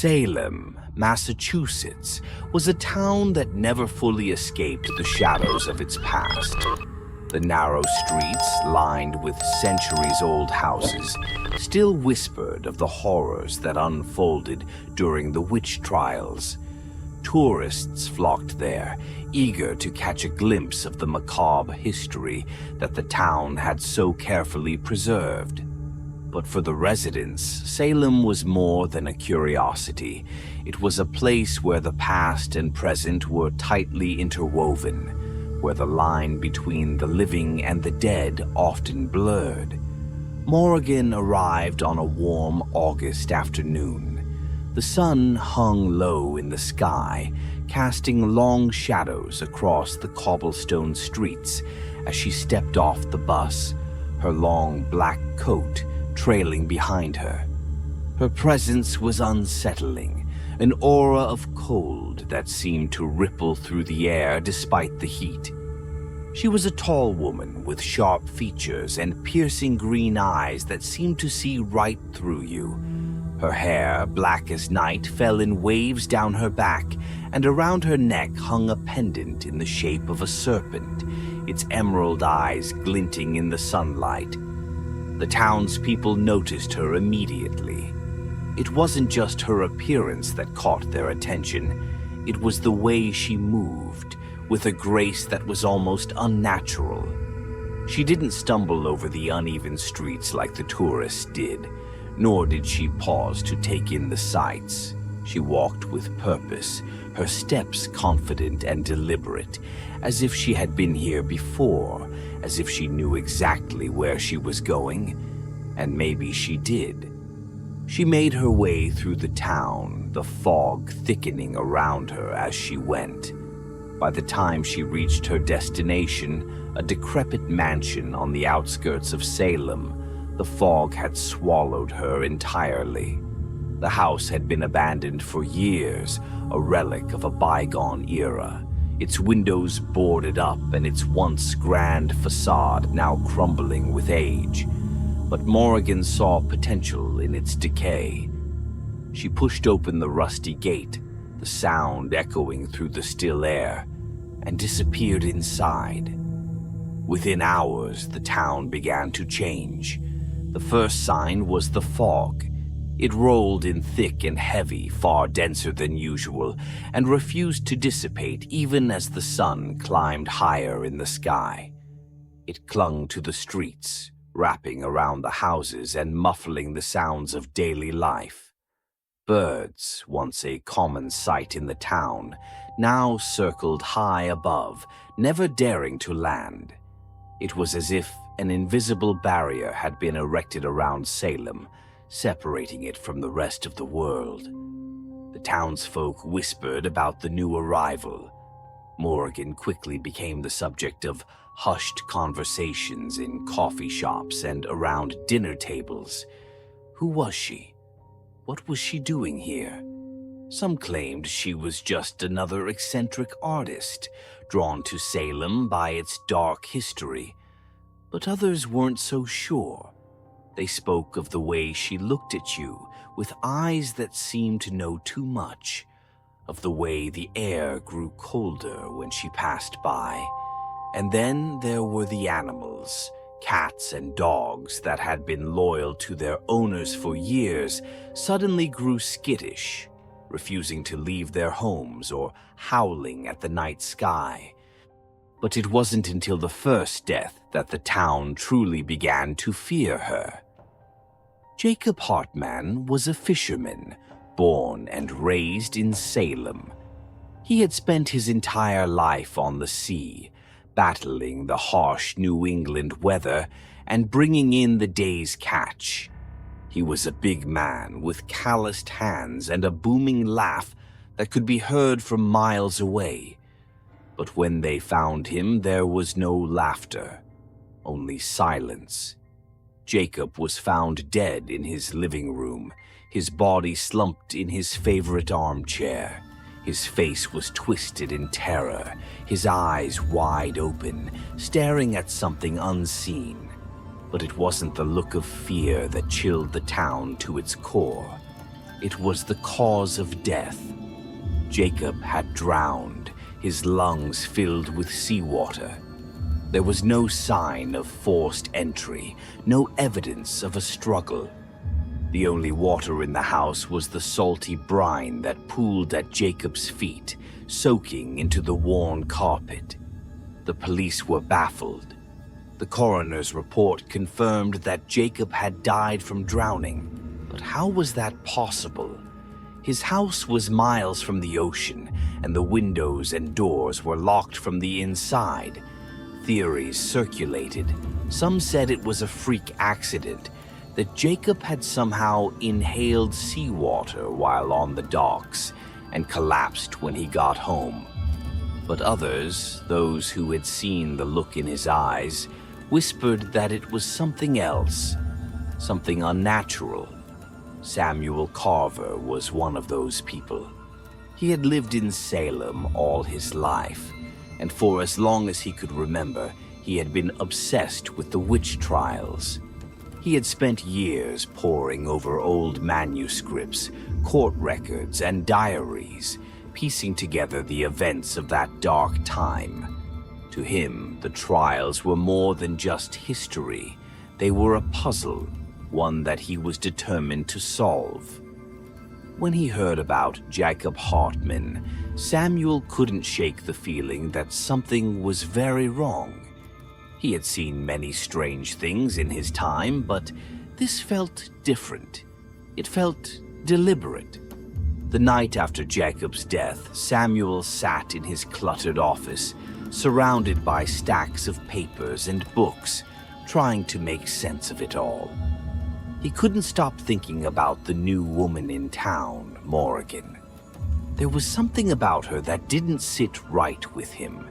Salem, Massachusetts, was a town that never fully escaped the shadows of its past. The narrow streets, lined with centuries-old houses, still whispered of the horrors that unfolded during the witch trials. Tourists flocked there, eager to catch a glimpse of the macabre history that the town had so carefully preserved. But for the residents, Salem was more than a curiosity. It was a place where the past and present were tightly interwoven, where the line between the living and the dead often blurred. Morgan arrived on a warm August afternoon. The sun hung low in the sky, casting long shadows across the cobblestone streets as she stepped off the bus, her long black coat trailing behind her. Her presence was unsettling, an aura of cold that seemed to ripple through the air despite the heat. She was a tall woman with sharp features and piercing green eyes that seemed to see right through you. Her hair, black as night, fell in waves down her back, and around her neck hung a pendant in the shape of a serpent, its emerald eyes glinting in the sunlight. The townspeople noticed her immediately. It wasn't just her appearance that caught their attention. It was the way she moved, with a grace that was almost unnatural. She didn't stumble over the uneven streets like the tourists did, nor did she pause to take in the sights. She walked with purpose, her steps confident and deliberate, as if she had been here before, as if she knew exactly where she was going, and maybe she did. She made her way through the town, the fog thickening around her as she went. By the time she reached her destination, a decrepit mansion on the outskirts of Salem, the fog had swallowed her entirely. The house had been abandoned for years, a relic of a bygone era, its windows boarded up and its once grand facade now crumbling with age. But Morgan saw potential in its decay. She pushed open the rusty gate, the sound echoing through the still air, and disappeared inside. Within hours, the town began to change. The first sign was the fog. It rolled in thick and heavy, far denser than usual, and refused to dissipate even as the sun climbed higher in the sky. It clung to the streets, wrapping around the houses and muffling the sounds of daily life. Birds, once a common sight in the town, now circled high above, never daring to land. It was as if an invisible barrier had been erected around Salem, separating it from the rest of the world. The townsfolk whispered about the new arrival. Morgan quickly became the subject of hushed conversations in coffee shops and around dinner tables. Who was she? What was she doing here? Some claimed she was just another eccentric artist, drawn to Salem by its dark history. But others weren't so sure. They spoke of the way she looked at you with eyes that seemed to know too much, of the way the air grew colder when she passed by. And then there were the animals, cats and dogs that had been loyal to their owners for years, suddenly grew skittish, refusing to leave their homes or howling at the night sky. But it wasn't until the first death that the town truly began to fear her. Jacob Hartman was a fisherman, born and raised in Salem. He had spent his entire life on the sea, battling the harsh New England weather and bringing in the day's catch. He was a big man with calloused hands and a booming laugh that could be heard from miles away. But when they found him, there was no laughter, only silence. Jacob was found dead in his living room, his body slumped in his favorite armchair. His face was twisted in terror, his eyes wide open, staring at something unseen. But it wasn't the look of fear that chilled the town to its core. It was the cause of death. Jacob had drowned, his lungs filled with seawater. There was no sign of forced entry, no evidence of a struggle. The only water in the house was the salty brine that pooled at Jacob's feet, soaking into the worn carpet. The police were baffled. The coroner's report confirmed that Jacob had died from drowning, but how was that possible? His house was miles from the ocean, and the windows and doors were locked from the inside. Theories circulated. Some said it was a freak accident, that Jacob had somehow inhaled seawater while on the docks and collapsed when he got home. But others, those who had seen the look in his eyes, whispered that it was something else, something unnatural. Samuel Carver was one of those people. He had lived in Salem all his life, and for as long as he could remember, he had been obsessed with the witch trials. He had spent years poring over old manuscripts, court records, and diaries, piecing together the events of that dark time. To him, the trials were more than just history. They were a puzzle, one that he was determined to solve. When he heard about Jacob Hartman, Samuel couldn't shake the feeling that something was very wrong. He had seen many strange things in his time, but this felt different. It felt deliberate. The night after Jacob's death, Samuel sat in his cluttered office, surrounded by stacks of papers and books, trying to make sense of it all. He couldn't stop thinking about the new woman in town, Morrigan. There was something about her that didn't sit right with him.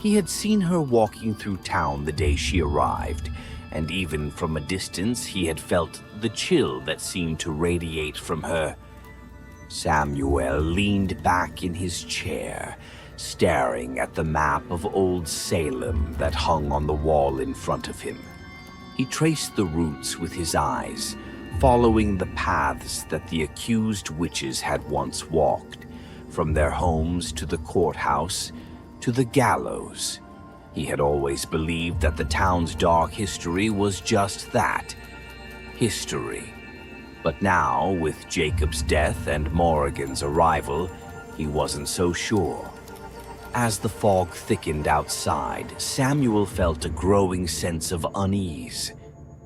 He had seen her walking through town the day she arrived, and even from a distance he had felt the chill that seemed to radiate from her. Samuel leaned back in his chair, staring at the map of old Salem that hung on the wall in front of him. He traced the routes with his eyes, following the paths that the accused witches had once walked, from their homes to the courthouse to the gallows. He had always believed that the town's dark history was just that, history. But now, with Jacob's death and Morrigan's arrival, he wasn't so sure. As the fog thickened outside, Samuel felt a growing sense of unease.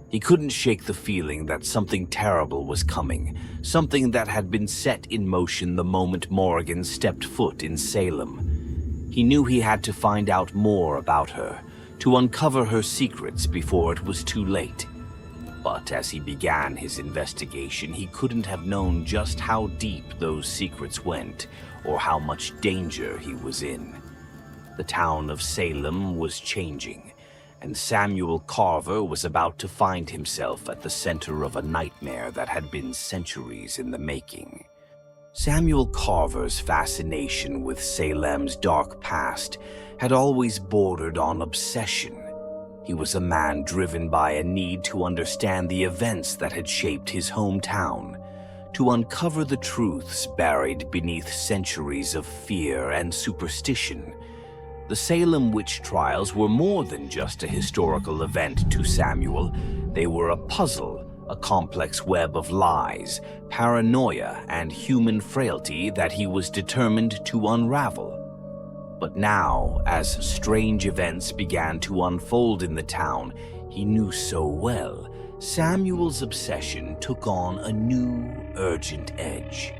He couldn't shake the feeling that something terrible was coming, something that had been set in motion the moment Morrigan stepped foot in Salem. He knew he had to find out more about her, to uncover her secrets before it was too late. But as he began his investigation, he couldn't have known just how deep those secrets went, or how much danger he was in. The town of Salem was changing, and Samuel Carver was about to find himself at the center of a nightmare that had been centuries in the making. Samuel Carver's fascination with Salem's dark past had always bordered on obsession. He was a man driven by a need to understand the events that had shaped his hometown, to uncover the truths buried beneath centuries of fear and superstition. The Salem witch trials were more than just a historical event to Samuel. They were a puzzle, a complex web of lies, paranoia, and human frailty that he was determined to unravel. But now, as strange events began to unfold in the town he knew so well, Samuel's obsession took on a new, urgent edge.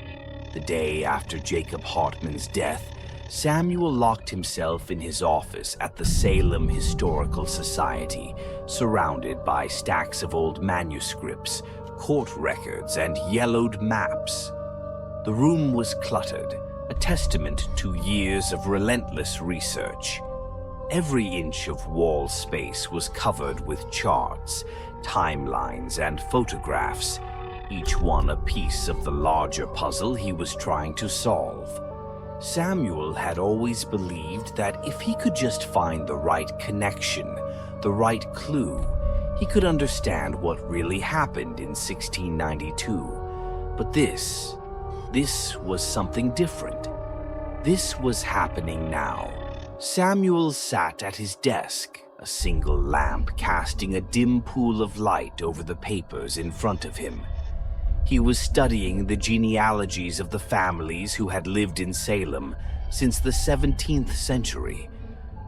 The day after Jacob Hartman's death, Samuel locked himself in his office at the Salem Historical Society, surrounded by stacks of old manuscripts, court records, and yellowed maps. The room was cluttered, a testament to years of relentless research. Every inch of wall space was covered with charts, timelines, and photographs, each one a piece of the larger puzzle he was trying to solve. Samuel had always believed that if he could just find the right connection, the right clue, he could understand what really happened in 1692. But this was something different. This was happening now. Samuel sat at his desk, a single lamp casting a dim pool of light over the papers in front of him. He was studying the genealogies of the families who had lived in Salem since the 17th century,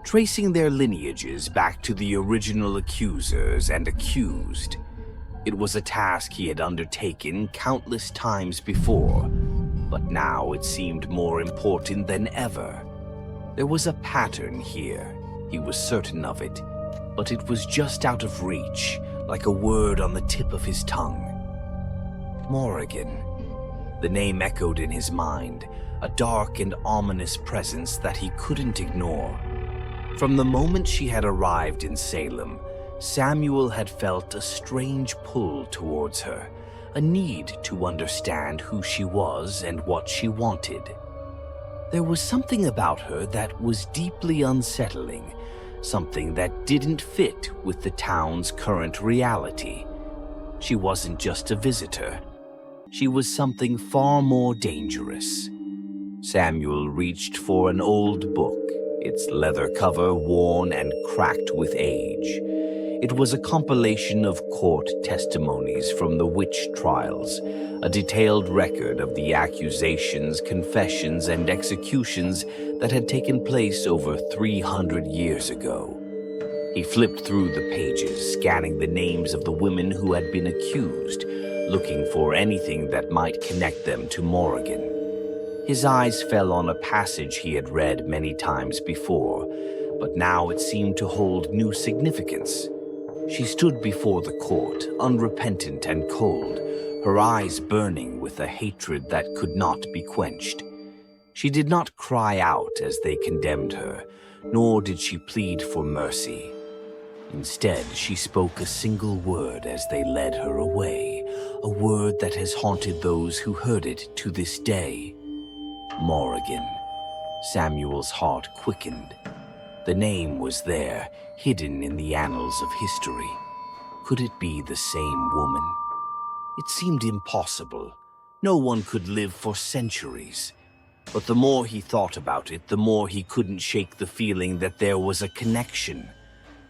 tracing their lineages back to the original accusers and accused. It was a task he had undertaken countless times before, but now it seemed more important than ever. There was a pattern here, he was certain of it, but it was just out of reach, like a word on the tip of his tongue. Morrigan. The name echoed in his mind, a dark and ominous presence that he couldn't ignore. From the moment she had arrived in Salem, Samuel had felt a strange pull towards her, a need to understand who she was and what she wanted. There was something about her that was deeply unsettling, something that didn't fit with the town's current reality. She wasn't just a visitor. She was something far more dangerous. Samuel reached for an old book, its leather cover worn and cracked with age. It was a compilation of court testimonies from the witch trials, a detailed record of the accusations, confessions, and executions that had taken place over 300 years ago. He flipped through the pages, scanning the names of the women who had been accused, looking for anything that might connect them to Morrigan. His eyes fell on a passage he had read many times before, but now it seemed to hold new significance. She stood before the court, unrepentant and cold, her eyes burning with a hatred that could not be quenched. She did not cry out as they condemned her, nor did she plead for mercy. Instead, she spoke a single word as they led her away, a word that has haunted those who heard it to this day. Morrigan. Samuel's heart quickened. The name was there, hidden in the annals of history. Could it be the same woman? It seemed impossible. No one could live for centuries. But the more he thought about it, the more he couldn't shake the feeling that there was a connection.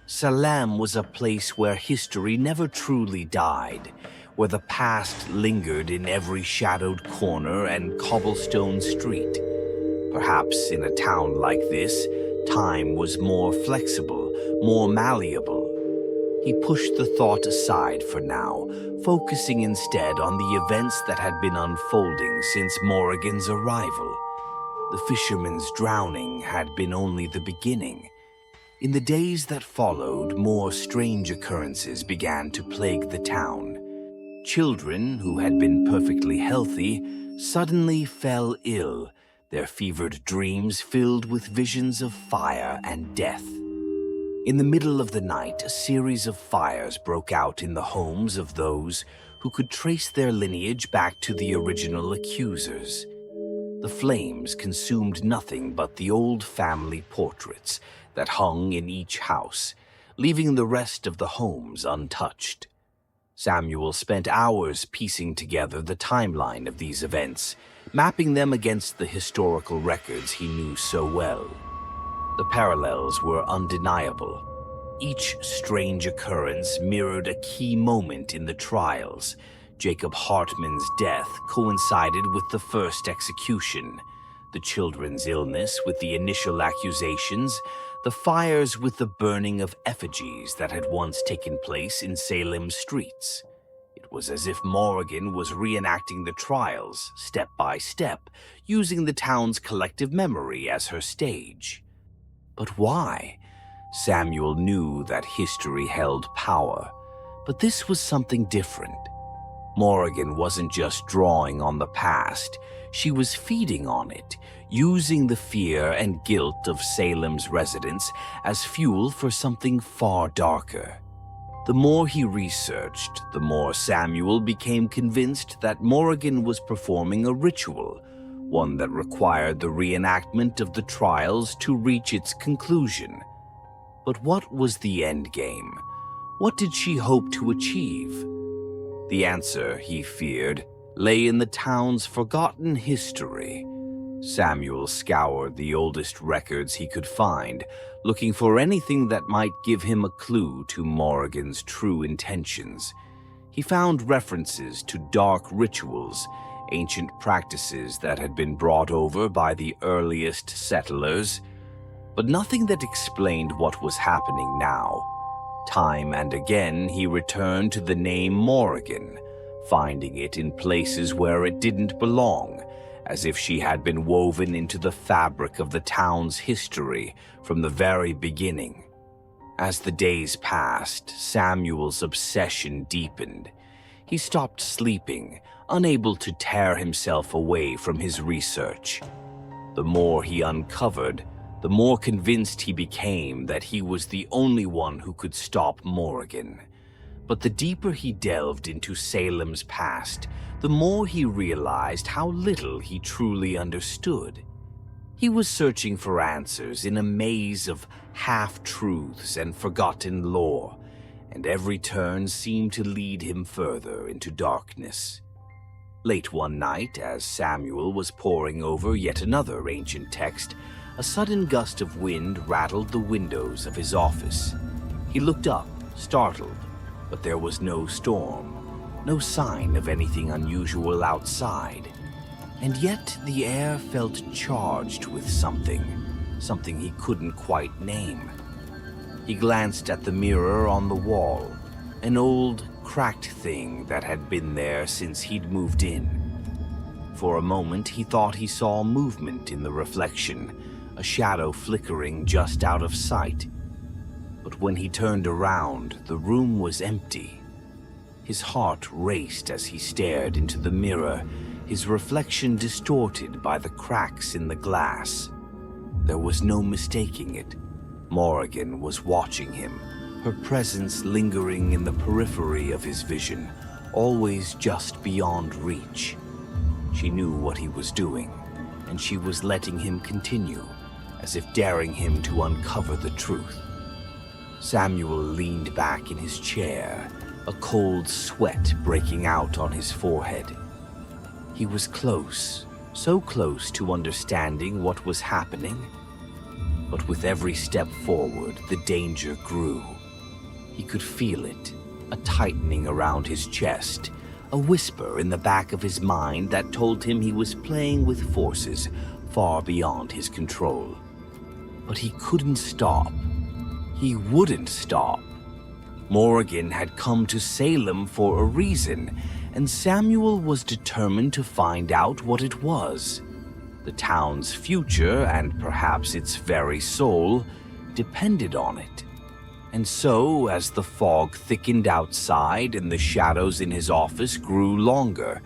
Salem was a place where history never truly died, where the past lingered in every shadowed corner and cobblestone street. Perhaps in a town like this, time was more flexible, more malleable. He pushed the thought aside for now, focusing instead on the events that had been unfolding since Morrigan's arrival. The fisherman's drowning had been only the beginning. In the days that followed, more strange occurrences began to plague the town. Children who had been perfectly healthy suddenly fell ill, their fevered dreams filled with visions of fire and death. In the middle of the night, a series of fires broke out in the homes of those who could trace their lineage back to the original accusers. The flames consumed nothing but the old family portraits that hung in each house, leaving the rest of the homes untouched. Samuel spent hours piecing together the timeline of these events, mapping them against the historical records he knew so well. The parallels were undeniable. Each strange occurrence mirrored a key moment in the trials. Jacob Hartman's death coincided with the first execution, the children's illness with the initial accusations, the fires with the burning of effigies that had once taken place in Salem's streets. It was as if Morrigan was reenacting the trials, step by step, using the town's collective memory as her stage. But why? Samuel knew that history held power, but this was something different. Morrigan wasn't just drawing on the past, she was feeding on it, using the fear and guilt of Salem's residents as fuel for something far darker. The more he researched, the more Samuel became convinced that Morrigan was performing a ritual, one that required the reenactment of the trials to reach its conclusion. But what was the end game? What did she hope to achieve? The answer, he feared, lay in the town's forgotten history. Samuel scoured the oldest records he could find, looking for anything that might give him a clue to Morrigan's true intentions. He found references to dark rituals, ancient practices that had been brought over by the earliest settlers, but nothing that explained what was happening now. Time and again he returned to the name Morrigan, finding it in places where it didn't belong, as if she had been woven into the fabric of the town's history from the very beginning. As the days passed, Samuel's obsession deepened. He stopped sleeping, unable to tear himself away from his research. The more he uncovered, the more convinced he became that he was the only one who could stop Morrigan. But the deeper he delved into Salem's past, the more he realized how little he truly understood. He was searching for answers in a maze of half-truths and forgotten lore, and every turn seemed to lead him further into darkness. Late one night, as Samuel was poring over yet another ancient text, a sudden gust of wind rattled the windows of his office. He looked up, startled, but there was no storm, no sign of anything unusual outside. And yet the air felt charged with something he couldn't quite name. He glanced at the mirror on the wall, an old, cracked thing that had been there since he'd moved in. For a moment he thought he saw movement in the reflection, a shadow flickering just out of sight. But when he turned around, the room was empty. His heart raced as he stared into the mirror, his reflection distorted by the cracks in the glass. There was no mistaking it. Morrigan was watching him, her presence lingering in the periphery of his vision, always just beyond reach. She knew what he was doing, and she was letting him continue, as if daring him to uncover the truth. Samuel leaned back in his chair, a cold sweat breaking out on his forehead. He was close, so close to understanding what was happening. But with every step forward, the danger grew. He could feel it, a tightening around his chest, a whisper in the back of his mind that told him he was playing with forces far beyond his control. But he couldn't stop. He wouldn't stop. Morrigan had come to Salem for a reason, and Samuel was determined to find out what it was. The town's future, and perhaps its very soul, depended on it. And so, as the fog thickened outside and the shadows in his office grew longer,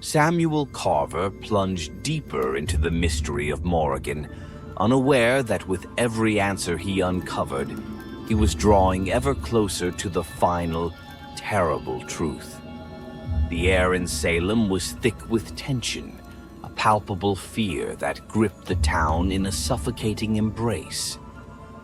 Samuel Carver plunged deeper into the mystery of Morrigan, unaware that with every answer he uncovered, he was drawing ever closer to the final, terrible truth. The air in Salem was thick with tension, a palpable fear that gripped the town in a suffocating embrace.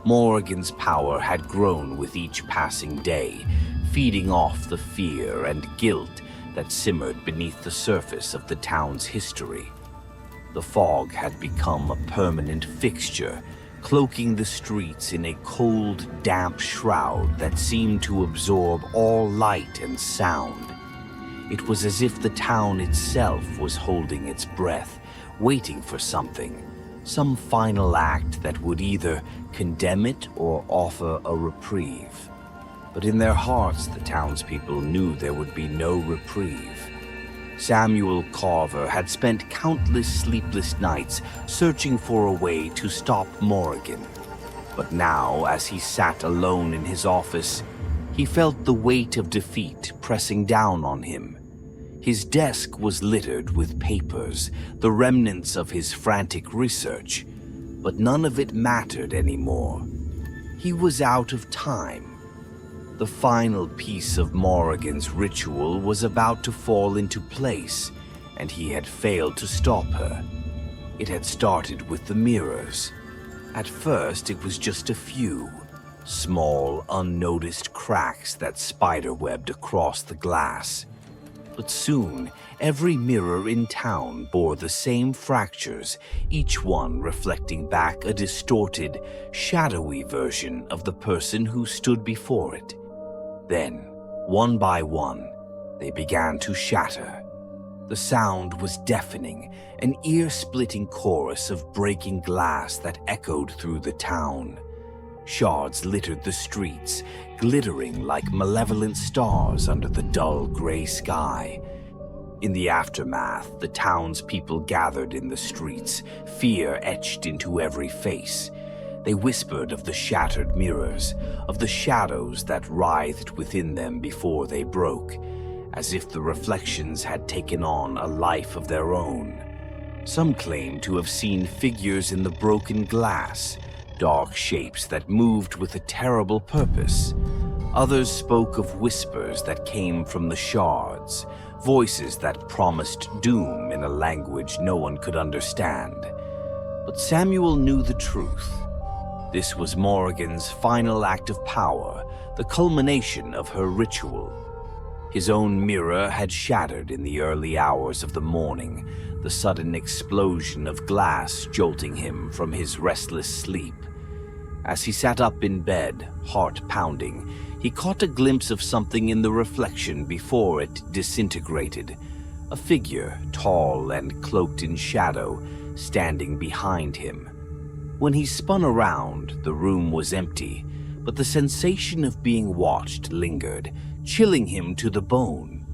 Morrigan's power had grown with each passing day, feeding off the fear and guilt that simmered beneath the surface of the town's history. The fog had become a permanent fixture, cloaking the streets in a cold, damp shroud that seemed to absorb all light and sound. It was as if the town itself was holding its breath, waiting for something, some final act that would either condemn it or offer a reprieve. But in their hearts, the townspeople knew there would be no reprieve. Samuel Carver had spent countless sleepless nights searching for a way to stop Morrigan. But now, as he sat alone in his office, he felt the weight of defeat pressing down on him. His desk was littered with papers, the remnants of his frantic research, but none of it mattered anymore. He was out of time. The final piece of Morrigan's ritual was about to fall into place, and he had failed to stop her. It had started with the mirrors. At first, it was just a few, small, unnoticed cracks that spiderwebbed across the glass. But soon, every mirror in town bore the same fractures, each one reflecting back a distorted, shadowy version of the person who stood before it. Then, one by one, they began to shatter. The sound was deafening, an ear-splitting chorus of breaking glass that echoed through the town. Shards littered the streets, glittering like malevolent stars under the dull gray sky. In the aftermath, the townspeople gathered in the streets, fear etched into every face. They whispered of the shattered mirrors, of the shadows that writhed within them before they broke, as if the reflections had taken on a life of their own. Some claimed to have seen figures in the broken glass, dark shapes that moved with a terrible purpose. Others spoke of whispers that came from the shards, voices that promised doom in a language no one could understand. But Samuel knew the truth. This was Morrigan's final act of power, the culmination of her ritual. His own mirror had shattered in the early hours of the morning, the sudden explosion of glass jolting him from his restless sleep. As he sat up in bed, heart pounding, he caught a glimpse of something in the reflection before it disintegrated. A figure, tall and cloaked in shadow, standing behind him. When he spun around, the room was empty, but the sensation of being watched lingered, chilling him to the bone.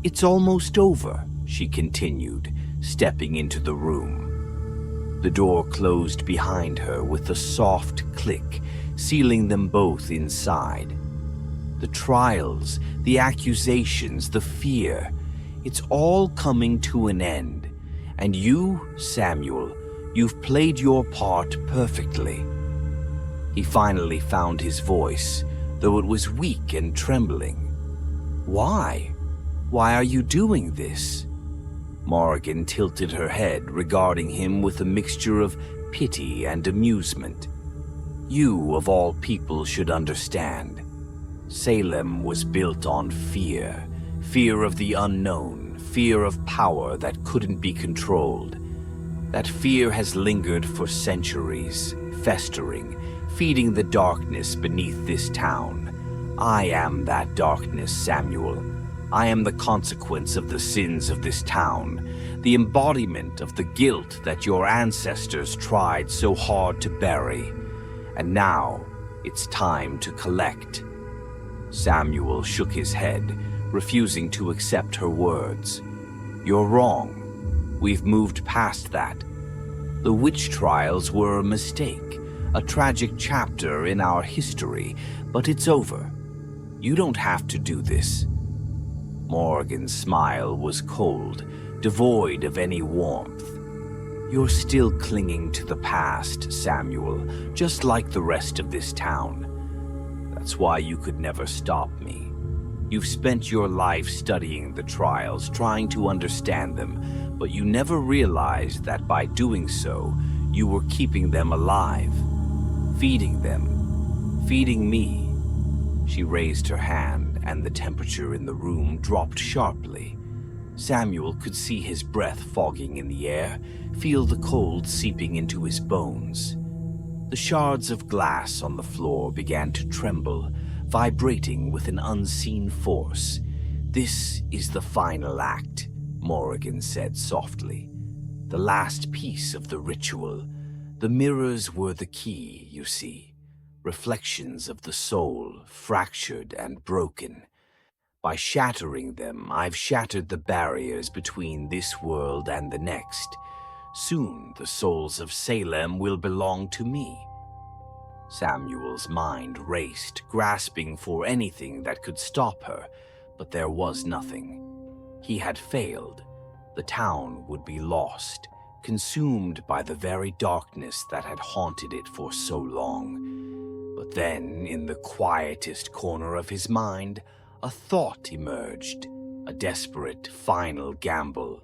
"It's almost over," she continued, stepping into the room. The door closed behind her with a soft click, sealing them both inside. The trials, the accusations, the fear, it's all coming to an end. And you, Samuel, you've played your part perfectly. He finally found his voice, though it was weak and trembling. "Why? Why are you doing this?" Morrigan tilted her head, regarding him with a mixture of pity and amusement. "You, of all people, should understand. Salem was built on fear. Fear of the unknown, fear of power that couldn't be controlled. That fear has lingered for centuries, festering, feeding the darkness beneath this town. I am that darkness, Samuel. I am the consequence of the sins of this town, the embodiment of the guilt that your ancestors tried so hard to bury. And now, it's time to collect." Samuel shook his head, refusing to accept her words. "You're wrong. We've moved past that. The witch trials were a mistake, a tragic chapter in our history, but it's over. You don't have to do this." Morrigan's smile was cold, devoid of any warmth. "You're still clinging to the past, Samuel, just like the rest of this town. That's why you could never stop me. You've spent your life studying the trials, trying to understand them, but you never realized that by doing so, you were keeping them alive, feeding them, feeding me." She raised her hand, and the temperature in the room dropped sharply. Samuel could see his breath fogging in the air, feel the cold seeping into his bones. The shards of glass on the floor began to tremble, vibrating with an unseen force. "This is the final act," Morrigan said softly. "The last piece of the ritual. The mirrors were the key, you see. Reflections of the soul, fractured and broken. By shattering them, I've shattered the barriers between this world and the next. Soon the souls of Salem will belong to me." Samuel's mind raced, grasping for anything that could stop her, but there was nothing. He had failed. The town would be lost, consumed by the very darkness that had haunted it for so long. But then, in the quietest corner of his mind, a thought emerged, a desperate, final gamble.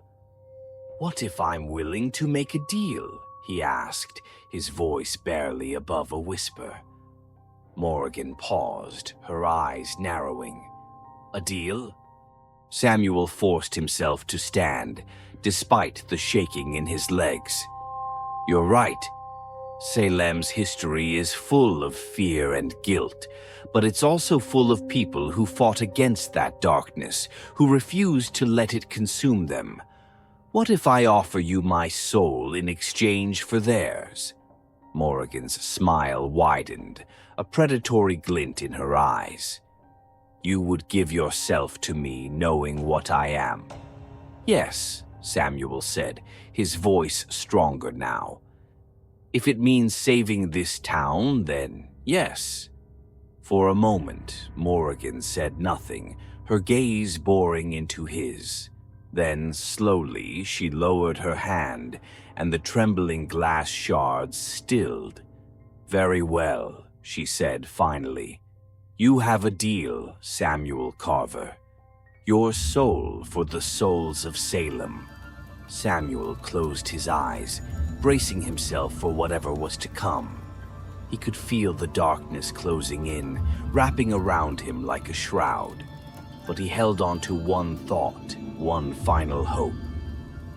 "What if I'm willing to make a deal?" he asked, his voice barely above a whisper. Morrigan paused, her eyes narrowing. "A deal?" Samuel forced himself to stand, despite the shaking in his legs. "You're right. Salem's history is full of fear and guilt, but it's also full of people who fought against that darkness, who refused to let it consume them. What if I offer you my soul in exchange for theirs?" Morrigan's smile widened, a predatory glint in her eyes. "You would give yourself to me knowing what I am?" "Yes," Samuel said, his voice stronger now. "If it means saving this town, then yes." For a moment, Morrigan said nothing, her gaze boring into his. Then, slowly, she lowered her hand, and the trembling glass shards stilled. "Very well," she said finally. "You have a deal, Samuel Carver. Your soul for the souls of Salem." Samuel closed his eyes, bracing himself for whatever was to come. He could feel the darkness closing in, wrapping around him like a shroud. But he held on to one thought, one final hope.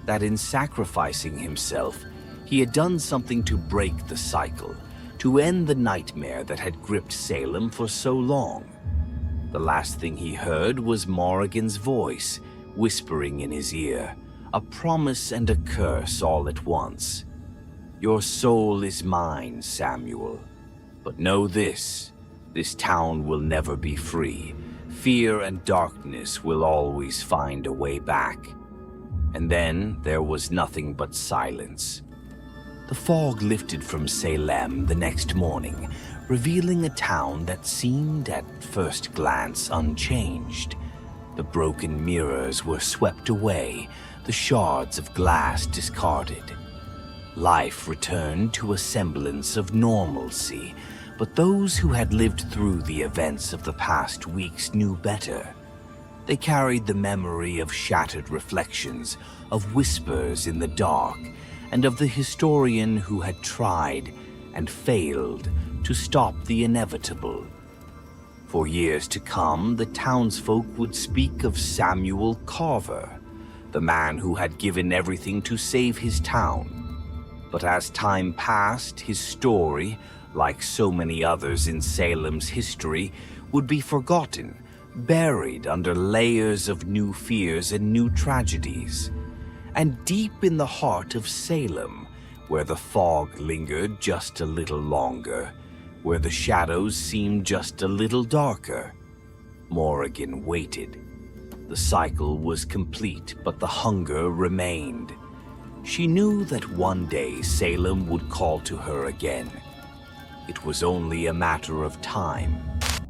That in sacrificing himself, he had done something to break the cycle, to end the nightmare that had gripped Salem for so long. The last thing he heard was Morrigan's voice, whispering in his ear, a promise and a curse all at once. "Your soul is mine, Samuel. But know this town will never be free. Fear and darkness will always find a way back." And then there was nothing but silence. The fog lifted from Salem the next morning, revealing a town that seemed at first glance unchanged. The broken mirrors were swept away, the shards of glass discarded. Life returned to a semblance of normalcy, but those who had lived through the events of the past weeks knew better. They carried the memory of shattered reflections, of whispers in the dark, and of the historian who had tried and failed to stop the inevitable. For years to come, the townsfolk would speak of Samuel Carver, the man who had given everything to save his town. But as time passed, his story, like so many others in Salem's history, would be forgotten, buried under layers of new fears and new tragedies. And deep in the heart of Salem, where the fog lingered just a little longer, where the shadows seemed just a little darker, Morrigan waited. The cycle was complete, but the hunger remained. She knew that one day Salem would call to her again. It was only a matter of time.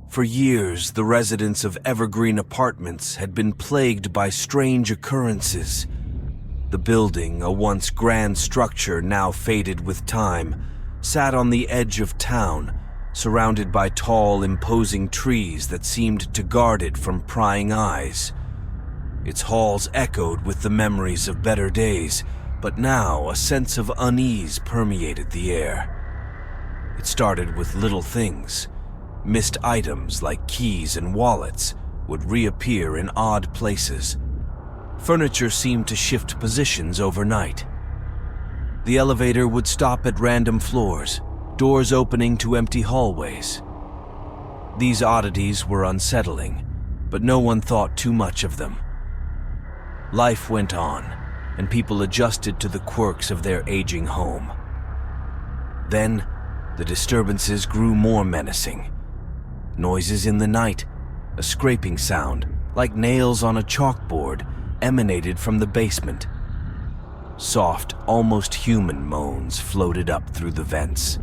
For years, the residents of Evergreen Apartments had been plagued by strange occurrences. The building, a once grand structure now faded with time, sat on the edge of town, surrounded by tall, imposing trees that seemed to guard it from prying eyes. Its halls echoed with the memories of better days, but now a sense of unease permeated the air. It started with little things. Missed items like keys and wallets would reappear in odd places. Furniture seemed to shift positions overnight. The elevator would stop at random floors, doors opening to empty hallways. These oddities were unsettling, but no one thought too much of them. Life went on, and people adjusted to the quirks of their aging home. Then, the disturbances grew more menacing. Noises in the night, a scraping sound, like nails on a chalkboard, emanated from the basement. Soft, almost human moans floated up through the vents.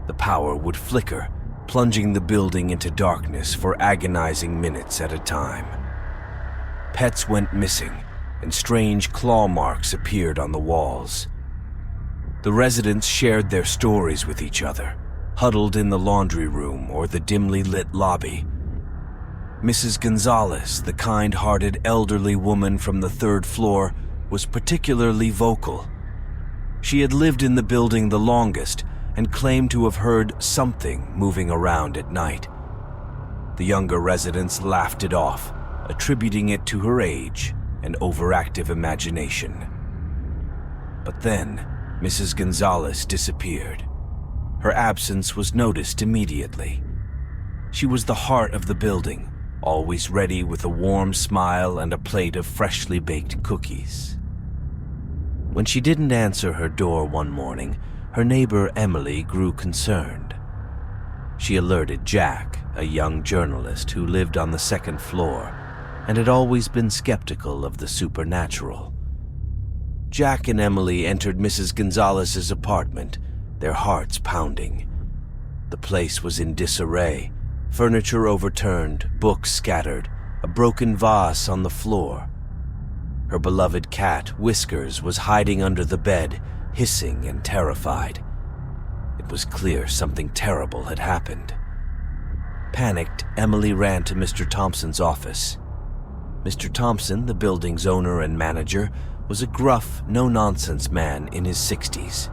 The power would flicker, plunging the building into darkness for agonizing minutes at a time. Pets went missing, and strange claw marks appeared on the walls. The residents shared their stories with each other, huddled in the laundry room or the dimly lit lobby. Mrs. Gonzalez, the kind-hearted elderly woman from the third floor, was particularly vocal. She had lived in the building the longest and claimed to have heard something moving around at night. The younger residents laughed it off, attributing it to her age and overactive imagination. But then, Mrs. Gonzalez disappeared. Her absence was noticed immediately. She was the heart of the building, always ready with a warm smile and a plate of freshly baked cookies. When she didn't answer her door one morning, her neighbor Emily grew concerned. She alerted Jack, a young journalist who lived on the second floor and had always been skeptical of the supernatural. Jack and Emily entered Mrs. Gonzalez's apartment, their hearts pounding. The place was in disarray, furniture overturned, books scattered, a broken vase on the floor. Her beloved cat, Whiskers, was hiding under the bed, hissing and terrified. It was clear something terrible had happened. Panicked, Emily ran to Mr. Thompson's office. Mr. Thompson, the building's owner and manager, was a gruff, no-nonsense man in his 60s.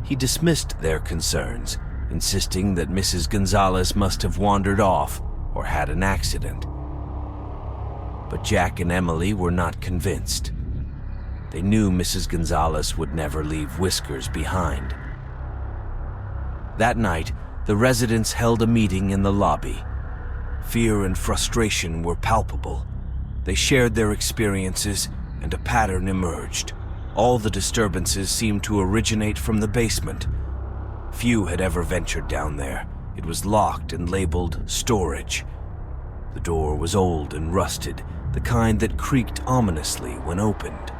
He dismissed their concerns, insisting that Mrs. Gonzalez must have wandered off or had an accident. But Jack and Emily were not convinced. They knew Mrs. Gonzalez would never leave Whiskers behind. That night, the residents held a meeting in the lobby. Fear and frustration were palpable. They shared their experiences, and a pattern emerged. All the disturbances seemed to originate from the basement. Few had ever ventured down there. It was locked and labeled storage. The door was old and rusted, the kind that creaked ominously when opened.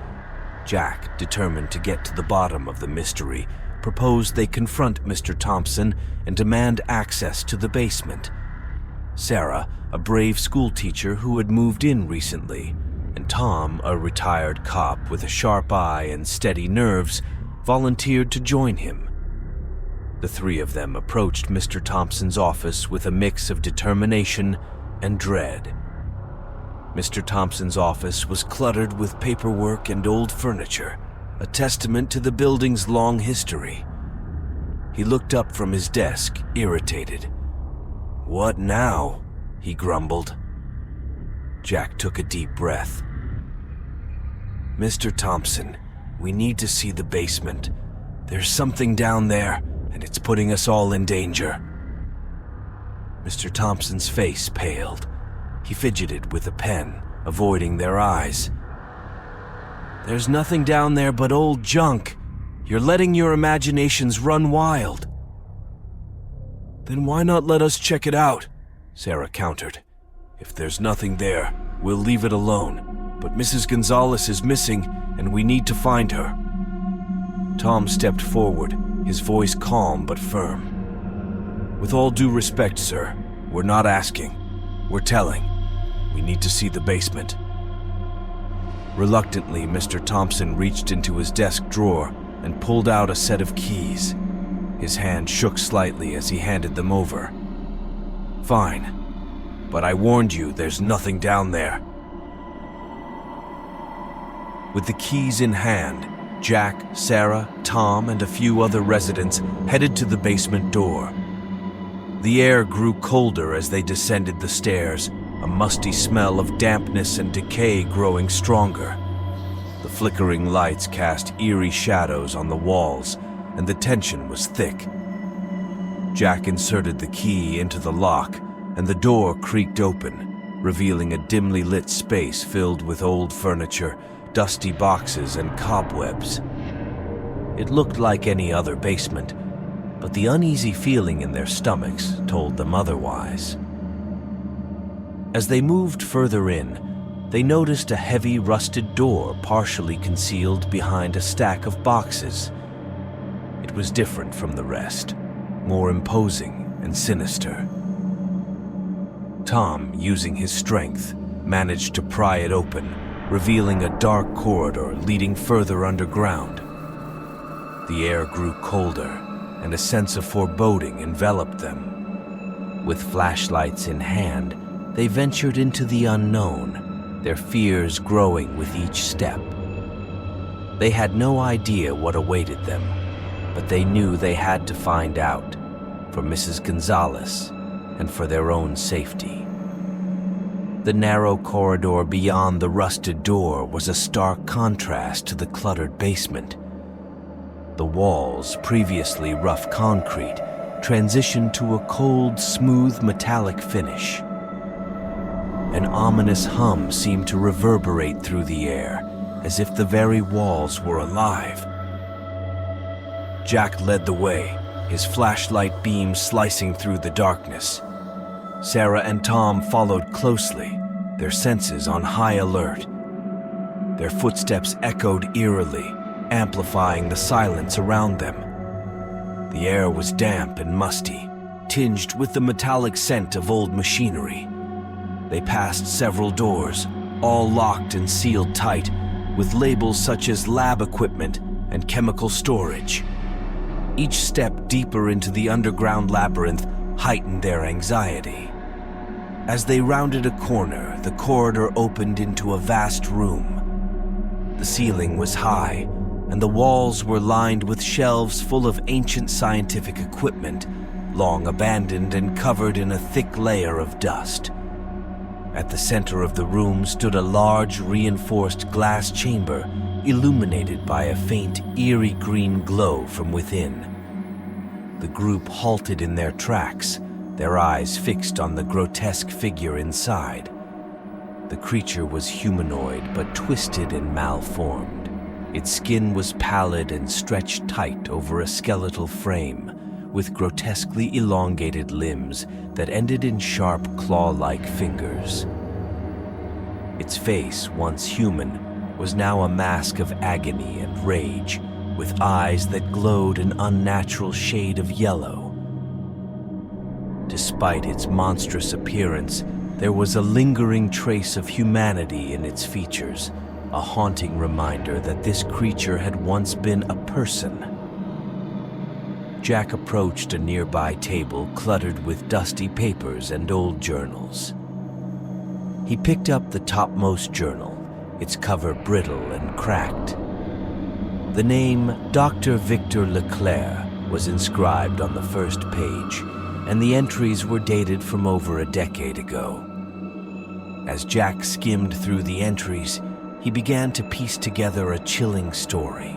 Jack, determined to get to the bottom of the mystery, proposed they confront Mr. Thompson and demand access to the basement. Sarah, a brave schoolteacher who had moved in recently, and Tom, a retired cop with a sharp eye and steady nerves, volunteered to join him. The three of them approached Mr. Thompson's office with a mix of determination and dread. Mr. Thompson's office was cluttered with paperwork and old furniture, a testament to the building's long history. He looked up from his desk, irritated. "What now?" he grumbled. Jack took a deep breath. "Mr. Thompson, we need to see the basement. There's something down there, and it's putting us all in danger." Mr. Thompson's face paled. He fidgeted with a pen, avoiding their eyes. "There's nothing down there but old junk. You're letting your imaginations run wild." "Then why not let us check it out?" Sarah countered. "If there's nothing there, we'll leave it alone. But Mrs. Gonzalez is missing, and we need to find her." Tom stepped forward, his voice calm but firm. "With all due respect, sir, we're not asking. We're telling. We need to see the basement." Reluctantly, Mr. Thompson reached into his desk drawer and pulled out a set of keys. His hand shook slightly as he handed them over. "Fine, but I warned you there's nothing down there." With the keys in hand, Jack, Sarah, Tom, and a few other residents headed to the basement door. The air grew colder as they descended the stairs, a musty smell of dampness and decay growing stronger. The flickering lights cast eerie shadows on the walls, and the tension was thick. Jack inserted the key into the lock, and the door creaked open, revealing a dimly lit space filled with old furniture, dusty boxes, and cobwebs. It looked like any other basement, but the uneasy feeling in their stomachs told them otherwise. As they moved further in, they noticed a heavy, rusted door partially concealed behind a stack of boxes. It was different from the rest, more imposing and sinister. Tom, using his strength, managed to pry it open, revealing a dark corridor leading further underground. The air grew colder, and a sense of foreboding enveloped them. With flashlights in hand, they ventured into the unknown, their fears growing with each step. They had no idea what awaited them, but they knew they had to find out, for Mrs. Gonzalez and for their own safety. The narrow corridor beyond the rusted door was a stark contrast to the cluttered basement. The walls, previously rough concrete, transitioned to a cold, smooth metallic finish. An ominous hum seemed to reverberate through the air, as if the very walls were alive. Jack led the way, his flashlight beam slicing through the darkness. Sarah and Tom followed closely, their senses on high alert. Their footsteps echoed eerily, amplifying the silence around them. The air was damp and musty, tinged with the metallic scent of old machinery. They passed several doors, all locked and sealed tight, with labels such as lab equipment and chemical storage. Each step deeper into the underground labyrinth heightened their anxiety. As they rounded a corner, the corridor opened into a vast room. The ceiling was high, and the walls were lined with shelves full of ancient scientific equipment, long abandoned and covered in a thick layer of dust. At the center of the room stood a large, reinforced glass chamber, illuminated by a faint, eerie green glow from within. The group halted in their tracks, their eyes fixed on the grotesque figure inside. The creature was humanoid, but twisted and malformed. Its skin was pallid and stretched tight over a skeletal frame, with grotesquely elongated limbs that ended in sharp claw-like fingers. Its face, once human, was now a mask of agony and rage, with eyes that glowed an unnatural shade of yellow. Despite its monstrous appearance, there was a lingering trace of humanity in its features, a haunting reminder that this creature had once been a person. Jack approached a nearby table cluttered with dusty papers and old journals. He picked up the topmost journal, its cover brittle and cracked. The name Dr. Victor Leclerc was inscribed on the first page, and the entries were dated from over a decade ago. As Jack skimmed through the entries, he began to piece together a chilling story.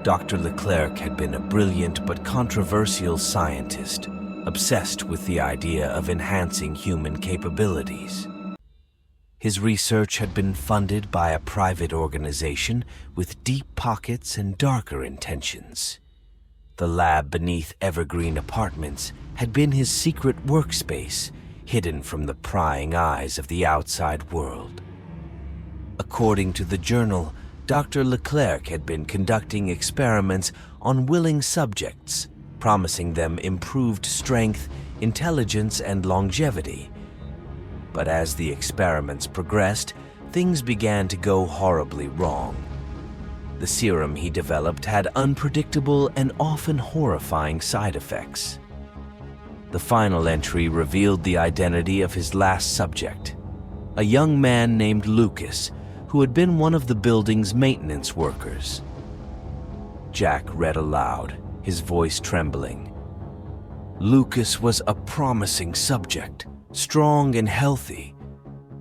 Dr. Leclerc had been a brilliant but controversial scientist, obsessed with the idea of enhancing human capabilities. His research had been funded by a private organization with deep pockets and darker intentions. The lab beneath Evergreen Apartments had been his secret workspace, hidden from the prying eyes of the outside world. According to the journal, Dr. Leclerc had been conducting experiments on willing subjects, promising them improved strength, intelligence, and longevity. But as the experiments progressed, things began to go horribly wrong. The serum he developed had unpredictable and often horrifying side effects. The final entry revealed the identity of his last subject, a young man named Lucas, who had been one of the building's maintenance workers. Jack read aloud, his voice trembling. Lucas was a promising subject, strong and healthy.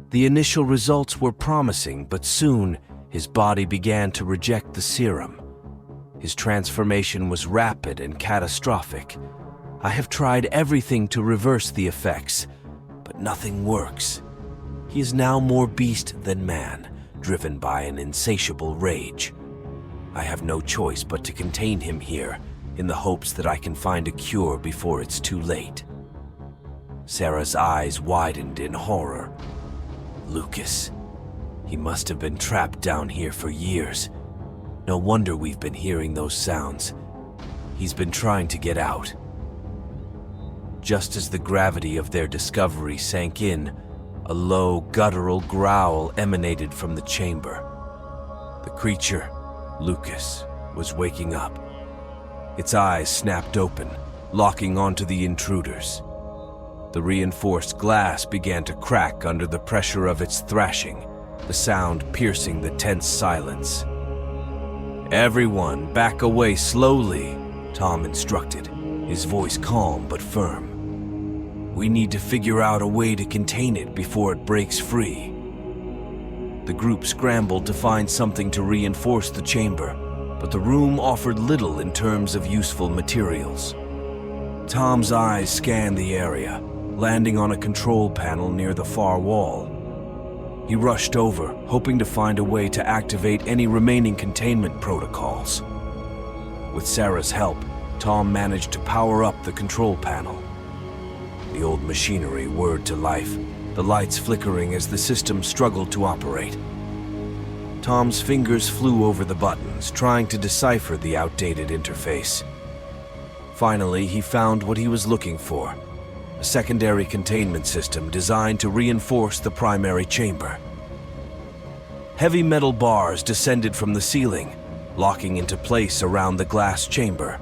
The initial results were promising, but soon his body began to reject the serum. His transformation was rapid and catastrophic. I have tried everything to reverse the effects, but nothing works. He is now more beast than man, driven by an insatiable rage. I have no choice but to contain him here, in the hopes that I can find a cure before it's too late. Sarah's eyes widened in horror. Lucas. He must have been trapped down here for years. No wonder we've been hearing those sounds. He's been trying to get out. Just as the gravity of their discovery sank in, a low, guttural growl emanated from the chamber. The creature, Lucas, was waking up. Its eyes snapped open, locking onto the intruders. The reinforced glass began to crack under the pressure of its thrashing, the sound piercing the tense silence. "Everyone, back away slowly," Tom instructed, his voice calm but firm. We need to figure out a way to contain it before it breaks free. The group scrambled to find something to reinforce the chamber, but the room offered little in terms of useful materials. Tom's eyes scanned the area, landing on a control panel near the far wall. He rushed over, hoping to find a way to activate any remaining containment protocols. With Sarah's help, Tom managed to power up the control panel. The old machinery whirred to life, the lights flickering as the system struggled to operate. Tom's fingers flew over the buttons, trying to decipher the outdated interface. Finally, he found what he was looking for: a secondary containment system designed to reinforce the primary chamber. Heavy metal bars descended from the ceiling, locking into place around the glass chamber.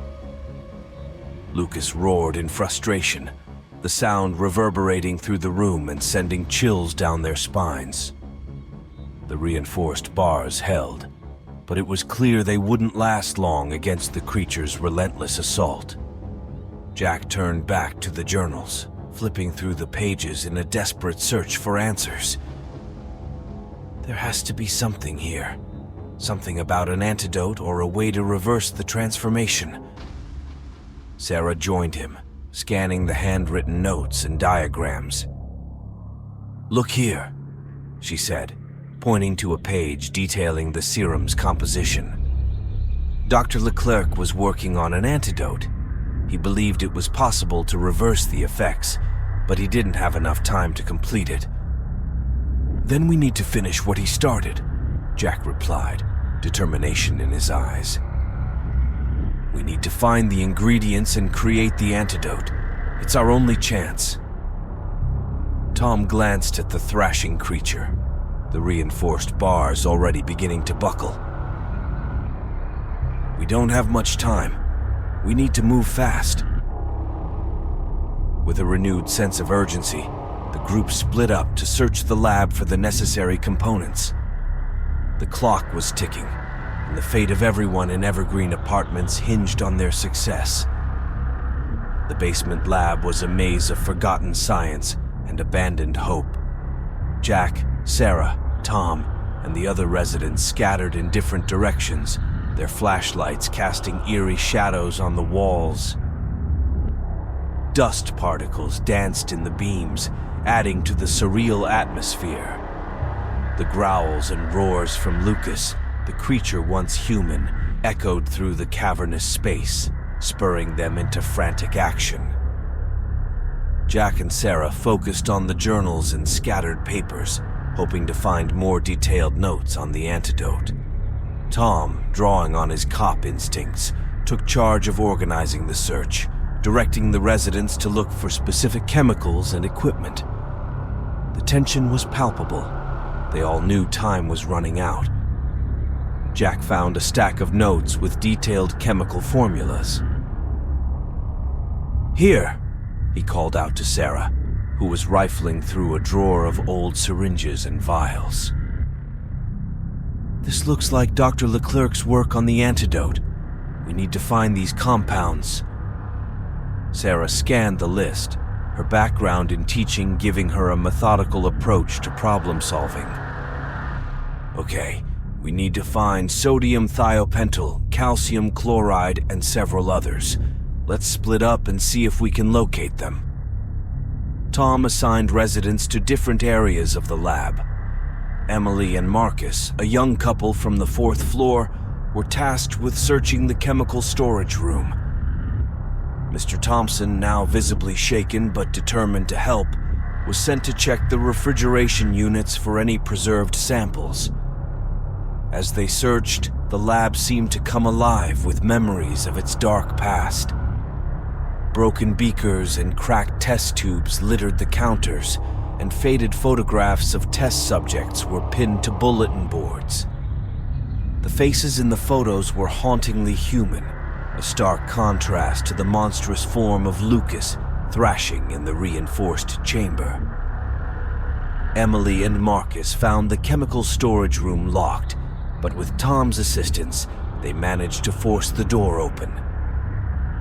Lucas roared in frustration, the sound reverberating through the room and sending chills down their spines. The reinforced bars held, but it was clear they wouldn't last long against the creature's relentless assault. Jack turned back to the journals, flipping through the pages in a desperate search for answers. There has to be something here. Something about an antidote or a way to reverse the transformation. Sarah joined him, scanning the handwritten notes and diagrams. "Look here," she said, pointing to a page detailing the serum's composition. Dr. Leclerc was working on an antidote. He believed it was possible to reverse the effects, but he didn't have enough time to complete it. "Then we need to finish what he started," Jack replied, determination in his eyes. "We need to find the ingredients and create the antidote. It's our only chance." Tom glanced at the thrashing creature, the reinforced bars already beginning to buckle. "We don't have much time. We need to move fast." With a renewed sense of urgency, the group split up to search the lab for the necessary components. The clock was ticking, and the fate of everyone in Evergreen Apartments hinged on their success. The basement lab was a maze of forgotten science and abandoned hope. Jack, Sarah, Tom, and the other residents scattered in different directions, their flashlights casting eerie shadows on the walls. Dust particles danced in the beams, adding to the surreal atmosphere. The growls and roars from Lucas, the creature once human, echoed through the cavernous space, spurring them into frantic action. Jack and Sarah focused on the journals and scattered papers, hoping to find more detailed notes on the antidote. Tom, drawing on his cop instincts, took charge of organizing the search, directing the residents to look for specific chemicals and equipment. The tension was palpable. They all knew time was running out. Jack found a stack of notes with detailed chemical formulas. "Here," he called out to Sarah, who was rifling through a drawer of old syringes and vials. "This looks like Dr. Leclerc's work on the antidote. We need to find these compounds." Sarah scanned the list, her background in teaching giving her a methodical approach to problem solving. "Okay, we need to find sodium thiopental, calcium chloride, and several others. Let's split up and see if we can locate them." Tom assigned residents to different areas of the lab. Emily and Marcus, a young couple from the 4th floor, were tasked with searching the chemical storage room. Mr. Thompson, now visibly shaken but determined to help, was sent to check the refrigeration units for any preserved samples. As they searched, the lab seemed to come alive with memories of its dark past. Broken beakers and cracked test tubes littered the counters, and faded photographs of test subjects were pinned to bulletin boards. The faces in the photos were hauntingly human, a stark contrast to the monstrous form of Lucas thrashing in the reinforced chamber. Emily and Marcus found the chemical storage room locked, but with Tom's assistance, they managed to force the door open.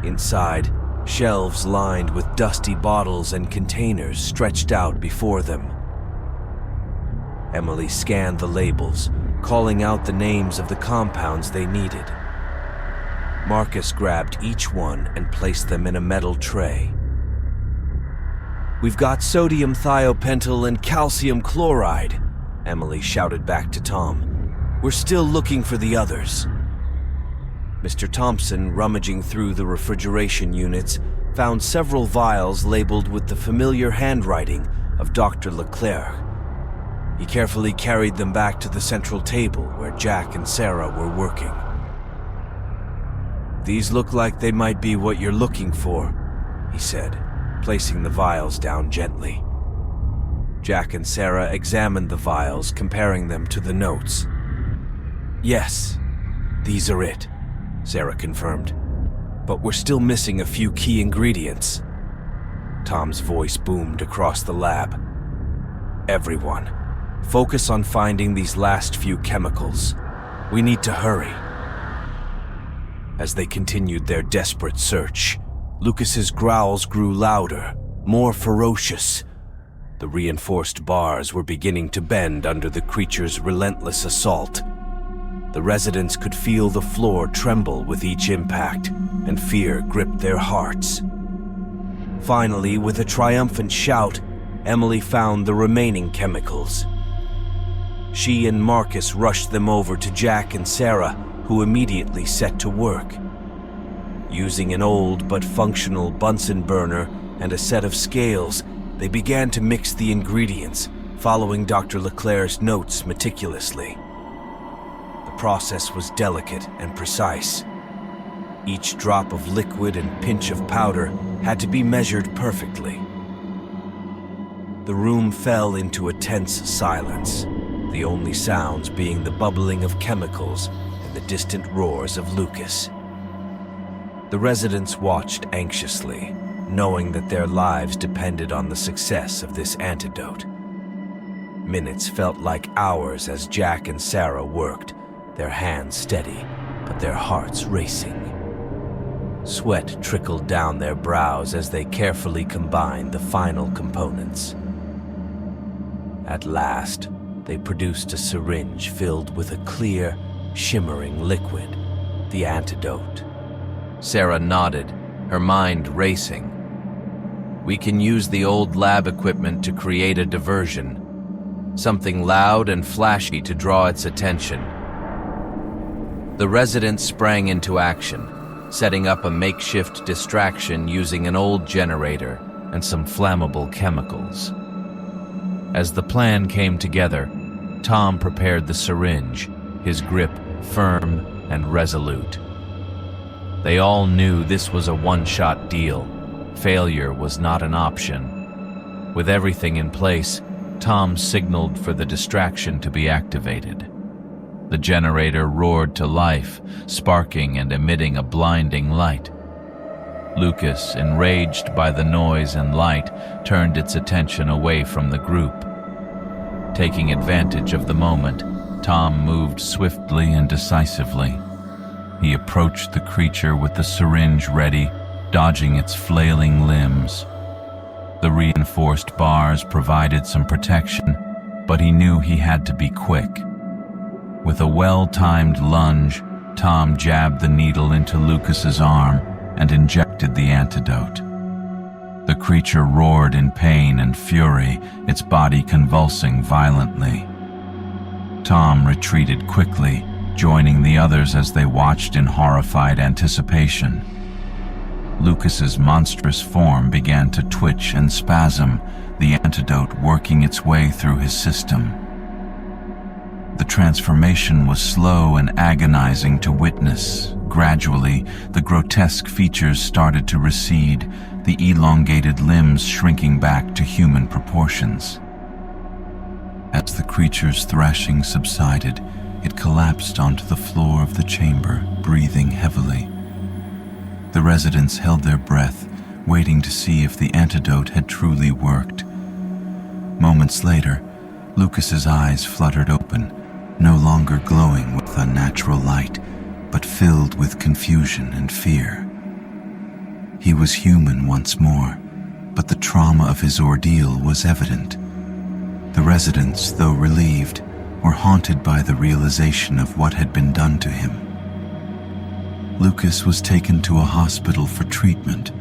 Inside, Shelves lined with dusty bottles and containers stretched out before them. Emily scanned the labels, calling out the names of the compounds they needed. Marcus grabbed each one and placed them in a metal tray. "We've got sodium thiopental and calcium chloride," Emily shouted back to Tom. "We're still looking for the others." Mr. Thompson, rummaging through the refrigeration units, found several vials labeled with the familiar handwriting of Dr. Leclerc. He carefully carried them back to the central table where Jack and Sarah were working. "These look like they might be what you're looking for," he said, placing the vials down gently. Jack and Sarah examined the vials, comparing them to the notes. "Yes, these are it," Sarah confirmed. "But we're still missing a few key ingredients." Tom's voice boomed across the lab. "Everyone, focus on finding these last few chemicals. We need to hurry." As they continued their desperate search, Lucas's growls grew louder, more ferocious. The reinforced bars were beginning to bend under the creature's relentless assault. The residents could feel the floor tremble with each impact, and fear gripped their hearts. Finally, with a triumphant shout, Emily found the remaining chemicals. She and Marcus rushed them over to Jack and Sarah, who immediately set to work. Using an old but functional Bunsen burner and a set of scales, they began to mix the ingredients, following Dr. Leclerc's notes meticulously. The process was delicate and precise. Each drop of liquid and pinch of powder had to be measured perfectly. The room fell into a tense silence, the only sounds being the bubbling of chemicals and the distant roars of Lucas. The residents watched anxiously, knowing that their lives depended on the success of this antidote. Minutes felt like hours as Jack and Sarah worked, their hands steady, but their hearts racing. Sweat trickled down their brows as they carefully combined the final components. At last, they produced a syringe filled with a clear, shimmering liquid, the antidote. Sarah nodded, her mind racing. "We can use the old lab equipment to create a diversion, something loud and flashy to draw its attention." The residents sprang into action, setting up a makeshift distraction using an old generator and some flammable chemicals. As the plan came together, Tom prepared the syringe, his grip firm and resolute. They all knew this was a one-shot deal. Failure was not an option. With everything in place, Tom signaled for the distraction to be activated. The generator roared to life, sparking and emitting a blinding light. Lucas, enraged by the noise and light, turned its attention away from the group. Taking advantage of the moment, Tom moved swiftly and decisively. He approached the creature with the syringe ready, dodging its flailing limbs. The reinforced bars provided some protection, but he knew he had to be quick. With a well-timed lunge, Tom jabbed the needle into Lucas's arm and injected the antidote. The creature roared in pain and fury, its body convulsing violently. Tom retreated quickly, joining the others as they watched in horrified anticipation. Lucas's monstrous form began to twitch and spasm, the antidote working its way through his system. The transformation was slow and agonizing to witness. Gradually, the grotesque features started to recede, the elongated limbs shrinking back to human proportions. As the creature's thrashing subsided, it collapsed onto the floor of the chamber, breathing heavily. The residents held their breath, waiting to see if the antidote had truly worked. Moments later, Lucas's eyes fluttered open, no longer glowing with unnatural light, but filled with confusion and fear. He was human once more, but the trauma of his ordeal was evident. The residents, though relieved, were haunted by the realization of what had been done to him. Lucas was taken to a hospital for treatment,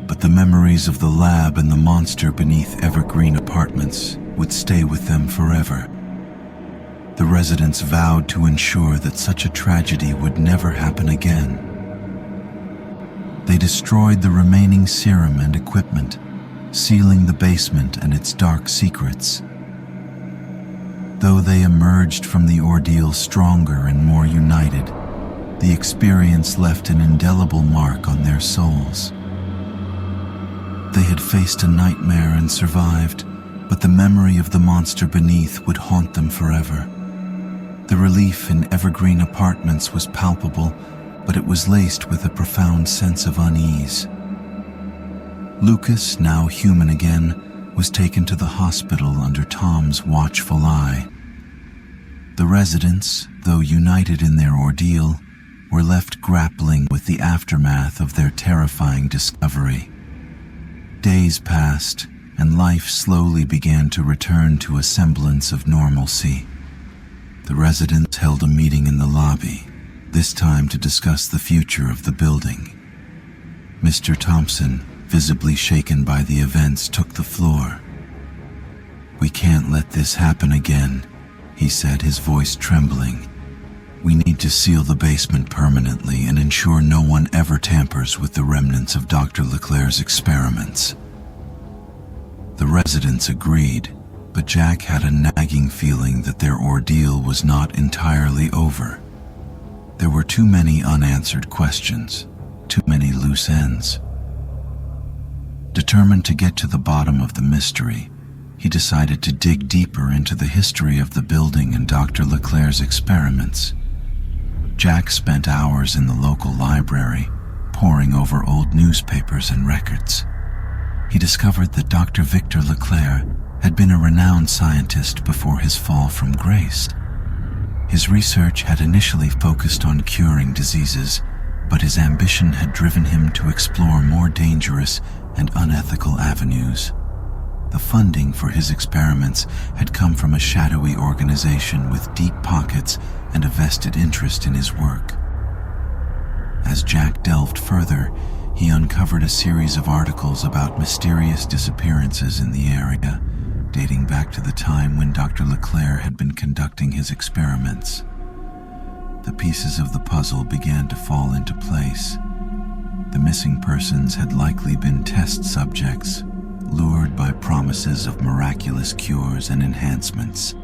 but the memories of the lab and the monster beneath Evergreen Apartments would stay with them forever. The residents vowed to ensure that such a tragedy would never happen again. They destroyed the remaining serum and equipment, sealing the basement and its dark secrets. Though they emerged from the ordeal stronger and more united, the experience left an indelible mark on their souls. They had faced a nightmare and survived, but the memory of the monster beneath would haunt them forever. The relief in Evergreen Apartments was palpable, but it was laced with a profound sense of unease. Lucas, now human again, was taken to the hospital under Tom's watchful eye. The residents, though united in their ordeal, were left grappling with the aftermath of their terrifying discovery. Days passed, and life slowly began to return to a semblance of normalcy. The residents held a meeting in the lobby, this time to discuss the future of the building. Mr. Thompson, visibly shaken by the events, took the floor. "We can't let this happen again," he said, his voice trembling. "We need to seal the basement permanently and ensure no one ever tampers with the remnants of Dr. Leclerc's experiments." The residents agreed, but Jack had a nagging feeling that their ordeal was not entirely over. There were too many unanswered questions, too many loose ends. Determined to get to the bottom of the mystery, he decided to dig deeper into the history of the building and Dr. Leclerc's experiments. Jack spent hours in the local library, poring over old newspapers and records. He discovered that Dr. Victor Leclerc had been a renowned scientist before his fall from grace. His research had initially focused on curing diseases, but his ambition had driven him to explore more dangerous and unethical avenues. The funding for his experiments had come from a shadowy organization with deep pockets and a vested interest in his work. As Jack delved further, he uncovered a series of articles about mysterious disappearances in the area, dating back to the time when Dr. Leclerc had been conducting his experiments. The pieces of the puzzle began to fall into place. The missing persons had likely been test subjects, lured by promises of miraculous cures and enhancements.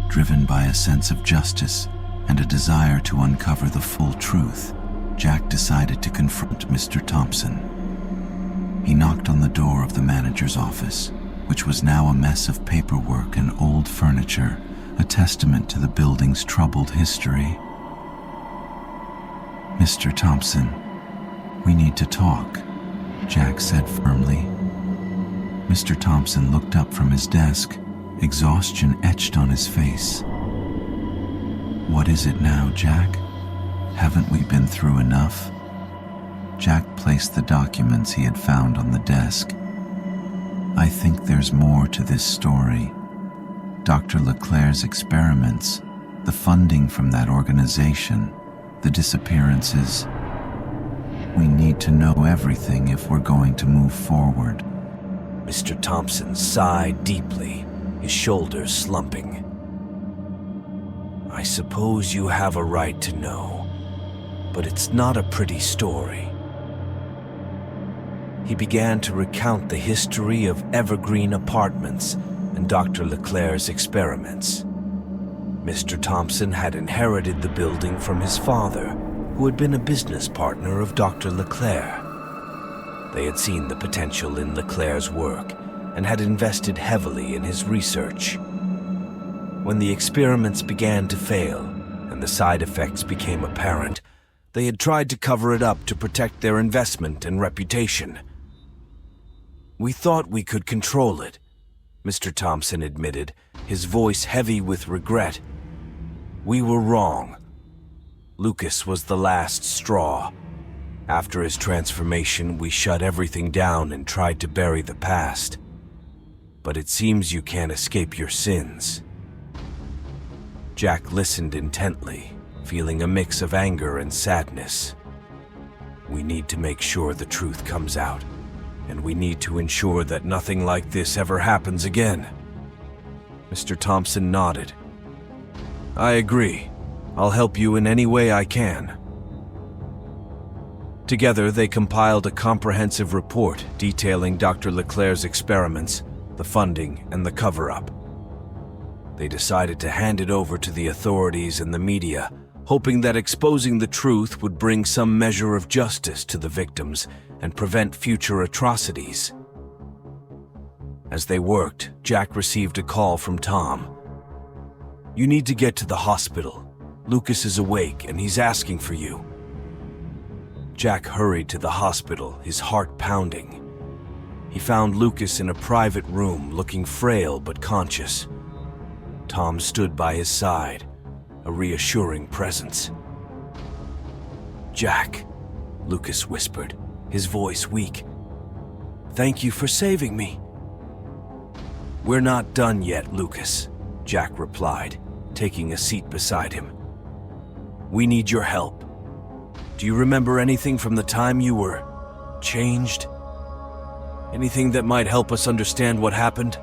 Driven by a sense of justice and a desire to uncover the full truth, Jack decided to confront Mr. Thompson. He knocked on the door of the manager's office, which was now a mess of paperwork and old furniture, a testament to the building's troubled history. "Mr. Thompson, we need to talk," Jack said firmly. Mr. Thompson looked up from his desk, exhaustion etched on his face. "What is it now, Jack? Haven't we been through enough?" Jack placed the documents he had found on the desk. "I think there's more to this story. Dr. Leclerc's experiments, the funding from that organization, the disappearances. We need to know everything if we're going to move forward." Mr. Thompson sighed deeply, his shoulders slumping. "I suppose you have a right to know, but it's not a pretty story." He began to recount the history of Evergreen Apartments and Dr. Leclerc's experiments. Mr. Thompson had inherited the building from his father, who had been a business partner of Dr. Leclerc. They had seen the potential in Leclerc's work and had invested heavily in his research. When the experiments began to fail and the side effects became apparent, they had tried to cover it up to protect their investment and reputation. "We thought we could control it," Mr. Thompson admitted, his voice heavy with regret. "We were wrong. Lucas was the last straw, After his transformation, we shut everything down and tried to bury the past. But it seems you can't escape your sins. Jack listened intently, feeling a mix of anger and sadness. We need to make sure the truth comes out, and we need to ensure that nothing like this ever happens again. Mr. Thompson nodded. I agree. I'll help you in any way I can. Together, they compiled a comprehensive report detailing Dr. Leclerc's experiments, the funding, and the cover-up. They decided to hand it over to the authorities and the media, hoping that exposing the truth would bring some measure of justice to the victims and prevent future atrocities. As they worked, Jack received a call from Tom. You need to get to the hospital. Lucas is awake and he's asking for you. Jack hurried to the hospital, his heart pounding. He found Lucas in a private room, looking frail but conscious. Tom stood by his side, a reassuring presence. Jack, Lucas whispered, his voice weak. Thank you for saving me. We're not done yet, Lucas, Jack replied, taking a seat beside him. We need your help. Do you remember anything from the time you were changed? Anything that might help us understand what happened?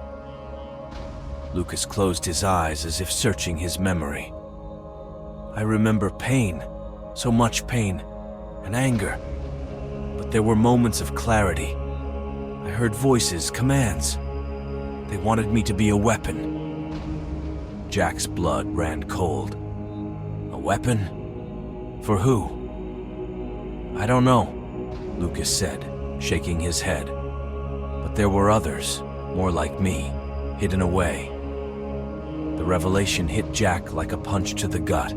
Lucas closed his eyes as if searching his memory. I remember pain, so much pain, and anger. But there were moments of clarity. I heard voices, commands. They wanted me to be a weapon. Jack's blood ran cold. A weapon? For who? I don't know, Lucas said, shaking his head. But there were others, more like me, hidden away. The revelation hit Jack like a punch to the gut.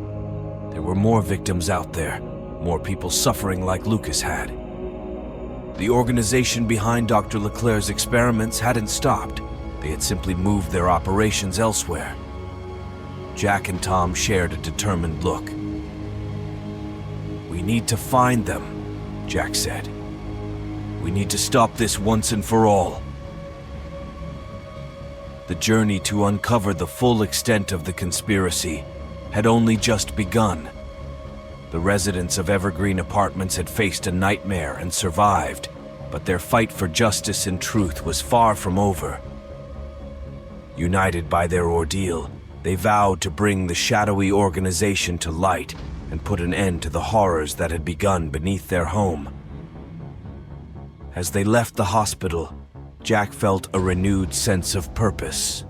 There were more victims out there, more people suffering like Lucas had. The organization behind Dr. Leclerc's experiments hadn't stopped. They had simply moved their operations elsewhere. Jack and Tom shared a determined look. We need to find them, Jack said. We need to stop this once and for all. The journey to uncover the full extent of the conspiracy had only just begun. The residents of Evergreen Apartments had faced a nightmare and survived, but their fight for justice and truth was far from over. United by their ordeal, they vowed to bring the shadowy organization to light and put an end to the horrors that had begun beneath their home. As they left the hospital, Jack felt a renewed sense of purpose.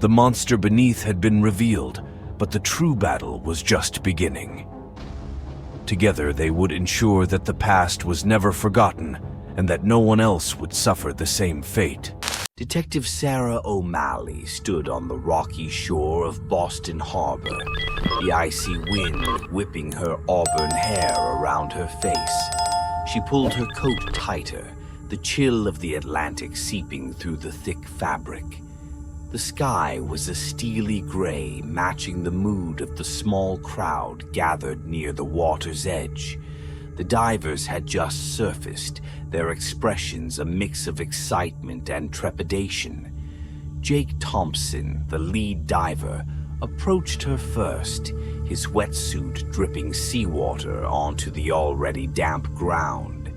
The monster beneath had been revealed, but the true battle was just beginning. Together, they would ensure that the past was never forgotten and that no one else would suffer the same fate. Detective Sarah O'Malley stood on the rocky shore of Boston Harbor, the icy wind whipping her auburn hair around her face. She pulled her coat tighter, the chill of the Atlantic seeping through the thick fabric. The sky was a steely gray, matching the mood of the small crowd gathered near the water's edge. The divers had just surfaced, their expressions a mix of excitement and trepidation. Jake Thompson, the lead diver, approached her first, his wetsuit dripping seawater onto the already damp ground.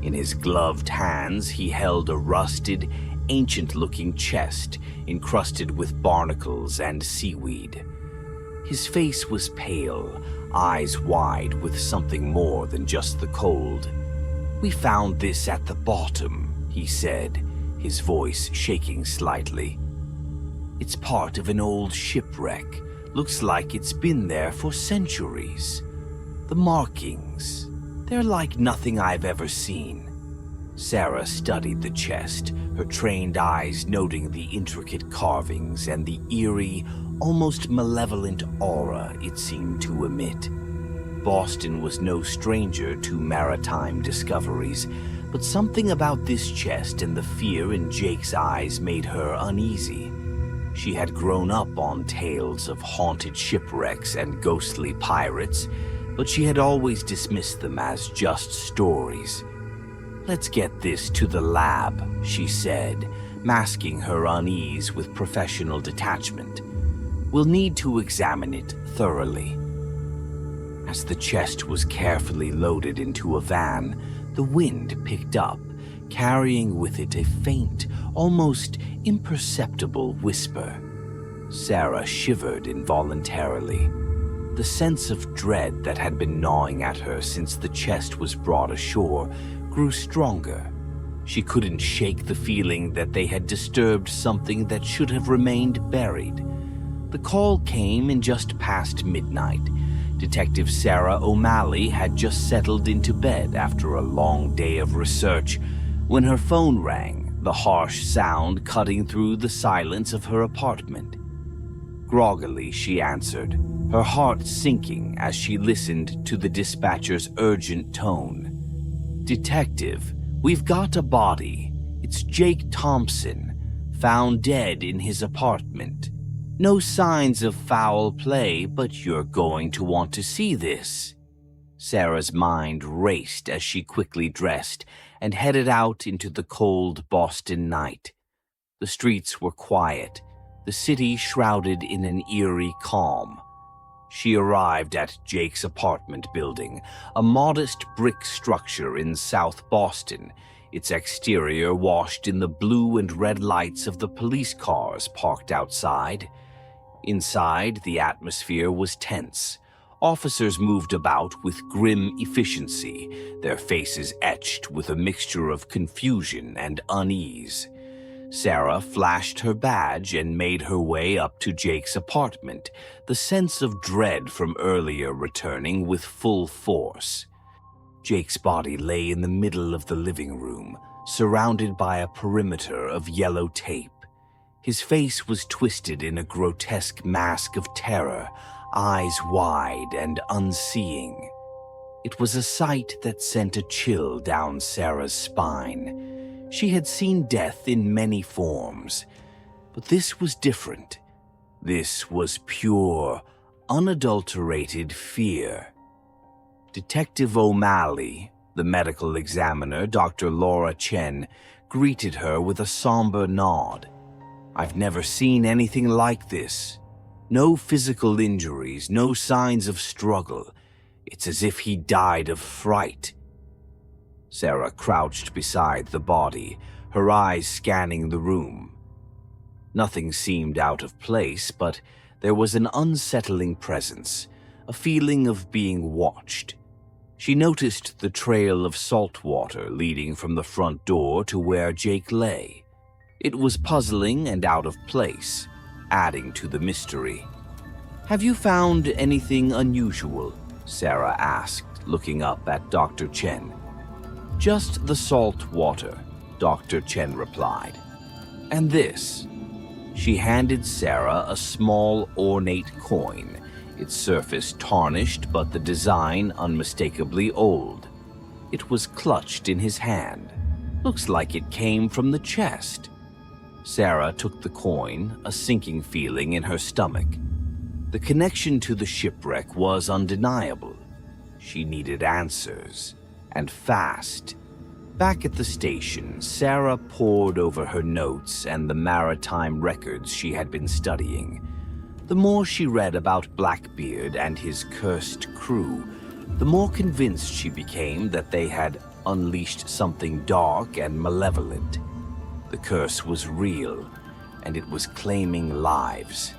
In his gloved hands, he held a rusted, ancient-looking chest encrusted with barnacles and seaweed. His face was pale, eyes wide with something more than just the cold. "We found this at the bottom," he said, his voice shaking slightly. "It's part of an old shipwreck. Looks like it's been there for centuries. The markings, they're like nothing I've ever seen." Sarah studied the chest, her trained eyes noting the intricate carvings and the eerie, almost malevolent aura it seemed to emit. Boston was no stranger to maritime discoveries, but something about this chest and the fear in Jake's eyes made her uneasy. She had grown up on tales of haunted shipwrecks and ghostly pirates, but she had always dismissed them as just stories. "Let's get this to the lab," she said, masking her unease with professional detachment. "We'll need to examine it thoroughly." As the chest was carefully loaded into a van, the wind picked up, carrying with it a faint, almost imperceptible whisper. Sarah shivered involuntarily. The sense of dread that had been gnawing at her since the chest was brought ashore grew stronger. She couldn't shake the feeling that they had disturbed something that should have remained buried. The call came in just past midnight. Detective Sarah O'Malley had just settled into bed after a long day of research when her phone rang, the harsh sound cutting through the silence of her apartment. Groggily, she answered, her heart sinking as she listened to the dispatcher's urgent tone. "Detective, we've got a body. It's Jake Thompson, found dead in his apartment. No signs of foul play, but you're going to want to see this." Sarah's mind raced as she quickly dressed and headed out into the cold Boston night. The streets were quiet, the city shrouded in an eerie calm. She arrived at Jake's apartment building, a modest brick structure in South Boston, its exterior washed in the blue and red lights of the police cars parked outside. Inside, the atmosphere was tense. Officers moved about with grim efficiency, their faces etched with a mixture of confusion and unease. Sarah flashed her badge and made her way up to Jake's apartment, the sense of dread from earlier returning with full force. Jake's body lay in the middle of the living room, surrounded by a perimeter of yellow tape. His face was twisted in a grotesque mask of terror, eyes wide and unseeing. It was a sight that sent a chill down Sarah's spine. She had seen death in many forms, but this was different. This was pure, unadulterated fear. Detective O'Malley, the medical examiner, Dr. Laura Chen, greeted her with a somber nod. "I've never seen anything like this. No physical injuries, no signs of struggle. It's as if he died of fright." Sarah crouched beside the body, her eyes scanning the room. Nothing seemed out of place, but there was an unsettling presence, a feeling of being watched. She noticed the trail of salt water leading from the front door to where Jake lay. It was puzzling and out of place, adding to the mystery. "Have you found anything unusual?" Sarah asked, looking up at Dr. Chen. "Just the salt water," Dr. Chen replied. "And this." She handed Sarah a small, ornate coin, its surface tarnished but the design unmistakably old. It was clutched in his hand. "Looks like it came from the chest." Sarah took the coin, a sinking feeling in her stomach. The connection to the shipwreck was undeniable. She needed answers, and fast. Back at the station, Sarah pored over her notes and the maritime records she had been studying. The more she read about Blackbeard and his cursed crew, the more convinced she became that they had unleashed something dark and malevolent. The curse was real, and it was claiming lives.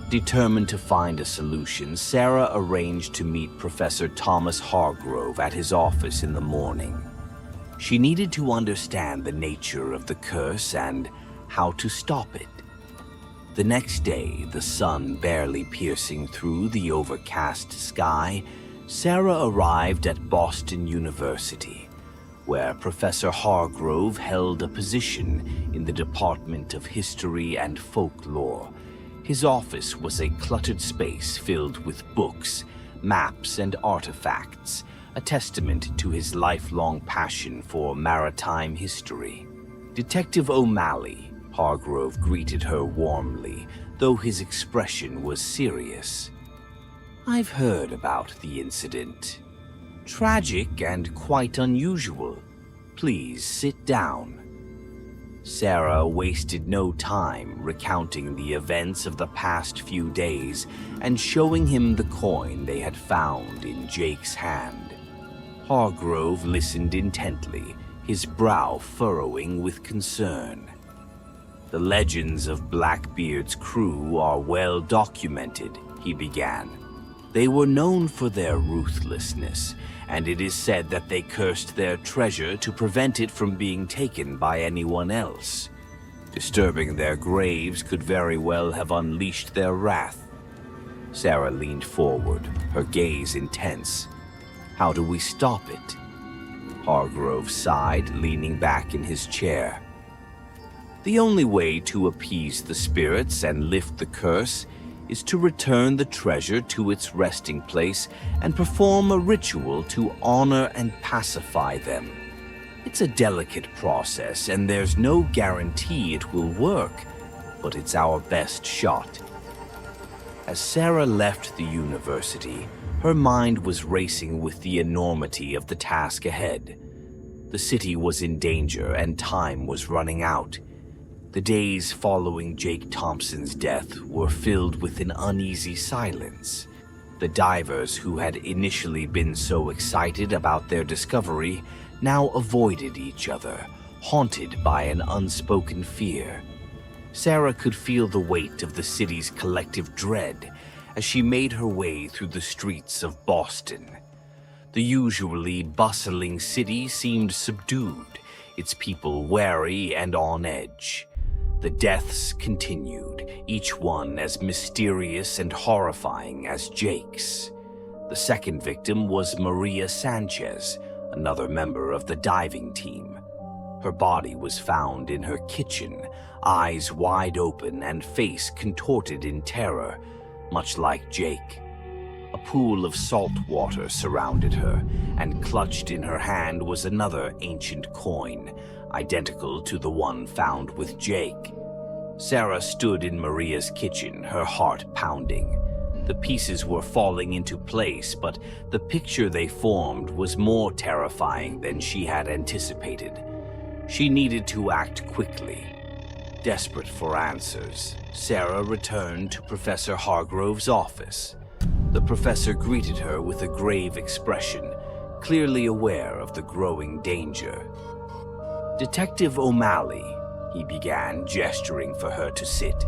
Determined to find a solution, Sarah arranged to meet Professor Thomas Hargrove at his office in the morning. She needed to understand the nature of the curse and how to stop it. The next day, the sun barely piercing through the overcast sky, Sarah arrived at Boston University, where Professor Hargrove held a position in the Department of History and Folklore. His office was a cluttered space filled with books, maps, and artifacts, a testament to his lifelong passion for maritime history. Detective O'Malley, Hargrove greeted her warmly, though his expression was serious. I've heard about the incident. Tragic and quite unusual. Please sit down. Sarah wasted no time recounting the events of the past few days and showing him the coin they had found in Jake's hand. Hargrove listened intently, his brow furrowing with concern. The legends of Blackbeard's crew are well documented, he began. They were known for their ruthlessness, and it is said that they cursed their treasure to prevent it from being taken by anyone else. Disturbing their graves could very well have unleashed their wrath. Sarah leaned forward, her gaze intense. How do we stop it? Hargrove sighed, leaning back in his chair. The only way to appease the spirits and lift the curse is to return the treasure to its resting place and perform a ritual to honor and pacify them. It's a delicate process, and there's no guarantee it will work, but it's our best shot. As Sarah left the university, her mind was racing with the enormity of the task ahead. The city was in danger, and time was running out. The days following Jake Thompson's death were filled with an uneasy silence. The divers who had initially been so excited about their discovery now avoided each other, haunted by an unspoken fear. Sarah could feel the weight of the city's collective dread as she made her way through the streets of Boston. The usually bustling city seemed subdued, its people wary and on edge. The deaths continued, each one as mysterious and horrifying as Jake's. The second victim was Maria Sanchez, another member of the diving team. Her body was found in her kitchen, eyes wide open and face contorted in terror, much like Jake. A pool of salt water surrounded her, and clutched in her hand was another ancient coin, identical to the one found with Jake. Sarah stood in Maria's kitchen, her heart pounding. The pieces were falling into place, but the picture they formed was more terrifying than she had anticipated. She needed to act quickly. Desperate for answers, Sarah returned to Professor Hargrove's office. The professor greeted her with a grave expression, clearly aware of the growing danger. "Detective O'Malley," he began, gesturing for her to sit.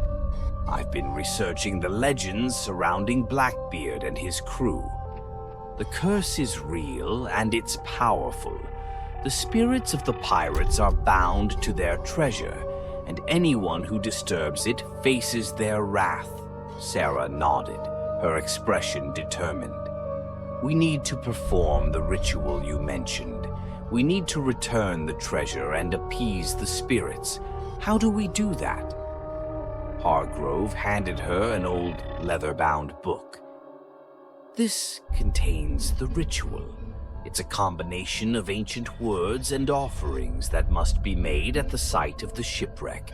"I've been researching the legends surrounding Blackbeard and his crew. The curse is real and it's powerful. The spirits of the pirates are bound to their treasure, and anyone who disturbs it faces their wrath." Sarah nodded, her expression determined. "We need to perform the ritual you mentioned. We need to return the treasure and appease the spirits. How do we do that?" Hargrove handed her an old leather-bound book. "This contains the ritual. It's a combination of ancient words and offerings that must be made at the site of the shipwreck.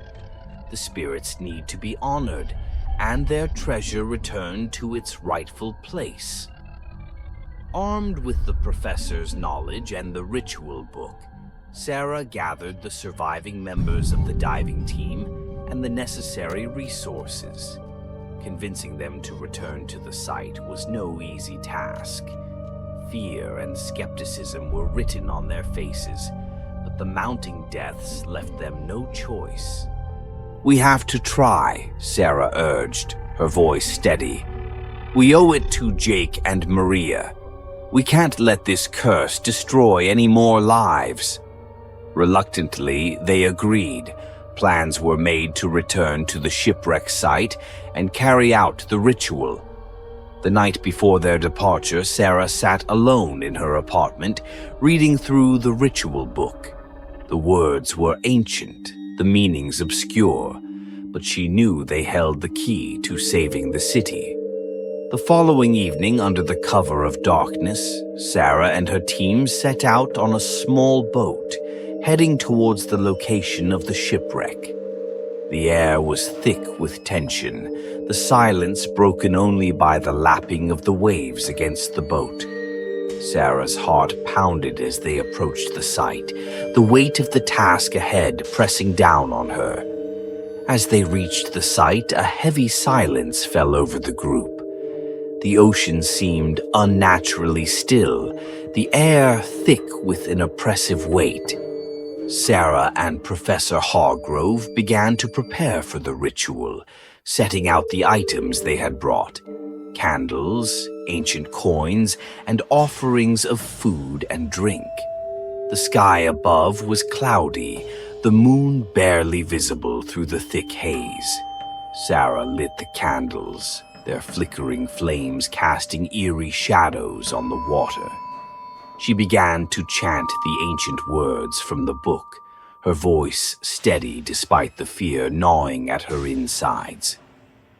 The spirits need to be honored, and their treasure returned to its rightful place." Armed with the professor's knowledge and the ritual book, Sarah gathered the surviving members of the diving team and the necessary resources. Convincing them to return to the site was no easy task. Fear and skepticism were written on their faces, but the mounting deaths left them no choice. "We have to try," Sarah urged, her voice steady. "We owe it to Jake and Maria. We can't let this curse destroy any more lives." Reluctantly, they agreed. Plans were made to return to the shipwreck site and carry out the ritual. The night before their departure, Sarah sat alone in her apartment, reading through the ritual book. The words were ancient, the meanings obscure, but she knew they held the key to saving the city. The following evening, under the cover of darkness, Sarah and her team set out on a small boat, heading towards the location of the shipwreck. The air was thick with tension, the silence broken only by the lapping of the waves against the boat. Sarah's heart pounded as they approached the site, the weight of the task ahead pressing down on her. As they reached the site, a heavy silence fell over the group. The ocean seemed unnaturally still, the air thick with an oppressive weight. Sarah and Professor Hargrove began to prepare for the ritual, setting out the items they had brought: candles, ancient coins, and offerings of food and drink. The sky above was cloudy, the moon barely visible through the thick haze. Sarah lit the candles, their flickering flames casting eerie shadows on the water. She began to chant the ancient words from the book, her voice steady despite the fear gnawing at her insides.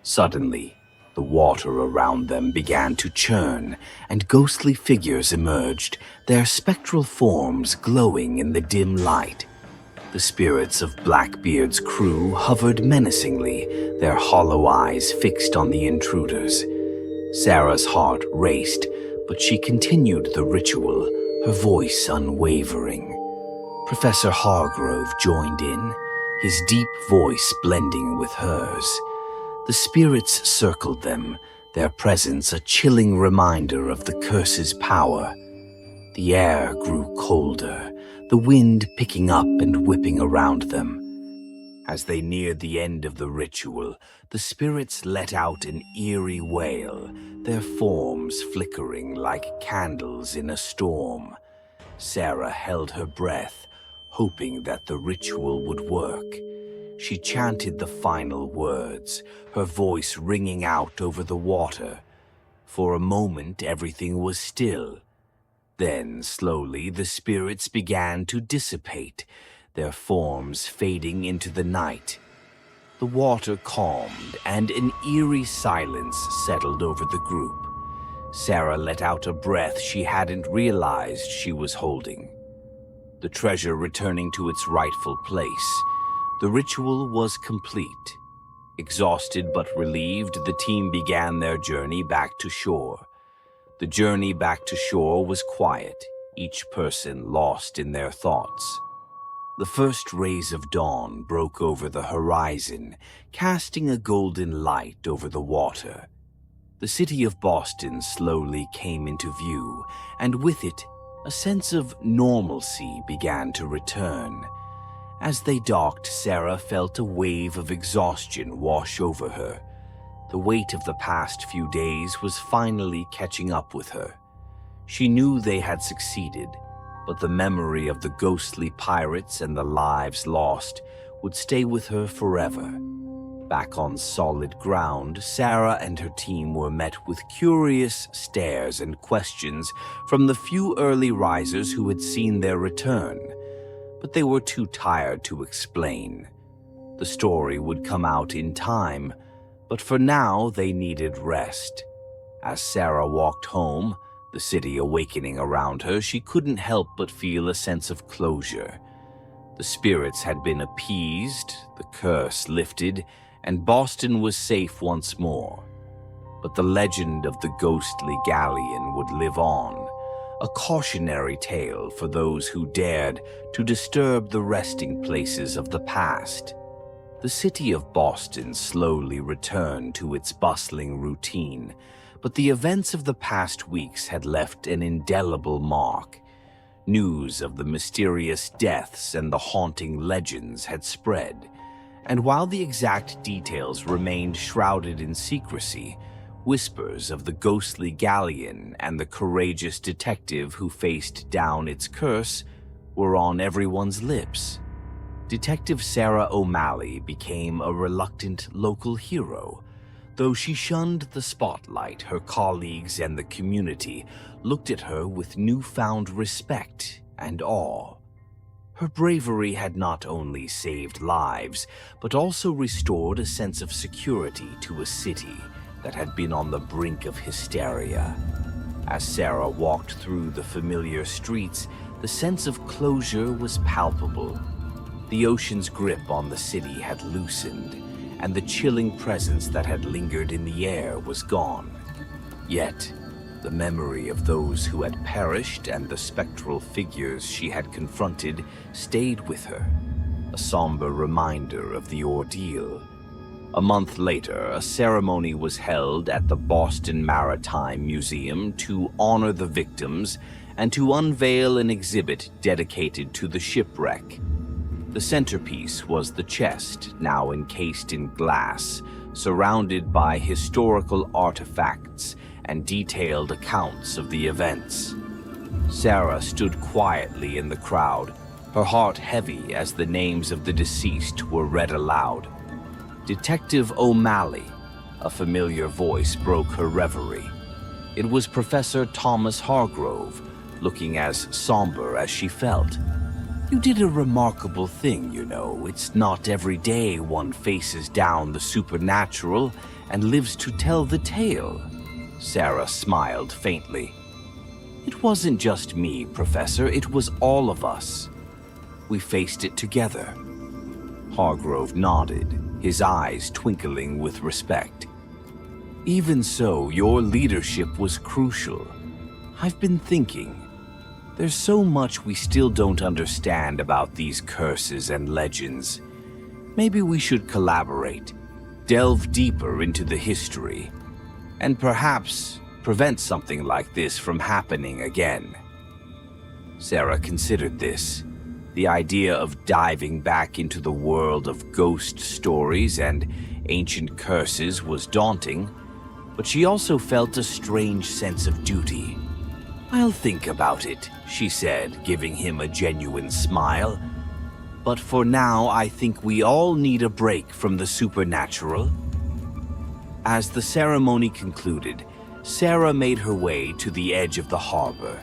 Suddenly, the water around them began to churn, and ghostly figures emerged, their spectral forms glowing in the dim light. The spirits of Blackbeard's crew hovered menacingly, their hollow eyes fixed on the intruders. Sarah's heart raced, but she continued the ritual, her voice unwavering. Professor Hargrove joined in, his deep voice blending with hers. The spirits circled them, their presence a chilling reminder of the curse's power. The air grew colder, the wind picking up and whipping around them. As they neared the end of the ritual, the spirits let out an eerie wail, their forms flickering like candles in a storm. Sarah held her breath, hoping that the ritual would work. She chanted the final words, her voice ringing out over the water. For a moment, everything was still. Then, slowly, the spirits began to dissipate, their forms fading into the night. The water calmed, and an eerie silence settled over the group. Sarah let out a breath she hadn't realized she was holding. The treasure returning to its rightful place, the ritual was complete. Exhausted but relieved, the team began their journey back to shore. The journey back to shore was quiet, each person lost in their thoughts. The first rays of dawn broke over the horizon, casting a golden light over the water. The city of Boston slowly came into view, and with it, a sense of normalcy began to return. As they docked, Sarah felt a wave of exhaustion wash over her. The weight of the past few days was finally catching up with her. She knew they had succeeded, but the memory of the ghostly pirates and the lives lost would stay with her forever. Back on solid ground, Sarah and her team were met with curious stares and questions from the few early risers who had seen their return, but they were too tired to explain. The story would come out in time, but for now they needed rest. As Sarah walked home, the city awakening around her, she couldn't help but feel a sense of closure. The spirits had been appeased, the curse lifted, and Boston was safe once more. But the legend of the ghostly galleon would live on, a cautionary tale for those who dared to disturb the resting places of the past. The city of Boston slowly returned to its bustling routine, but the events of the past weeks had left an indelible mark. News of the mysterious deaths and the haunting legends had spread, and while the exact details remained shrouded in secrecy, whispers of the ghostly galleon and the courageous detective who faced down its curse were on everyone's lips. Detective Sarah O'Malley became a reluctant local hero. Though she shunned the spotlight, her colleagues and the community looked at her with newfound respect and awe. Her bravery had not only saved lives, but also restored a sense of security to a city that had been on the brink of hysteria. As Sarah walked through the familiar streets, the sense of closure was palpable. The ocean's grip on the city had loosened, and the chilling presence that had lingered in the air was gone. Yet, the memory of those who had perished and the spectral figures she had confronted stayed with her, a somber reminder of the ordeal. A month later, a ceremony was held at the Boston Maritime Museum to honor the victims and to unveil an exhibit dedicated to the shipwreck. The centerpiece was the chest, now encased in glass, surrounded by historical artifacts and detailed accounts of the events. Sarah stood quietly in the crowd, her heart heavy as the names of the deceased were read aloud. Detective O'Malley, a familiar voice, broke her reverie. It was Professor Thomas Hargrove, looking as somber as she felt. "You did a remarkable thing, you know. It's not every day one faces down the supernatural and lives to tell the tale." Sarah smiled faintly. "It wasn't just me, Professor. It was all of us. We faced it together." Hargrove nodded, his eyes twinkling with respect. "Even so, your leadership was crucial. I've been thinking. There's so much we still don't understand about these curses and legends. Maybe we should collaborate, delve deeper into the history, and perhaps prevent something like this from happening again." Sarah considered this. The idea of diving back into the world of ghost stories and ancient curses was daunting, but she also felt a strange sense of duty. "I'll think about it," she said, giving him a genuine smile. "But for now, I think we all need a break from the supernatural." As the ceremony concluded, Sarah made her way to the edge of the harbor.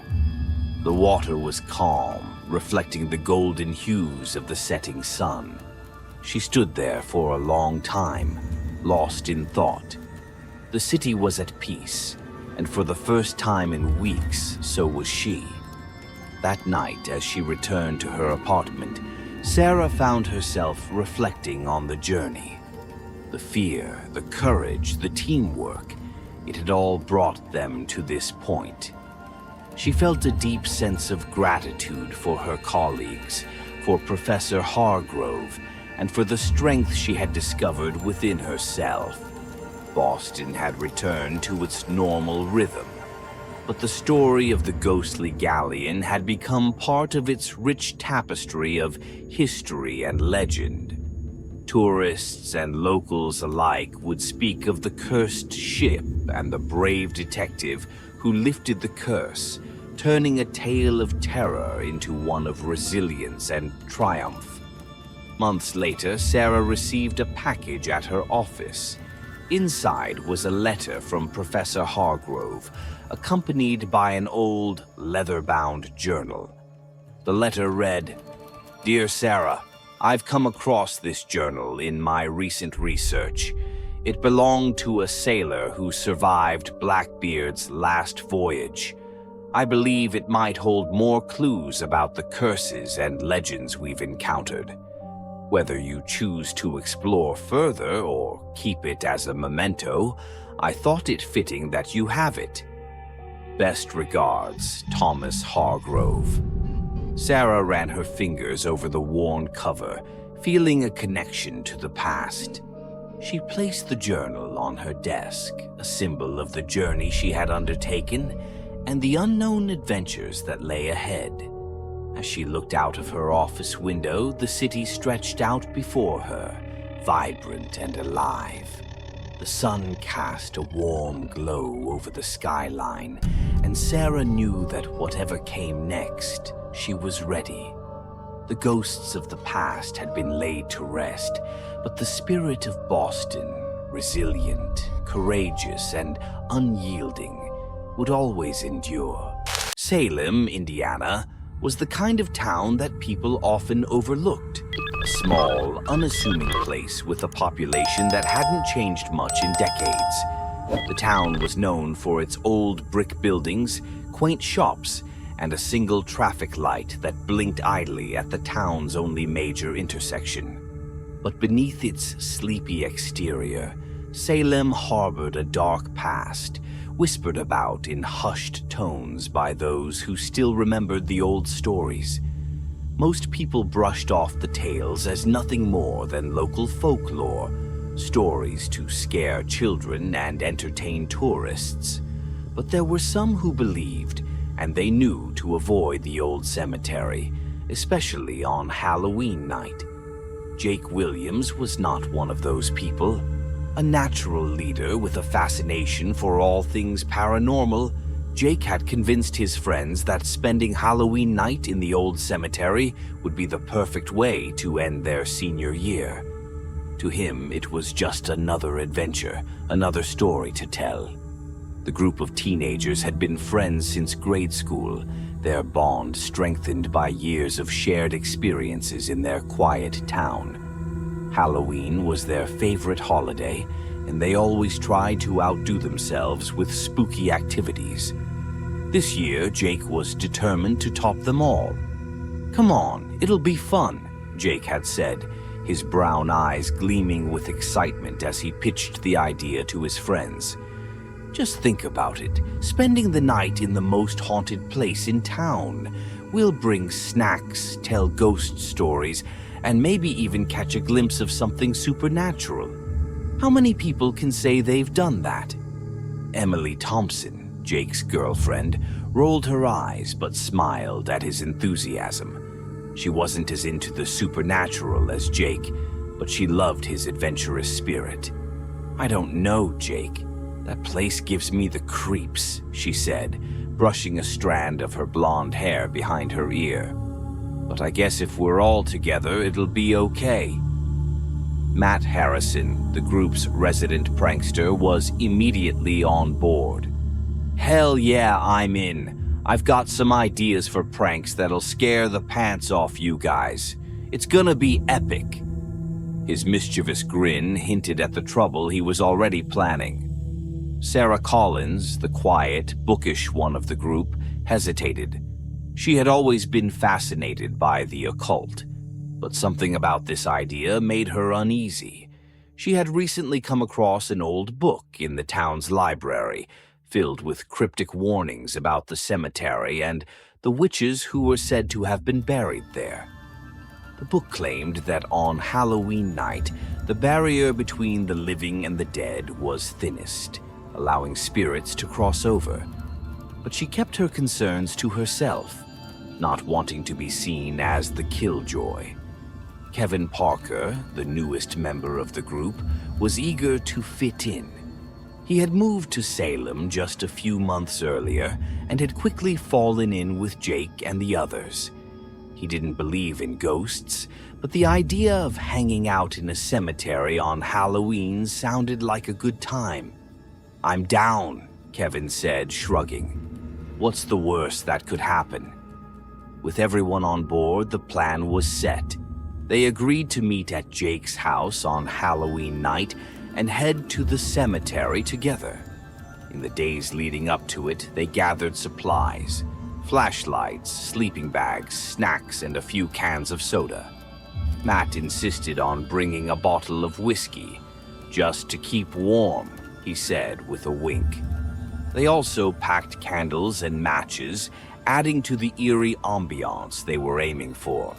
The water was calm, reflecting the golden hues of the setting sun. She stood there for a long time, lost in thought. The city was at peace, and for the first time in weeks, so was she. That night, as she returned to her apartment, Sarah found herself reflecting on the journey. The fear, the courage, the teamwork, it had all brought them to this point. She felt a deep sense of gratitude for her colleagues, for Professor Hargrove, and for the strength she had discovered within herself. Boston had returned to its normal rhythm, but the story of the ghostly galleon had become part of its rich tapestry of history and legend. Tourists and locals alike would speak of the cursed ship and the brave detective who lifted the curse, turning a tale of terror into one of resilience and triumph. Months later, Sarah received a package at her office. Inside was a letter from Professor Hargrove, accompanied by an old, leather-bound journal. The letter read, "Dear Sarah, I've come across this journal in my recent research. It belonged to a sailor who survived Blackbeard's last voyage. I believe it might hold more clues about the curses and legends we've encountered. Whether you choose to explore further or keep it as a memento, I thought it fitting that you have it. Best regards, Thomas Hargrove." Sarah ran her fingers over the worn cover, feeling a connection to the past. She placed the journal on her desk, a symbol of the journey she had undertaken and the unknown adventures that lay ahead. As she looked out of her office window, the city stretched out before her, vibrant and alive. The sun cast a warm glow over the skyline, and Sarah knew that whatever came next, she was ready. The ghosts of the past had been laid to rest, but the spirit of Boston, resilient, courageous, and unyielding, would always endure. Salem, Indiana, was the kind of town that people often overlooked. A small, unassuming place with a population that hadn't changed much in decades. The town was known for its old brick buildings, quaint shops, and a single traffic light that blinked idly at the town's only major intersection. But beneath its sleepy exterior, Salem harbored a dark past, whispered about in hushed tones by those who still remembered the old stories. Most people brushed off the tales as nothing more than local folklore, stories to scare children and entertain tourists. But there were some who believed, and they knew to avoid the old cemetery, especially on Halloween night. Jake Williams was not one of those people. A natural leader with a fascination for all things paranormal, Jake had convinced his friends that spending Halloween night in the old cemetery would be the perfect way to end their senior year. To him, it was just another adventure, another story to tell. The group of teenagers had been friends since grade school, their bond strengthened by years of shared experiences in their quiet town. Halloween was their favorite holiday, and they always tried to outdo themselves with spooky activities. This year, Jake was determined to top them all. "Come on, it'll be fun," Jake had said, his brown eyes gleaming with excitement as he pitched the idea to his friends. "Just think about it, spending the night in the most haunted place in town. We'll bring snacks, tell ghost stories, and maybe even catch a glimpse of something supernatural. How many people can say they've done that?" Emily Thompson, Jake's girlfriend, rolled her eyes but smiled at his enthusiasm. She wasn't as into the supernatural as Jake, but she loved his adventurous spirit. "I don't know, Jake. That place gives me the creeps," she said, brushing a strand of her blonde hair behind her ear. "But I guess if we're all together, it'll be okay." Matt Harrison, the group's resident prankster, was immediately on board. "Hell yeah, I'm in. I've got some ideas for pranks that'll scare the pants off you guys. It's gonna be epic." His mischievous grin hinted at the trouble he was already planning. Sarah Collins, the quiet, bookish one of the group, hesitated. She had always been fascinated by the occult, but something about this idea made her uneasy. She had recently come across an old book in the town's library, filled with cryptic warnings about the cemetery and the witches who were said to have been buried there. The book claimed that on Halloween night, the barrier between the living and the dead was thinnest, allowing spirits to cross over. But she kept her concerns to herself, not wanting to be seen as the killjoy. Kevin Parker, the newest member of the group, was eager to fit in. He had moved to Salem just a few months earlier and had quickly fallen in with Jake and the others. He didn't believe in ghosts, but the idea of hanging out in a cemetery on Halloween sounded like a good time. "I'm down," Kevin said, shrugging. "What's the worst that could happen?" With everyone on board, the plan was set. They agreed to meet at Jake's house on Halloween night and head to the cemetery together. In the days leading up to it, they gathered supplies: flashlights, sleeping bags, snacks, and a few cans of soda. Matt insisted on bringing a bottle of whiskey, just to keep warm, he said with a wink. They also packed candles and matches, adding to the eerie ambiance they were aiming for.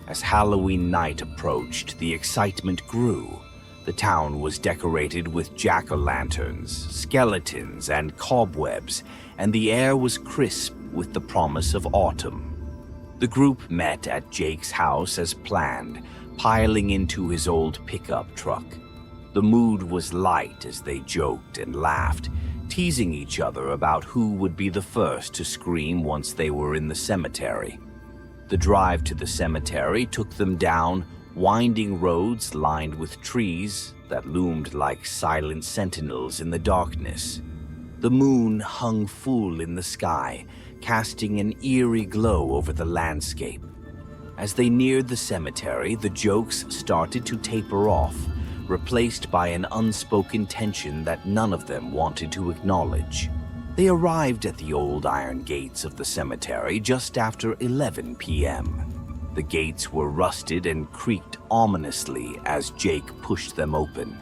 As Halloween night approached, the excitement grew. The town was decorated with jack-o'-lanterns, skeletons, and cobwebs, and the air was crisp with the promise of autumn. The group met at Jake's house as planned, piling into his old pickup truck. The mood was light as they joked and laughed, teasing each other about who would be the first to scream once they were in the cemetery. The drive to the cemetery took them down winding roads lined with trees that loomed like silent sentinels in the darkness. The moon hung full in the sky, casting an eerie glow over the landscape. As they neared the cemetery, the jokes started to taper off, replaced by an unspoken tension that none of them wanted to acknowledge. They arrived at the old iron gates of the cemetery just after 11 p.m. The gates were rusted and creaked ominously as Jake pushed them open.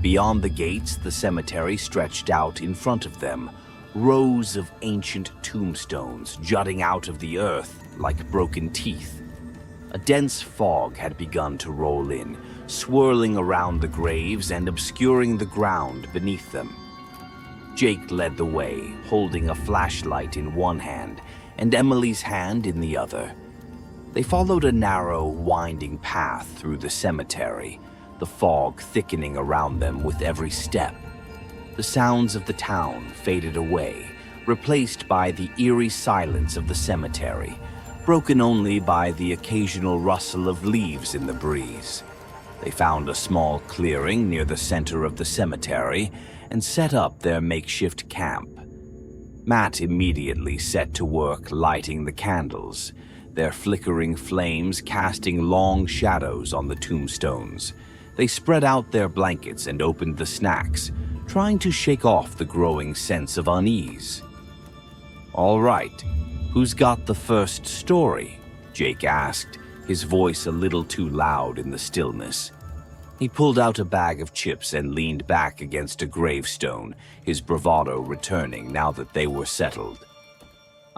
Beyond the gates, the cemetery stretched out in front of them, rows of ancient tombstones jutting out of the earth like broken teeth. A dense fog had begun to roll in, swirling around the graves and obscuring the ground beneath them. Jake led the way, holding a flashlight in one hand and Emily's hand in the other. They followed a narrow, winding path through the cemetery, the fog thickening around them with every step. The sounds of the town faded away, replaced by the eerie silence of the cemetery, broken only by the occasional rustle of leaves in the breeze. They found a small clearing near the center of the cemetery and set up their makeshift camp. Matt immediately set to work lighting the candles, their flickering flames casting long shadows on the tombstones. They spread out their blankets and opened the snacks, trying to shake off the growing sense of unease. "All right, who's got the first story?" Jake asked, his voice a little too loud in the stillness. He pulled out a bag of chips and leaned back against a gravestone, his bravado returning now that they were settled.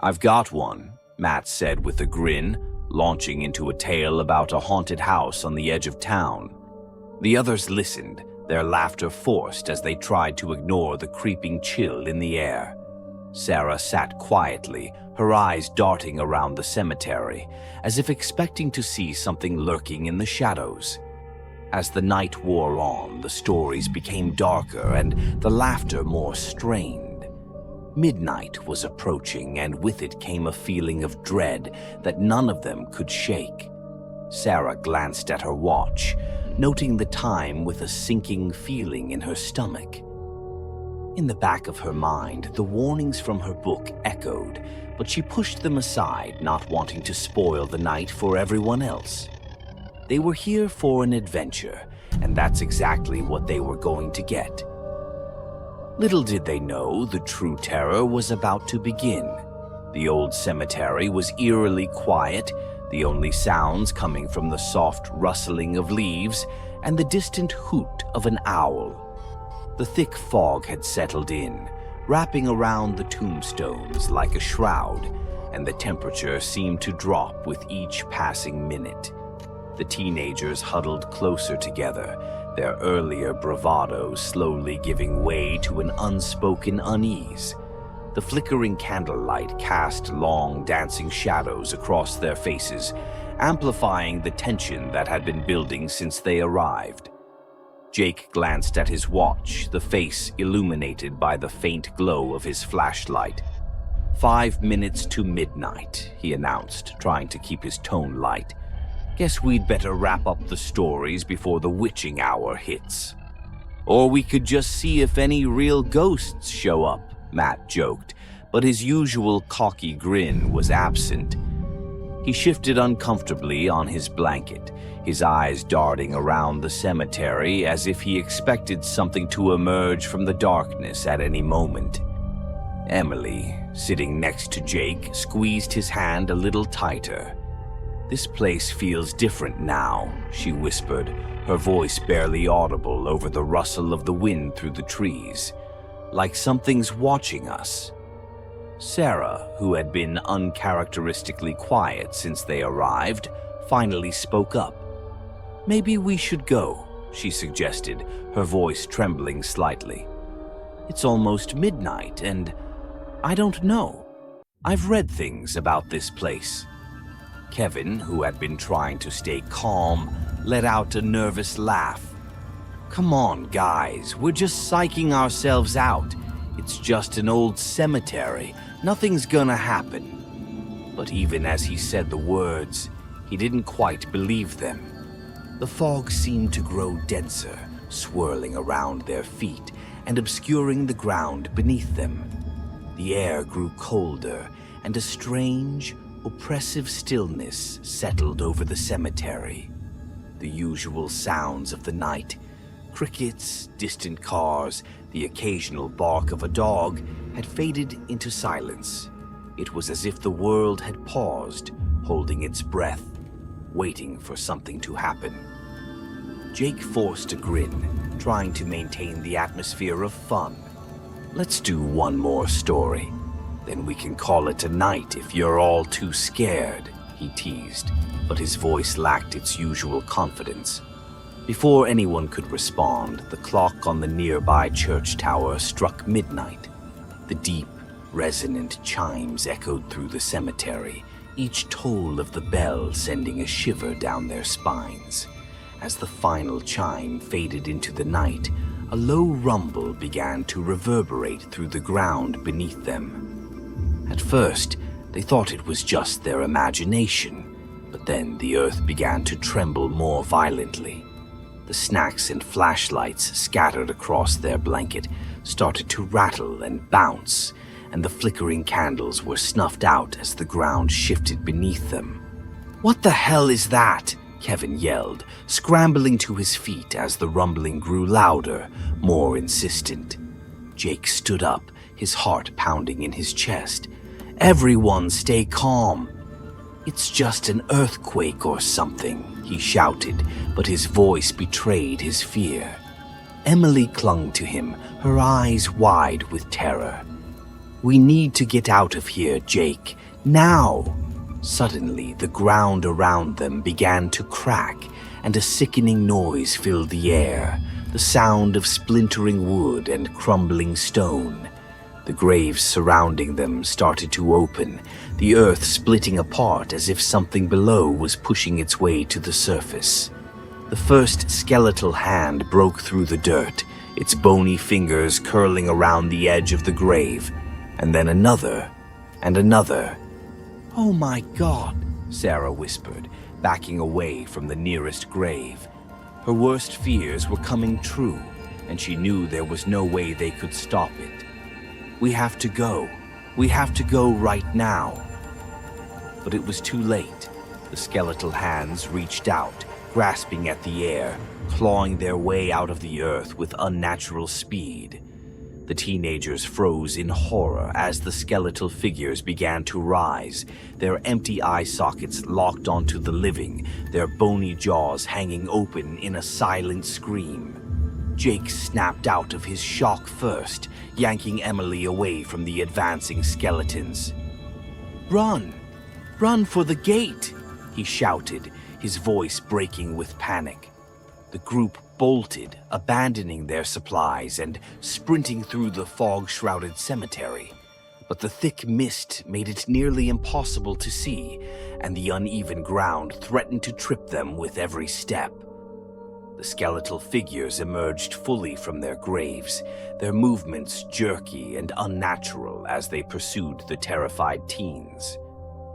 "I've got one," Matt said with a grin, launching into a tale about a haunted house on the edge of town. The others listened, their laughter forced as they tried to ignore the creeping chill in the air. Sarah sat quietly, her eyes darting around the cemetery, as if expecting to see something lurking in the shadows. As the night wore on, the stories became darker and the laughter more strained. Midnight was approaching, and with it came a feeling of dread that none of them could shake. Sarah glanced at her watch, noting the time with a sinking feeling in her stomach. In the back of her mind, the warnings from her book echoed, but she pushed them aside, not wanting to spoil the night for everyone else. They were here for an adventure, and that's exactly what they were going to get. Little did they know the true terror was about to begin. The old cemetery was eerily quiet, the only sounds coming from the soft rustling of leaves and the distant hoot of an owl. The thick fog had settled in, wrapping around the tombstones like a shroud, and the temperature seemed to drop with each passing minute. The teenagers huddled closer together, their earlier bravado slowly giving way to an unspoken unease. The flickering candlelight cast long, dancing shadows across their faces, amplifying the tension that had been building since they arrived. Jake glanced at his watch, the face illuminated by the faint glow of his flashlight. 5 minutes to midnight, he announced, trying to keep his tone light. "Guess we'd better wrap up the stories before the witching hour hits. Or we could just see if any real ghosts show up," Matt joked, but his usual cocky grin was absent. He shifted uncomfortably on his blanket, his eyes darting around the cemetery as if he expected something to emerge from the darkness at any moment. Emily, sitting next to Jake, squeezed his hand a little tighter. "This place feels different now," she whispered, her voice barely audible over the rustle of the wind through the trees. "Like something's watching us." Sarah, who had been uncharacteristically quiet since they arrived, finally spoke up. "Maybe we should go," she suggested, her voice trembling slightly. "It's almost midnight, and I don't know. I've read things about this place." Kevin, who had been trying to stay calm, let out a nervous laugh. "Come on, guys, we're just psyching ourselves out. It's just an old cemetery. Nothing's gonna happen." But even as he said the words, he didn't quite believe them. The fog seemed to grow denser, swirling around their feet and obscuring the ground beneath them. The air grew colder, and a strange, oppressive stillness settled over the cemetery. The usual sounds of the night, crickets, distant cars, the occasional bark of a dog, had faded into silence. It was as if the world had paused, holding its breath, waiting for something to happen. Jake forced a grin, trying to maintain the atmosphere of fun. "Let's do one more story. Then we can call it a night if you're all too scared," he teased, but his voice lacked its usual confidence. Before anyone could respond, the clock on the nearby church tower struck midnight. The deep, resonant chimes echoed through the cemetery, each toll of the bell sending a shiver down their spines. As the final chime faded into the night, a low rumble began to reverberate through the ground beneath them. At first, they thought it was just their imagination, but then the earth began to tremble more violently. The snacks and flashlights scattered across their blanket started to rattle and bounce, and the flickering candles were snuffed out as the ground shifted beneath them. "What the hell is that?" Kevin yelled, scrambling to his feet as the rumbling grew louder, more insistent. Jake stood up, his heart pounding in his chest. "Everyone stay calm. It's just an earthquake or something," he shouted, but his voice betrayed his fear. Emily clung to him, her eyes wide with terror. "We need to get out of here, Jake. Now!" Suddenly, the ground around them began to crack, and a sickening noise filled the air, the sound of splintering wood and crumbling stone. The graves surrounding them started to open, the earth splitting apart as if something below was pushing its way to the surface. The first skeletal hand broke through the dirt, its bony fingers curling around the edge of the grave, and then another, and another. "Oh my God," Sarah whispered, backing away from the nearest grave. Her worst fears were coming true, and she knew there was no way they could stop it. "We have to go. We have to go right now." But it was too late. The skeletal hands reached out, grasping at the air, clawing their way out of the earth with unnatural speed. The teenagers froze in horror as the skeletal figures began to rise, their empty eye sockets locked onto the living, their bony jaws hanging open in a silent scream. Jake snapped out of his shock first, yanking Emily away from the advancing skeletons. "Run! Run for the gate!" he shouted, his voice breaking with panic. The group bolted, abandoning their supplies and sprinting through the fog-shrouded cemetery. But the thick mist made it nearly impossible to see, and the uneven ground threatened to trip them with every step. The skeletal figures emerged fully from their graves, their movements jerky and unnatural as they pursued the terrified teens.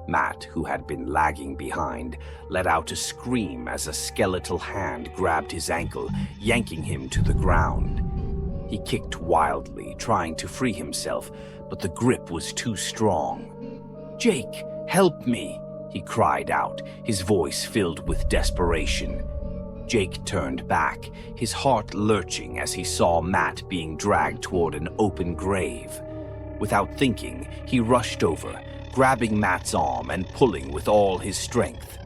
Matt, who had been lagging behind, let out a scream as a skeletal hand grabbed his ankle, yanking him to the ground. He kicked wildly, trying to free himself, but the grip was too strong. "Jake, help me!" he cried out, his voice filled with desperation. Jake turned back, his heart lurching as he saw Matt being dragged toward an open grave. Without thinking, he rushed over, grabbing Matt's arm and pulling with all his strength.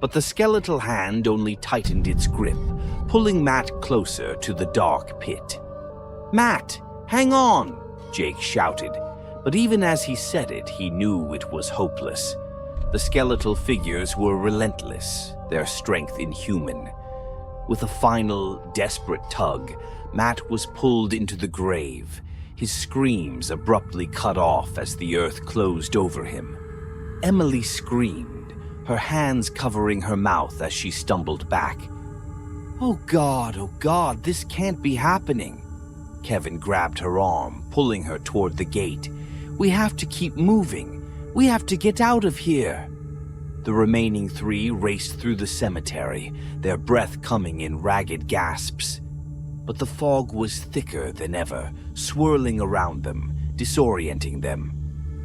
But the skeletal hand only tightened its grip, pulling Matt closer to the dark pit. "Matt, hang on!" Jake shouted, but even as he said it, he knew it was hopeless. The skeletal figures were relentless, their strength inhuman. With a final, desperate tug, Matt was pulled into the grave, his screams abruptly cut off as the earth closed over him. Emily screamed, her hands covering her mouth as she stumbled back. Oh God, this can't be happening." Kevin grabbed her arm, pulling her toward the gate. "We have to keep moving. We have to get out of here." The remaining three raced through the cemetery, their breath coming in ragged gasps. But the fog was thicker than ever, swirling around them, disorienting them.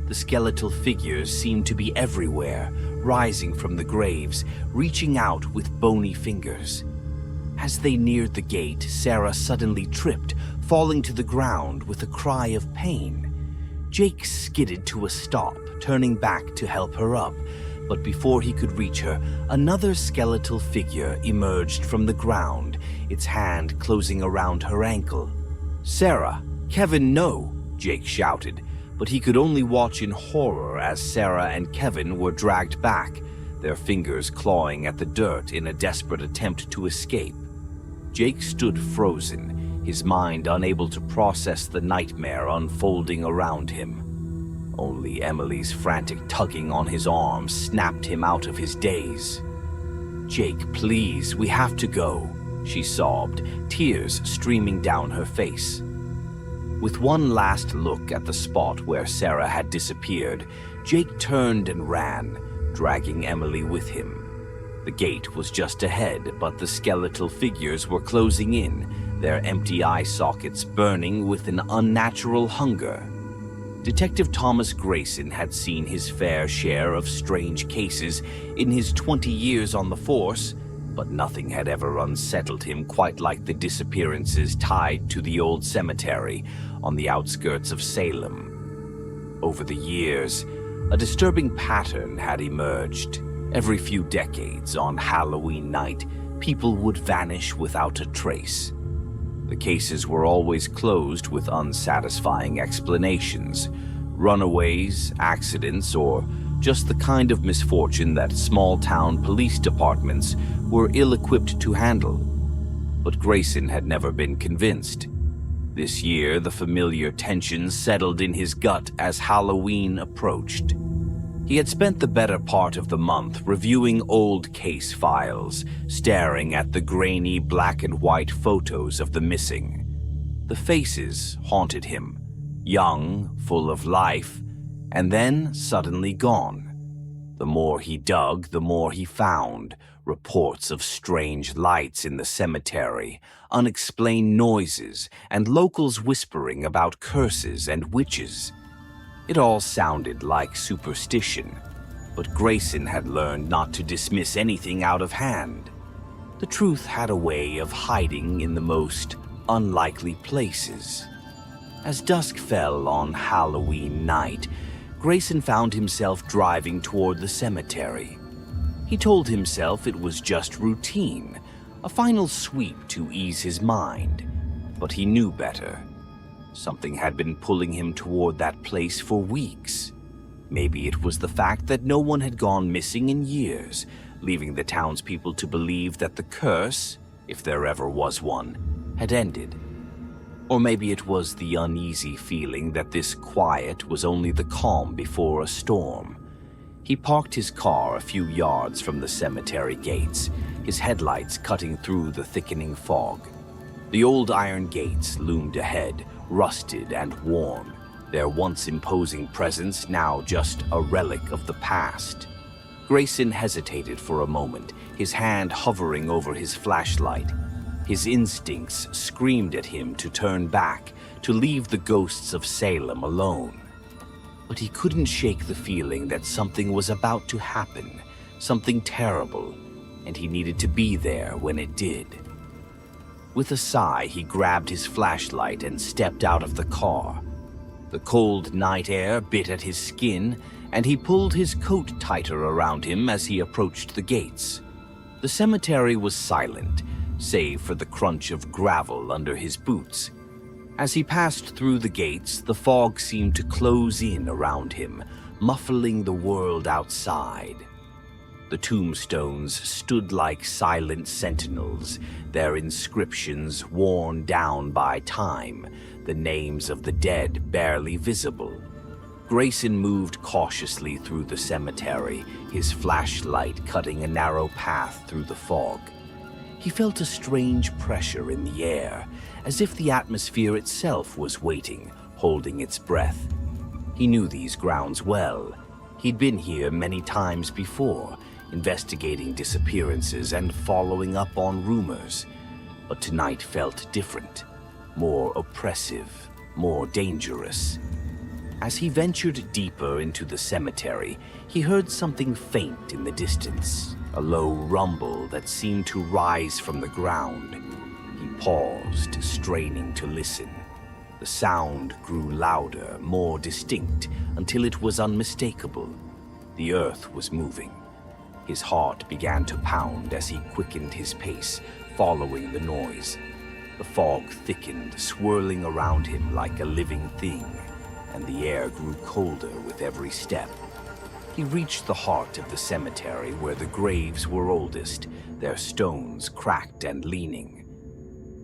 The skeletal figures seemed to be everywhere, rising from the graves, reaching out with bony fingers. As they neared the gate, Sarah suddenly tripped, falling to the ground with a cry of pain. Jake skidded to a stop, turning back to help her up. But before he could reach her, another skeletal figure emerged from the ground, its hand closing around her ankle. "Sarah! Kevin, no!" Jake shouted, but he could only watch in horror as Sarah and Kevin were dragged back, their fingers clawing at the dirt in a desperate attempt to escape. Jake stood frozen, his mind unable to process the nightmare unfolding around him. Only Emily's frantic tugging on his arm snapped him out of his daze. "Jake, please, we have to go," she sobbed, tears streaming down her face. With one last look at the spot where Sarah had disappeared, Jake turned and ran, dragging Emily with him. The gate was just ahead, but the skeletal figures were closing in, their empty eye sockets burning with an unnatural hunger. Detective Thomas Grayson had seen his fair share of strange cases in his 20 years on the force, but nothing had ever unsettled him quite like the disappearances tied to the old cemetery on the outskirts of Salem. Over the years, a disturbing pattern had emerged. Every few decades, on Halloween night, people would vanish without a trace. The cases were always closed with unsatisfying explanations, runaways, accidents, or just the kind of misfortune that small-town police departments were ill-equipped to handle. But Grayson had never been convinced. This year, the familiar tension settled in his gut as Halloween approached. He had spent the better part of the month reviewing old case files, staring at the grainy black and white photos of the missing. The faces haunted him, young, full of life, and then suddenly gone. The more he dug, the more he found. Reports of strange lights in the cemetery, unexplained noises, and locals whispering about curses and witches. It all sounded like superstition, but Grayson had learned not to dismiss anything out of hand. The truth had a way of hiding in the most unlikely places. As dusk fell on Halloween night, Grayson found himself driving toward the cemetery. He told himself it was just routine, a final sweep to ease his mind, but he knew better. Something had been pulling him toward that place for weeks. Maybe it was the fact that no one had gone missing in years, leaving the townspeople to believe that the curse, if there ever was one, had ended. Or maybe it was the uneasy feeling that this quiet was only the calm before a storm. He parked his car a few yards from the cemetery gates, his headlights cutting through the thickening fog. The old iron gates loomed ahead, rusted and worn, their once imposing presence now just a relic of the past. Grayson hesitated for a moment, his hand hovering over his flashlight. His instincts screamed at him to turn back, to leave the ghosts of Salem alone. But he couldn't shake the feeling that something was about to happen, something terrible, and he needed to be there when it did. With a sigh, he grabbed his flashlight and stepped out of the car. The cold night air bit at his skin, and he pulled his coat tighter around him as he approached the gates. The cemetery was silent, save for the crunch of gravel under his boots. As he passed through the gates, the fog seemed to close in around him, muffling the world outside. The tombstones stood like silent sentinels, their inscriptions worn down by time, the names of the dead barely visible. Grayson moved cautiously through the cemetery, his flashlight cutting a narrow path through the fog. He felt a strange pressure in the air, as if the atmosphere itself was waiting, holding its breath. He knew these grounds well. He'd been here many times before, investigating disappearances and following up on rumors. But tonight felt different, more oppressive, more dangerous. As he ventured deeper into the cemetery, he heard something faint in the distance, a low rumble that seemed to rise from the ground. He paused, straining to listen. The sound grew louder, more distinct, until it was unmistakable. The earth was moving. His heart began to pound as he quickened his pace, following the noise. The fog thickened, swirling around him like a living thing, and the air grew colder with every step. He reached the heart of the cemetery where the graves were oldest, their stones cracked and leaning.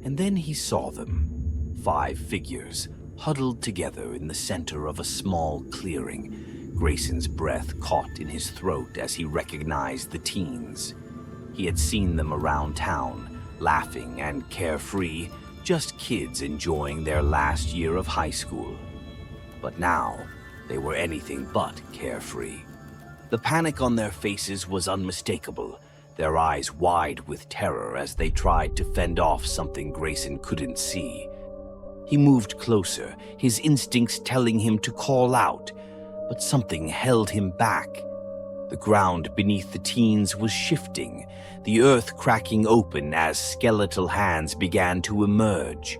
And then he saw them. 5 figures, huddled together in the center of a small clearing. Grayson's breath caught in his throat as he recognized the teens. He had seen them around town, laughing and carefree, just kids enjoying their last year of high school. But now, they were anything but carefree. The panic on their faces was unmistakable, their eyes wide with terror as they tried to fend off something Grayson couldn't see. He moved closer, his instincts telling him to call out, but something held him back. The ground beneath the teens was shifting, the earth cracking open as skeletal hands began to emerge.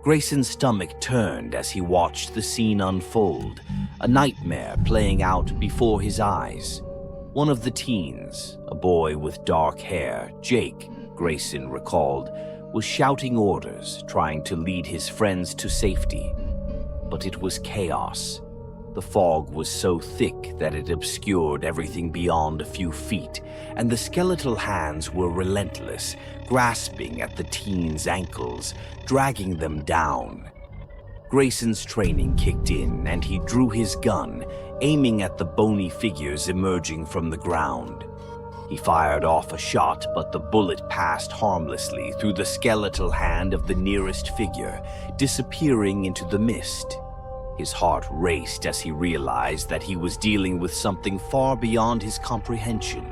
Grayson's stomach turned as he watched the scene unfold, a nightmare playing out before his eyes. One of the teens, a boy with dark hair, Jake, Grayson recalled, was shouting orders, trying to lead his friends to safety. But it was chaos. The fog was so thick that it obscured everything beyond a few feet, and the skeletal hands were relentless, grasping at the teens' ankles, dragging them down. Grayson's training kicked in, and he drew his gun, aiming at the bony figures emerging from the ground. He fired off a shot, but the bullet passed harmlessly through the skeletal hand of the nearest figure, disappearing into the mist. His heart raced as he realized that he was dealing with something far beyond his comprehension.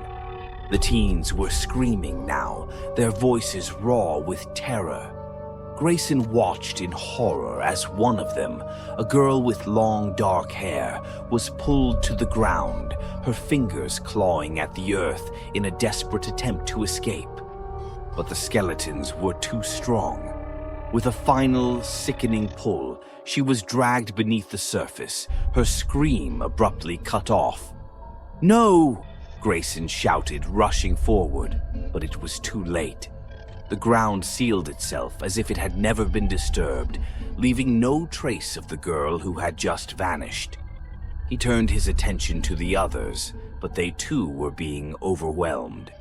The teens were screaming now, their voices raw with terror. Grayson watched in horror as one of them, a girl with long dark hair, was pulled to the ground, her fingers clawing at the earth in a desperate attempt to escape. But the skeletons were too strong. With a final, sickening pull, she was dragged beneath the surface, her scream abruptly cut off. "No!" Grayson shouted, rushing forward, but it was too late. The ground sealed itself as if it had never been disturbed, leaving no trace of the girl who had just vanished. He turned his attention to the others, but they too were being overwhelmed.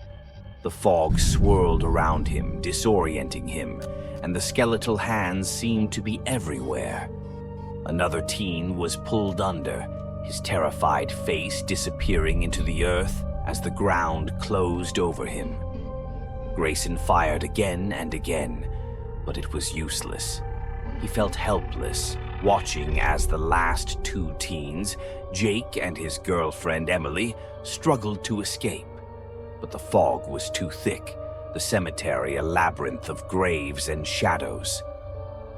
The fog swirled around him, disorienting him, and the skeletal hands seemed to be everywhere. Another teen was pulled under, his terrified face disappearing into the earth as the ground closed over him. Grayson fired again and again, but it was useless. He felt helpless, watching as the last 2 teens, Jake and his girlfriend Emily, struggled to escape. But the fog was too thick, the cemetery a labyrinth of graves and shadows.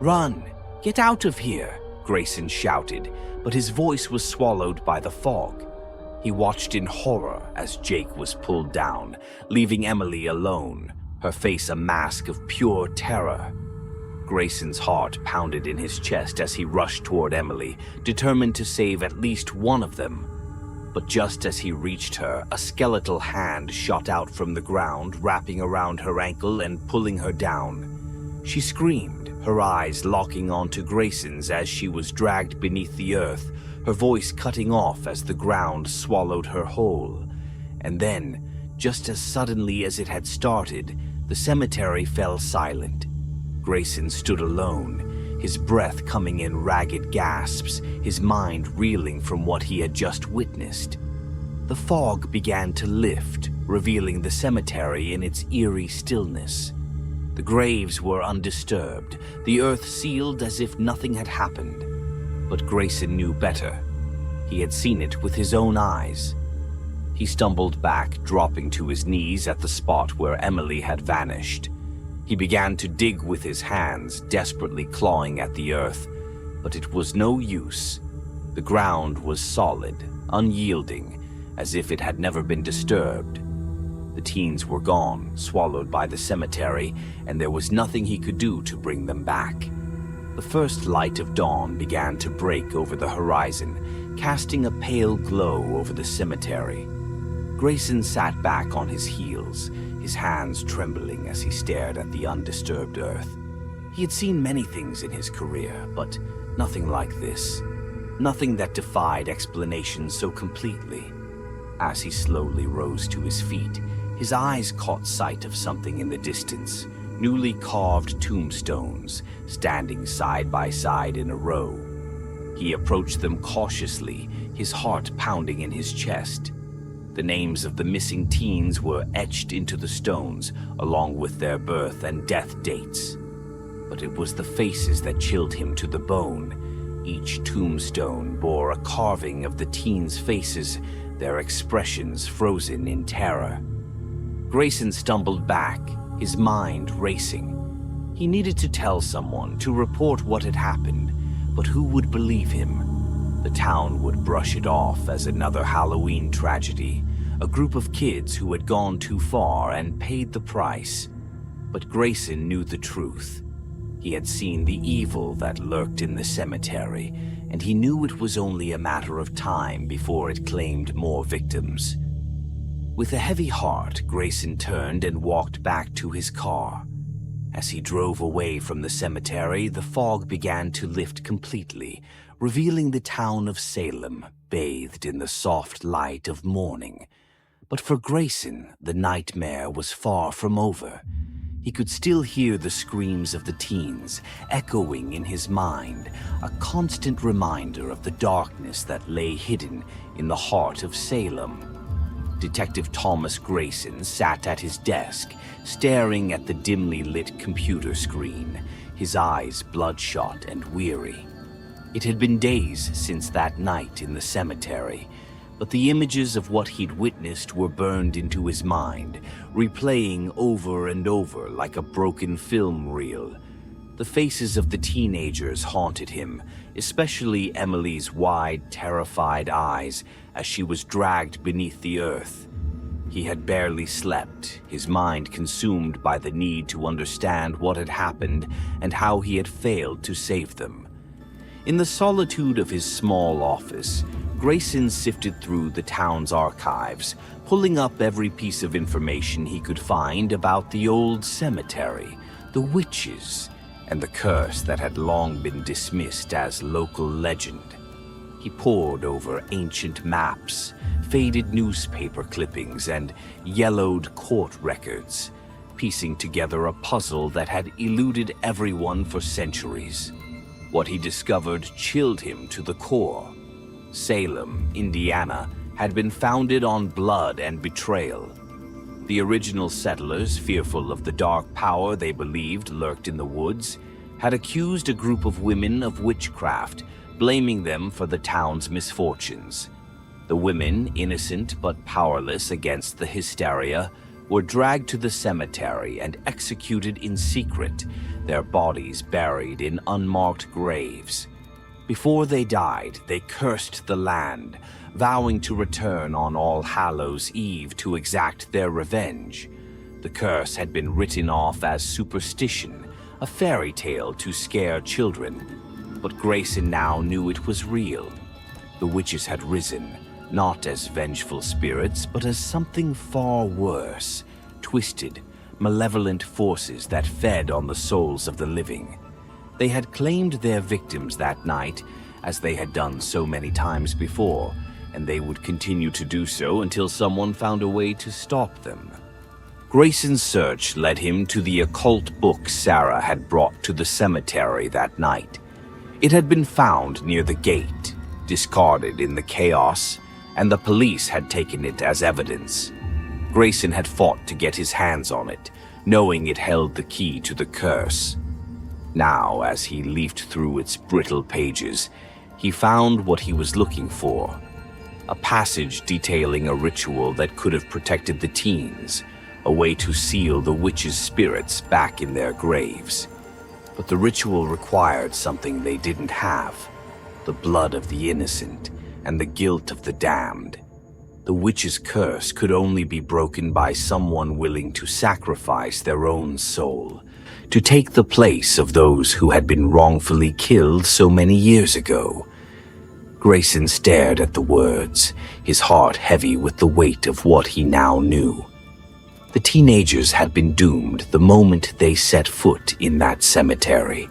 "Run! Get out of here!" Grayson shouted, but his voice was swallowed by the fog. He watched in horror as Jake was pulled down, leaving Emily alone, her face a mask of pure terror. Grayson's heart pounded in his chest as he rushed toward Emily, determined to save at least one of them. But just as he reached her, a skeletal hand shot out from the ground, wrapping around her ankle and pulling her down. She screamed, her eyes locking onto Grayson's as she was dragged beneath the earth, her voice cutting off as the ground swallowed her whole. And then, just as suddenly as it had started, the cemetery fell silent. Grayson stood alone, his breath coming in ragged gasps, his mind reeling from what he had just witnessed. The fog began to lift, revealing the cemetery in its eerie stillness. The graves were undisturbed, the earth sealed as if nothing had happened. But Grayson knew better. He had seen it with his own eyes. He stumbled back, dropping to his knees at the spot where Emily had vanished. He began to dig with his hands, desperately clawing at the earth, but it was no use. The ground was solid, unyielding, as if it had never been disturbed. The teens were gone, swallowed by the cemetery, and there was nothing he could do to bring them back. The first light of dawn began to break over the horizon, casting a pale glow over the cemetery. Grayson sat back on his heels, his hands trembling as he stared at the undisturbed earth. He had seen many things in his career, but nothing like this. Nothing that defied explanation so completely. As he slowly rose to his feet, his eyes caught sight of something in the distance, newly carved tombstones, standing side by side in a row. He approached them cautiously, his heart pounding in his chest. The names of the missing teens were etched into the stones, along with their birth and death dates. But it was the faces that chilled him to the bone. Each tombstone bore a carving of the teens' faces, their expressions frozen in terror. Grayson stumbled back, his mind racing. He needed to tell someone, to report what had happened, but who would believe him? The town would brush it off as another Halloween tragedy, a group of kids who had gone too far and paid the price. But Grayson knew the truth. He had seen the evil that lurked in the cemetery, and he knew it was only a matter of time before it claimed more victims. With a heavy heart, Grayson turned and walked back to his car. As he drove away from the cemetery, the fog began to lift completely, revealing the town of Salem, bathed in the soft light of morning. But for Grayson, the nightmare was far from over. He could still hear the screams of the teens, echoing in his mind, a constant reminder of the darkness that lay hidden in the heart of Salem. Detective Thomas Grayson sat at his desk, staring at the dimly lit computer screen, his eyes bloodshot and weary. It had been days since that night in the cemetery, but the images of what he'd witnessed were burned into his mind, replaying over and over like a broken film reel. The faces of the teenagers haunted him, especially Emily's wide, terrified eyes as she was dragged beneath the earth. He had barely slept, his mind consumed by the need to understand what had happened and how he had failed to save them. In the solitude of his small office, Grayson sifted through the town's archives, pulling up every piece of information he could find about the old cemetery, the witches, and the curse that had long been dismissed as local legend. He pored over ancient maps, faded newspaper clippings, and yellowed court records, piecing together a puzzle that had eluded everyone for centuries. What he discovered chilled him to the core. Salem, Indiana, had been founded on blood and betrayal. The original settlers, fearful of the dark power they believed lurked in the woods, had accused a group of women of witchcraft, blaming them for the town's misfortunes. The women, innocent but powerless against the hysteria, were dragged to the cemetery and executed in secret, their bodies buried in unmarked graves. Before they died, they cursed the land, vowing to return on All Hallows' Eve to exact their revenge. The curse had been written off as superstition, a fairy tale to scare children. But Grayson now knew it was real. The witches had risen, not as vengeful spirits, but as something far worse, twisted, malevolent forces that fed on the souls of the living. They had claimed their victims that night, as they had done so many times before, and they would continue to do so until someone found a way to stop them. Grayson's search led him to the occult book Sarah had brought to the cemetery that night. It had been found near the gate, discarded in the chaos, and the police had taken it as evidence. Grayson had fought to get his hands on it, knowing it held the key to the curse. Now, as he leafed through its brittle pages, he found what he was looking for. A passage detailing a ritual that could have protected the teens, a way to seal the witches' spirits back in their graves. But the ritual required something they didn't have: the blood of the innocent and the guilt of the damned. The witch's curse could only be broken by someone willing to sacrifice their own soul, to take the place of those who had been wrongfully killed so many years ago. Grayson stared at the words, his heart heavy with the weight of what he now knew. The teenagers had been doomed the moment they set foot in that cemetery.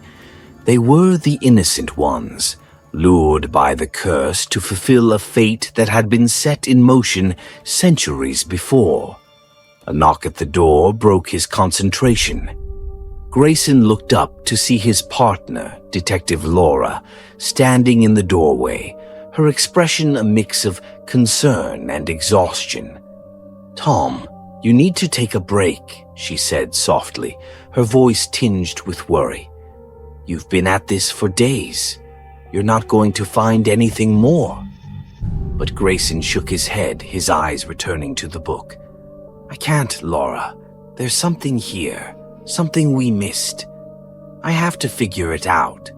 They were the innocent ones, lured by the curse to fulfill a fate that had been set in motion centuries before. A knock at the door broke his concentration. Grayson looked up to see his partner, Detective Laura, standing in the doorway, her expression a mix of concern and exhaustion. "Tom, you need to take a break," she said softly, her voice tinged with worry. "You've been at this for days. You're not going to find anything more." But Grayson shook his head, his eyes returning to the book. "I can't, Laura. There's something here, something we missed. I have to figure it out."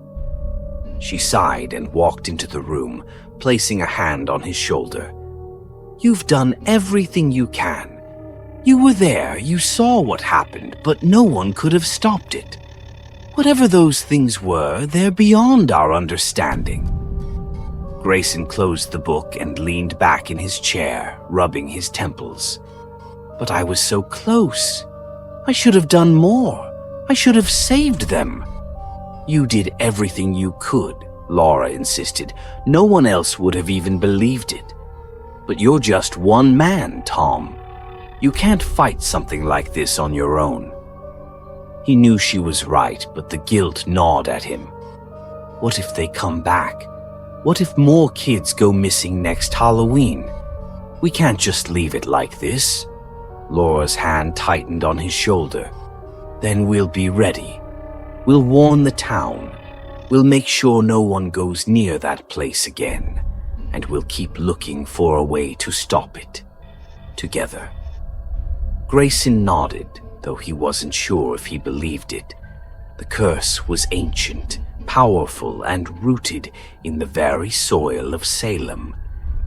She sighed and walked into the room, placing a hand on his shoulder. "You've done everything you can. You were there, you saw what happened, but no one could have stopped it. Whatever those things were, they're beyond our understanding." Grayson closed the book and leaned back in his chair, rubbing his temples. "But I was so close. I should have done more. I should have saved them." "You did everything you could," Laura insisted. "No one else would have even believed it. But you're just one man, Tom. You can't fight something like this on your own." He knew she was right, but the guilt gnawed at him. What if they come back? What if more kids go missing next Halloween? We can't just leave it like this. Laura's hand tightened on his shoulder. "Then we'll be ready. We'll warn the town. We'll make sure no one goes near that place again. And we'll keep looking for a way to stop it. Together." Grayson nodded, though he wasn't sure if he believed it. The curse was ancient, powerful, and rooted in the very soil of Salem.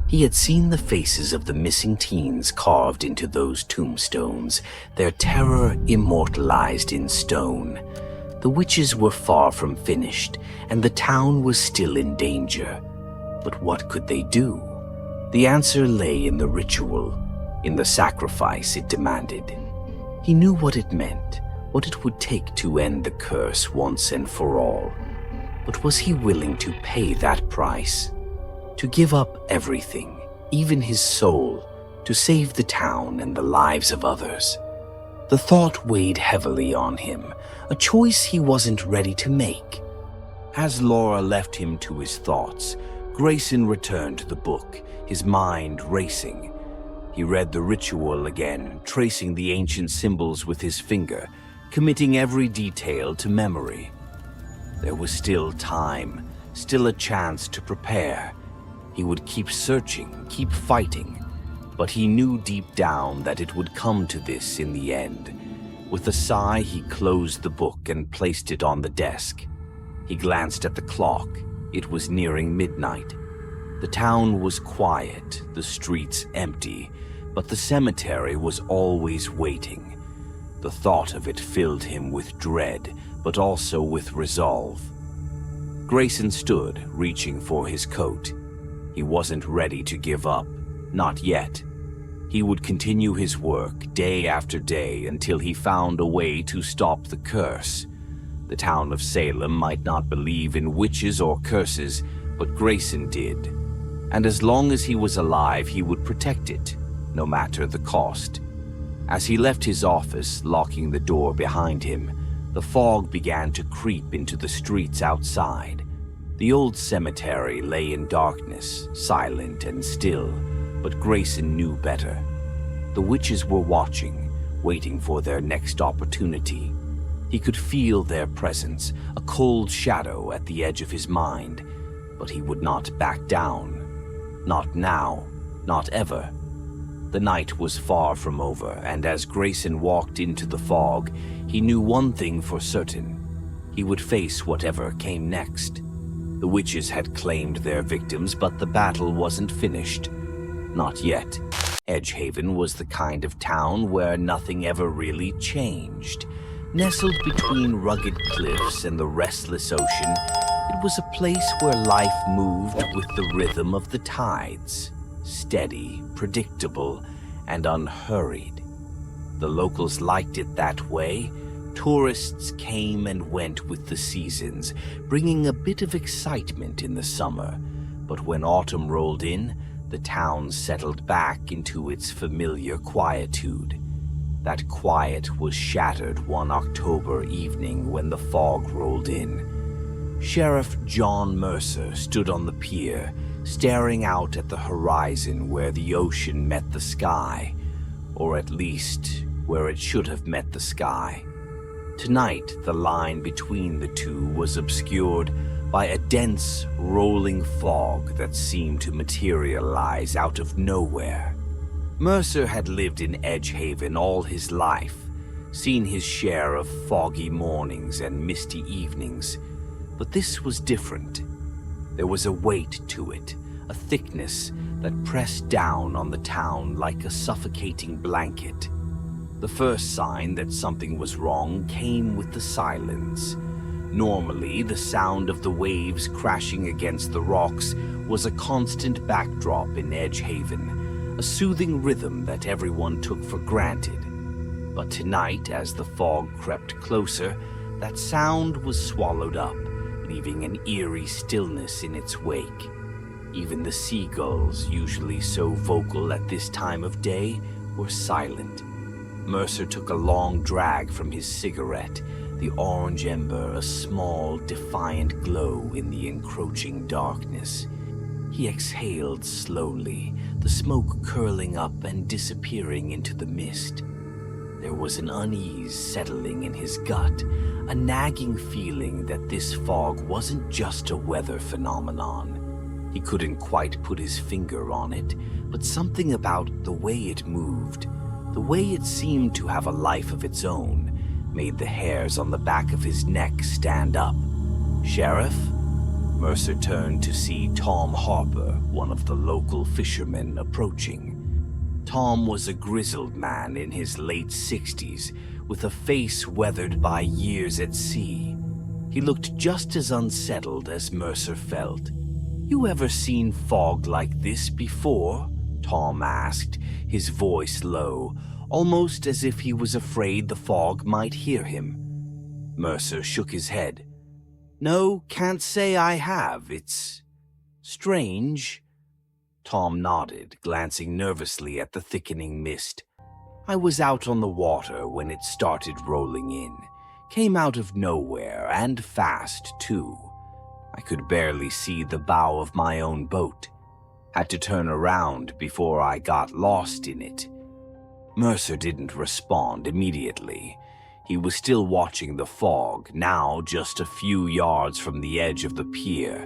He had seen the faces of the missing teens carved into those tombstones, their terror immortalized in stone. The witches were far from finished, and the town was still in danger. But what could they do? The answer lay in the ritual, in the sacrifice it demanded. He knew what it meant, what it would take to end the curse once and for all. But was he willing to pay that price? To give up everything, even his soul, to save the town and the lives of others? The thought weighed heavily on him, a choice he wasn't ready to make. As Laura left him to his thoughts, Grayson returned to the book, his mind racing. He read the ritual again, tracing the ancient symbols with his finger, committing every detail to memory. There was still time, still a chance to prepare. He would keep searching, keep fighting, but he knew deep down that it would come to this in the end. With a sigh, he closed the book and placed it on the desk. He glanced at the clock. It was nearing midnight. The town was quiet, the streets empty, but the cemetery was always waiting. The thought of it filled him with dread, but also with resolve. Grayson stood, reaching for his coat. He wasn't ready to give up, not yet. He would continue his work day after day until he found a way to stop the curse. The town of Salem might not believe in witches or curses, but Grayson did. And as long as he was alive, he would protect it, no matter the cost. As he left his office, locking the door behind him, the fog began to creep into the streets outside. The old cemetery lay in darkness, silent and still, but Grayson knew better. The witches were watching, waiting for their next opportunity. He could feel their presence, a cold shadow at the edge of his mind, but he would not back down. Not now, not ever. The night was far from over, and as Grayson walked into the fog, he knew one thing for certain. He would face whatever came next. The witches had claimed their victims, but the battle wasn't finished. Not yet. Edgehaven was the kind of town where nothing ever really changed. Nestled between rugged cliffs and the restless ocean, it was a place where life moved with the rhythm of the tides, steady, predictable, and unhurried. The locals liked it that way. Tourists came and went with the seasons, bringing a bit of excitement in the summer. But when autumn rolled in, the town settled back into its familiar quietude. That quiet was shattered one October evening when the fog rolled in. Sheriff John Mercer stood on the pier, staring out at the horizon where the ocean met the sky, or at least where it should have met the sky. Tonight, the line between the two was obscured by a dense, rolling fog that seemed to materialize out of nowhere. Mercer had lived in Edgehaven all his life, seen his share of foggy mornings and misty evenings, but this was different. There was a weight to it, a thickness that pressed down on the town like a suffocating blanket. The first sign that something was wrong came with the silence. Normally, the sound of the waves crashing against the rocks was a constant backdrop in Edgehaven, a soothing rhythm that everyone took for granted. But tonight, as the fog crept closer, that sound was swallowed up, leaving an eerie stillness in its wake. Even the seagulls, usually so vocal at this time of day, were silent. Mercer took a long drag from his cigarette, the orange ember a small, defiant glow in the encroaching darkness. He exhaled slowly, the smoke curling up and disappearing into the mist. There was an unease settling in his gut, a nagging feeling that this fog wasn't just a weather phenomenon. He couldn't quite put his finger on it, but something about the way it moved, the way it seemed to have a life of its own, made the hairs on the back of his neck stand up. "Sheriff?" Mercer turned to see Tom Harper, one of the local fishermen, approaching. Tom was a grizzled man in his late 60s, with a face weathered by years at sea. He looked just as unsettled as Mercer felt. "You ever seen fog like this before?" Tom asked, his voice low, almost as if he was afraid the fog might hear him. Mercer shook his head. "No, can't say I have. It's strange." Tom nodded, glancing nervously at the thickening mist. "I was out on the water when it started rolling in. Came out of nowhere, and fast, too. I could barely see the bow of my own boat. Had to turn around before I got lost in it." Mercer didn't respond immediately. He was still watching the fog, now just a few yards from the edge of the pier.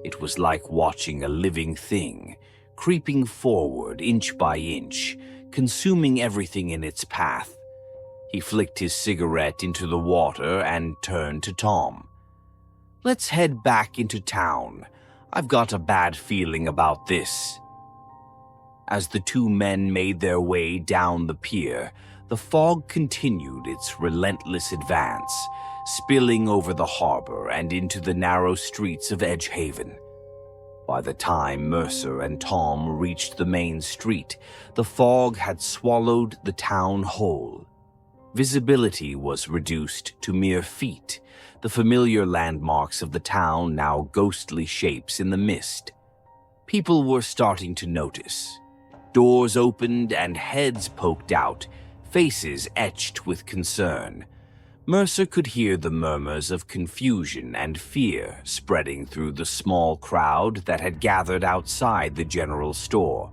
It was like watching a living thing, creeping forward inch by inch, consuming everything in its path. He flicked his cigarette into the water and turned to Tom. "Let's head back into town. I've got a bad feeling about this." As the two men made their way down the pier, the fog continued its relentless advance, spilling over the harbor and into the narrow streets of Edgehaven. By the time Mercer and Tom reached the main street, the fog had swallowed the town whole. Visibility was reduced to mere feet, the familiar landmarks of the town now ghostly shapes in the mist. People were starting to notice. Doors opened and heads poked out, faces etched with concern. Mercer could hear the murmurs of confusion and fear spreading through the small crowd that had gathered outside the general store.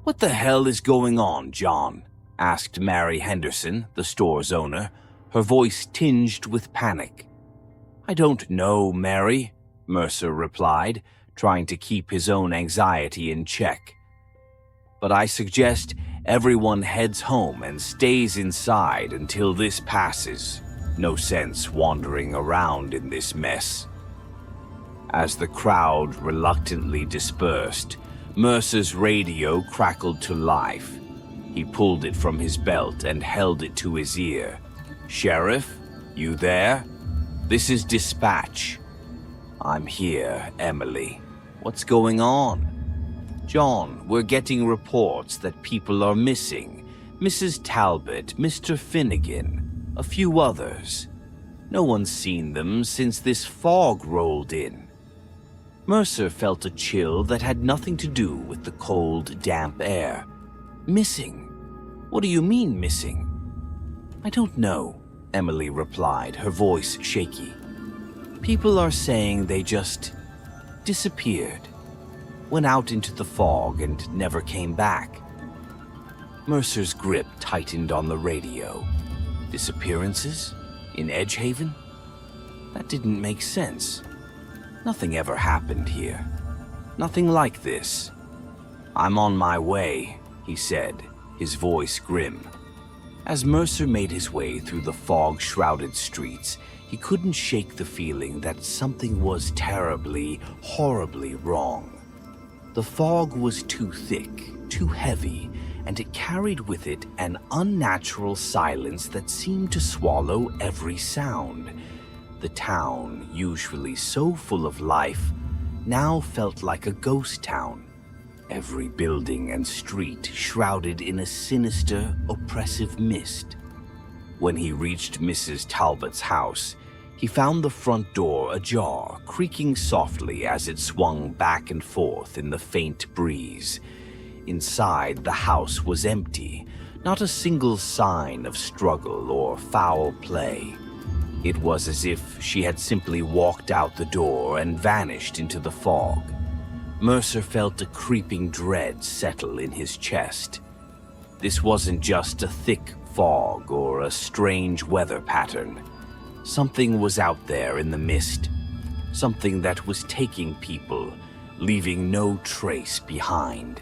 "What the hell is going on, John?" asked Mary Henderson, the store's owner, her voice tinged with panic. "I don't know, Mary," Mercer replied, trying to keep his own anxiety in check. "But I suggest everyone heads home and stays inside until this passes. No sense wandering around in this mess." As the crowd reluctantly dispersed, Mercer's radio crackled to life. He pulled it from his belt and held it to his ear. Sheriff, you there? This is dispatch. I'm here, Emily. What's going on? John, we're getting reports that people are missing. Mrs. Talbot, Mr. Finnegan, a few others. No one's seen them since this fog rolled in. Mercer felt a chill that had nothing to do with the cold, damp air. Missing? What do you mean, missing? I don't know, Emily replied, her voice shaky. People are saying they just disappeared, went out into the fog and never came back. Mercer's grip tightened on the radio. Disappearances? In Edgehaven? That didn't make sense. Nothing ever happened here. Nothing like this. I'm on my way, he said, his voice grim. As Mercer made his way through the fog-shrouded streets, he couldn't shake the feeling that something was terribly, horribly wrong. The fog was too thick, too heavy, and it carried with it an unnatural silence that seemed to swallow every sound. The town, usually so full of life, now felt like a ghost town. Every building and street shrouded in a sinister, oppressive mist. When he reached Mrs. Talbot's house, he found the front door ajar, creaking softly as it swung back and forth in the faint breeze. Inside, the house was empty, not a single sign of struggle or foul play. It was as if she had simply walked out the door and vanished into the fog. Mercer felt a creeping dread settle in his chest. This wasn't just a thick fog or a strange weather pattern. Something was out there in the mist, something that was taking people, leaving no trace behind.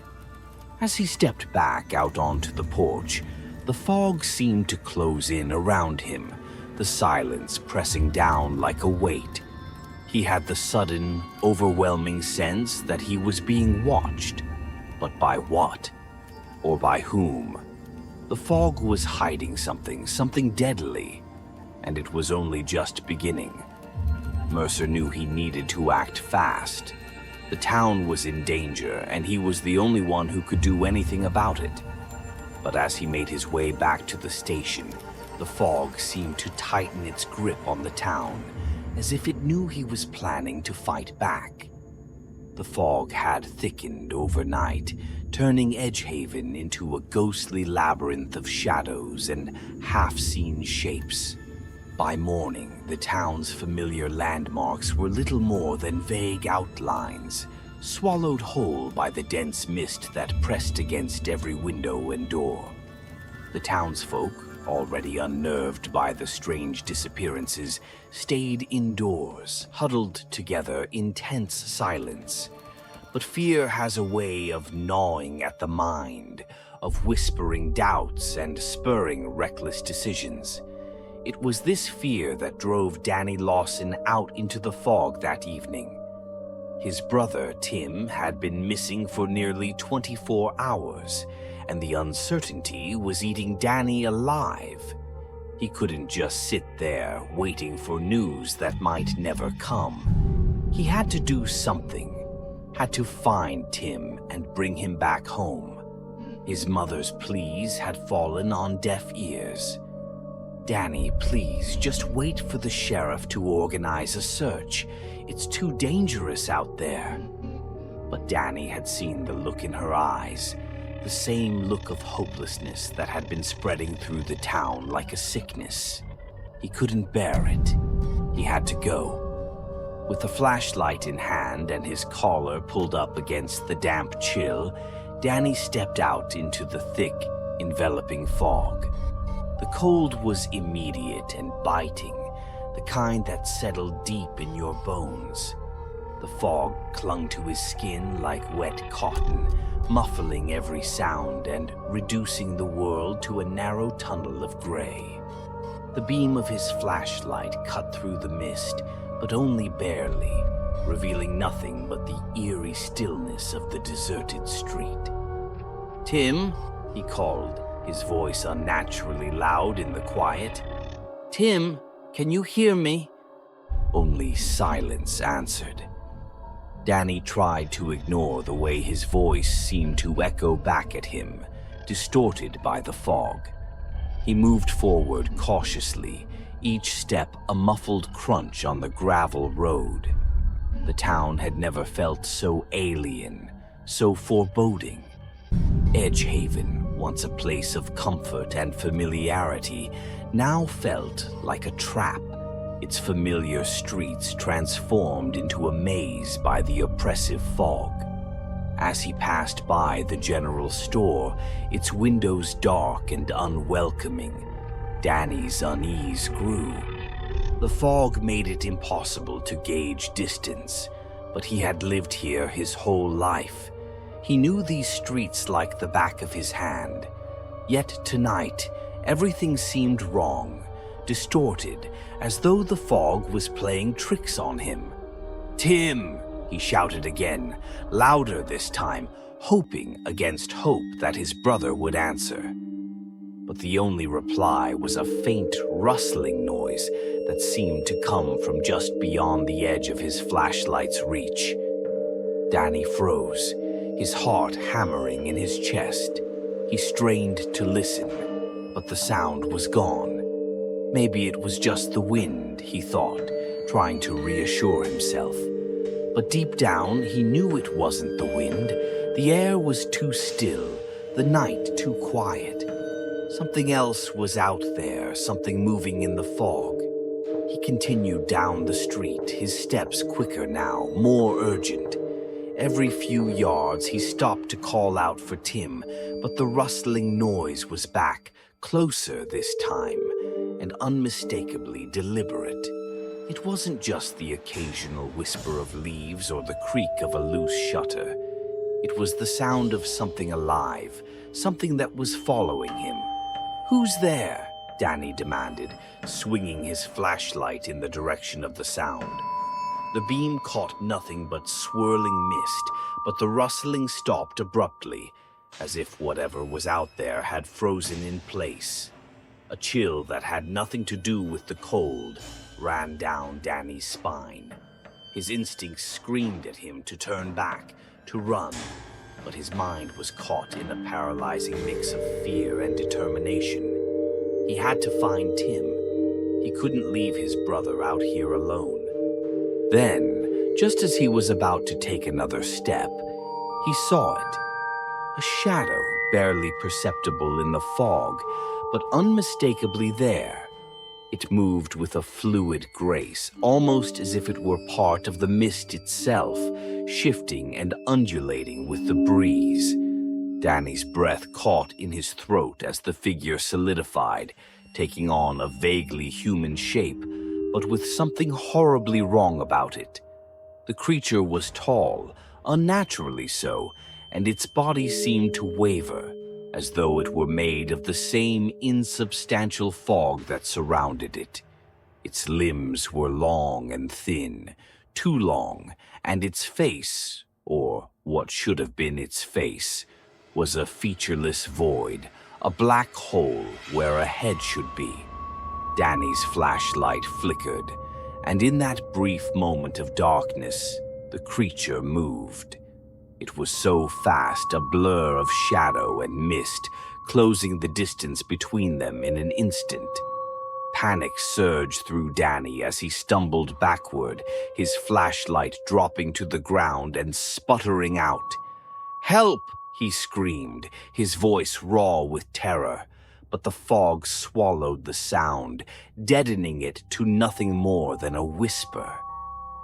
As he stepped back out onto the porch, the fog seemed to close in around him, the silence pressing down like a weight. He had the sudden, overwhelming sense that he was being watched. But by what? Or by whom? The fog was hiding something deadly, and it was only just beginning. Mercer knew he needed to act fast. The town was in danger, and he was the only one who could do anything about it. But as he made his way back to the station, the fog seemed to tighten its grip on the town, as if it knew he was planning to fight back. The fog had thickened overnight, turning Edgehaven into a ghostly labyrinth of shadows and half-seen shapes. By morning, the town's familiar landmarks were little more than vague outlines, swallowed whole by the dense mist that pressed against every window and door. The townsfolk, already unnerved by the strange disappearances, stayed indoors, huddled together in tense silence. But fear has a way of gnawing at the mind, of whispering doubts and spurring reckless decisions. It was this fear that drove Danny Lawson out into the fog that evening. His brother, Tim, had been missing for nearly 24 hours, and the uncertainty was eating Danny alive. He couldn't just sit there waiting for news that might never come. He had to do something, had to find Tim and bring him back home. His mother's pleas had fallen on deaf ears. Danny, please, just wait for the sheriff to organize a search. It's too dangerous out there. But Danny had seen the look in her eyes, the same look of hopelessness that had been spreading through the town like a sickness. He couldn't bear it. He had to go. With a flashlight in hand and his collar pulled up against the damp chill, Danny stepped out into the thick, enveloping fog. The cold was immediate and biting, the kind that settled deep in your bones. The fog clung to his skin like wet cotton, muffling every sound and reducing the world to a narrow tunnel of gray. The beam of his flashlight cut through the mist, but only barely, revealing nothing but the eerie stillness of the deserted street. "Tim," he called, his voice unnaturally loud in the quiet. Tim, can you hear me? Only silence answered. Danny tried to ignore the way his voice seemed to echo back at him, distorted by the fog. He moved forward cautiously, each step a muffled crunch on the gravel road. The town had never felt so alien, so foreboding. Edgehaven, once a place of comfort and familiarity, now felt like a trap, its familiar streets transformed into a maze by the oppressive fog. As he passed by the general store, its windows dark and unwelcoming, Danny's unease grew. The fog made it impossible to gauge distance, but he had lived here his whole life. He knew these streets like the back of his hand. Yet tonight, everything seemed wrong, distorted, as though the fog was playing tricks on him. "Tim!" he shouted again, louder this time, hoping against hope that his brother would answer. But the only reply was a faint rustling noise that seemed to come from just beyond the edge of his flashlight's reach. Danny froze, his heart hammering in his chest. He strained to listen, but the sound was gone. Maybe it was just the wind, he thought, trying to reassure himself. But deep down, he knew it wasn't the wind. The air was too still, the night too quiet. Something else was out there, something moving in the fog. He continued down the street, his steps quicker now, more urgent. Every few yards, he stopped to call out for Tim, but the rustling noise was back, closer this time, and unmistakably deliberate. It wasn't just the occasional whisper of leaves or the creak of a loose shutter. It was the sound of something alive, something that was following him. "Who's there?" Danny demanded, swinging his flashlight in the direction of the sound. The beam caught nothing but swirling mist, but the rustling stopped abruptly, as if whatever was out there had frozen in place. A chill that had nothing to do with the cold ran down Danny's spine. His instincts screamed at him to turn back, to run, but his mind was caught in a paralyzing mix of fear and determination. He had to find Tim. He couldn't leave his brother out here alone. Then, just as he was about to take another step, he saw it. A shadow, barely perceptible in the fog, but unmistakably there. It moved with a fluid grace, almost as if it were part of the mist itself, shifting and undulating with the breeze. Danny's breath caught in his throat as the figure solidified, taking on a vaguely human shape, but with something horribly wrong about it. The creature was tall, unnaturally so, and its body seemed to waver, as though it were made of the same insubstantial fog that surrounded it. Its limbs were long and thin, too long, and its face, or what should have been its face, was a featureless void, a black hole where a head should be. Danny's flashlight flickered, and in that brief moment of darkness, the creature moved. It was so fast, a blur of shadow and mist, closing the distance between them in an instant. Panic surged through Danny as he stumbled backward, his flashlight dropping to the ground and sputtering out. "Help!" he screamed, his voice raw with terror. But the fog swallowed the sound, deadening it to nothing more than a whisper.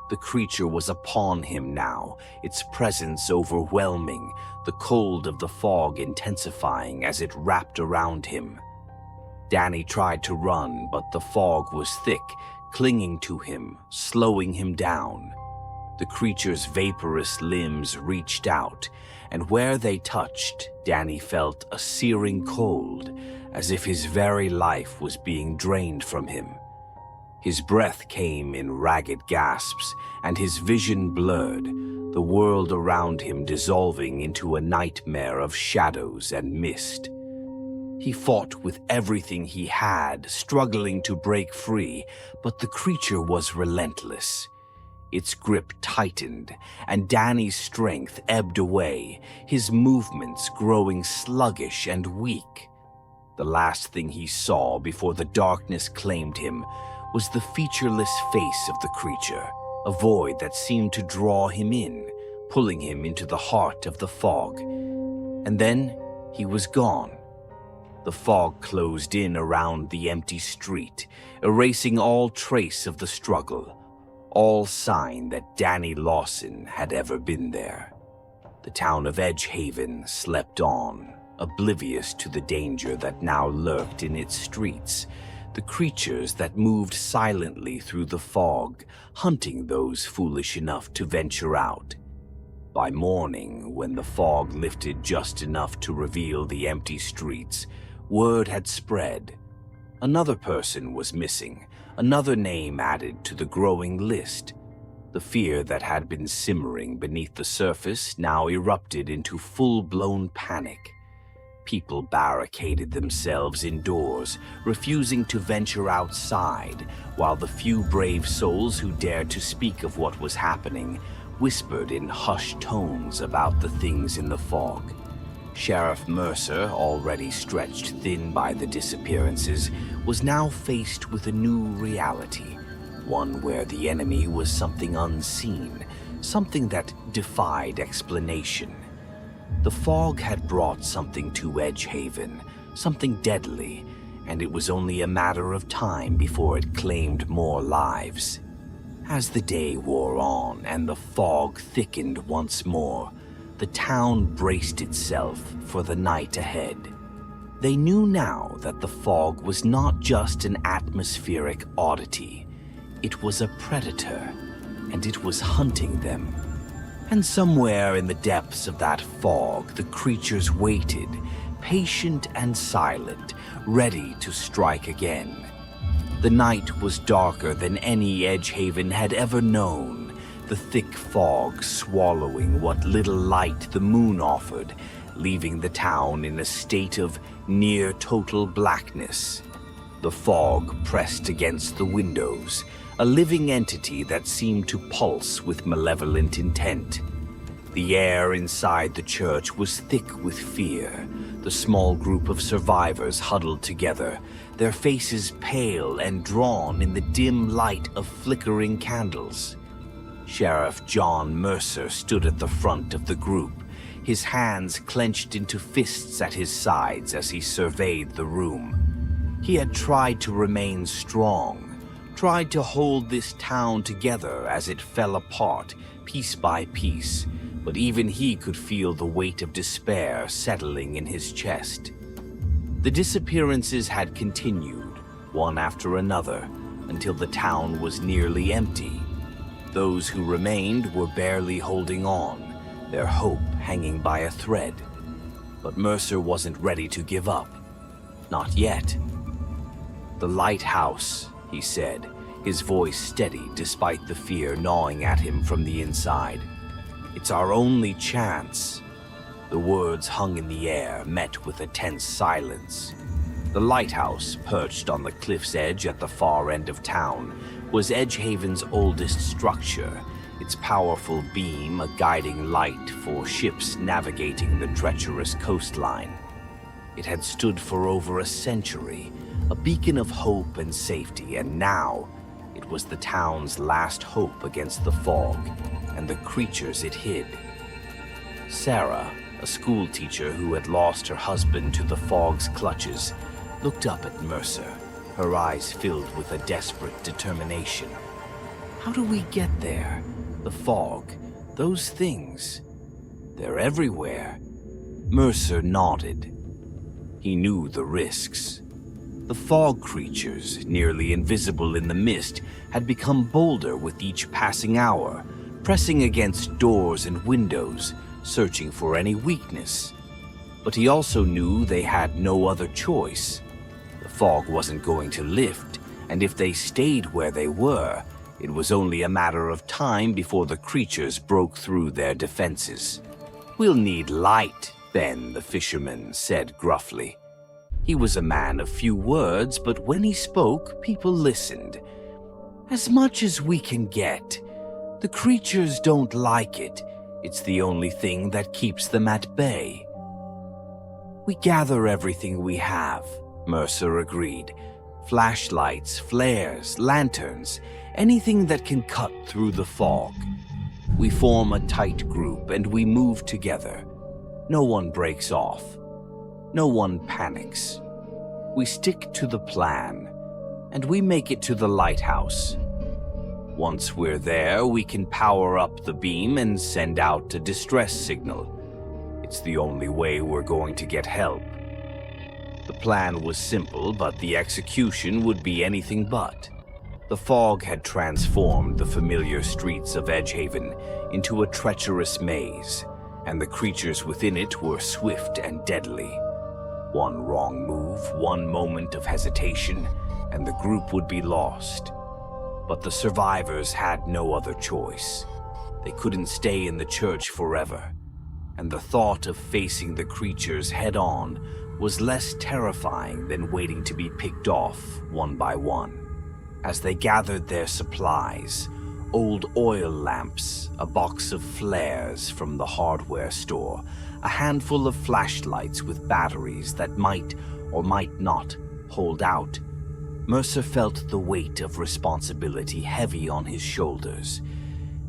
The creature was upon him now, its presence overwhelming, the cold of the fog intensifying as it wrapped around him. Danny tried to run, but the fog was thick, clinging to him, slowing him down. The creature's vaporous limbs reached out, and where they touched, Danny felt a searing cold, as if his very life was being drained from him. His breath came in ragged gasps, and his vision blurred, the world around him dissolving into a nightmare of shadows and mist. He fought with everything he had, struggling to break free, but the creature was relentless. Its grip tightened, and Danny's strength ebbed away, his movements growing sluggish and weak. The last thing he saw before the darkness claimed him was the featureless face of the creature, a void that seemed to draw him in, pulling him into the heart of the fog. And then he was gone. The fog closed in around the empty street, erasing all trace of the struggle, all sign that Danny Lawson had ever been there. The town of Edgehaven slept on, oblivious to the danger that now lurked in its streets, the creatures that moved silently through the fog, hunting those foolish enough to venture out. By morning, when the fog lifted just enough to reveal the empty streets, word had spread. Another person was missing, another name added to the growing list. The fear that had been simmering beneath the surface now erupted into full-blown panic. People barricaded themselves indoors, refusing to venture outside, while the few brave souls who dared to speak of what was happening whispered in hushed tones about the things in the fog. Sheriff Mercer, already stretched thin by the disappearances, was now faced with a new reality, one where the enemy was something unseen, something that defied explanation. The fog had brought something to Edgehaven, something deadly, and it was only a matter of time before it claimed more lives. As the day wore on and the fog thickened once more, the town braced itself for the night ahead. They knew now that the fog was not just an atmospheric oddity. It was a predator, and it was hunting them. And somewhere in the depths of that fog, the creatures waited, patient and silent, ready to strike again. The night was darker than any Edgehaven had ever known, the thick fog swallowing what little light the moon offered, leaving the town in a state of near-total blackness. The fog pressed against the windows, a living entity that seemed to pulse with malevolent intent. The air inside the church was thick with fear. The small group of survivors huddled together, their faces pale and drawn in the dim light of flickering candles. Sheriff John Mercer stood at the front of the group, his hands clenched into fists at his sides as he surveyed the room. He had tried to remain strong, tried to hold this town together as it fell apart, piece by piece, but even he could feel the weight of despair settling in his chest. The disappearances had continued, one after another, until the town was nearly empty. Those who remained were barely holding on, their hope hanging by a thread. But Mercer wasn't ready to give up. Not yet. "The lighthouse," he said, his voice steady despite the fear gnawing at him from the inside. "It's our only chance." The words hung in the air, met with a tense silence. The lighthouse, perched on the cliff's edge at the far end of town, was Edgehaven's oldest structure, its powerful beam a guiding light for ships navigating the treacherous coastline. It had stood for over a century, a beacon of hope and safety, and now it was the town's last hope against the fog and the creatures it hid. Sarah, a school teacher who had lost her husband to the fog's clutches, looked up at Mercer, her eyes filled with a desperate determination. "How do we get there? The fog, those things, they're everywhere." Mercer nodded. He knew the risks. The fog creatures, nearly invisible in the mist, had become bolder with each passing hour, pressing against doors and windows, searching for any weakness. But he also knew they had no other choice. The fog wasn't going to lift, and if they stayed where they were, it was only a matter of time before the creatures broke through their defenses. "We'll need light," Ben the fisherman said gruffly. He was a man of few words, but when he spoke, people listened. As much as we can get. The creatures don't like it. It's the only thing that keeps them at bay. We gather everything we have, Mercer agreed. Flashlights, flares, lanterns, anything that can cut through the fog. We form a tight group and we move together. No one breaks off. No one panics. We stick to the plan, and we make it to the lighthouse. Once we're there, we can power up the beam and send out a distress signal. It's the only way we're going to get help. The plan was simple, but the execution would be anything but. The fog had transformed the familiar streets of Edgehaven into a treacherous maze, and the creatures within it were swift and deadly. One wrong move, one moment of hesitation, and the group would be lost. But the survivors had no other choice. They couldn't stay in the church forever, and the thought of facing the creatures head-on was less terrifying than waiting to be picked off one by one. As they gathered their supplies, old oil lamps, a box of flares from the hardware store, a handful of flashlights with batteries that might or might not hold out, Mercer felt the weight of responsibility heavy on his shoulders.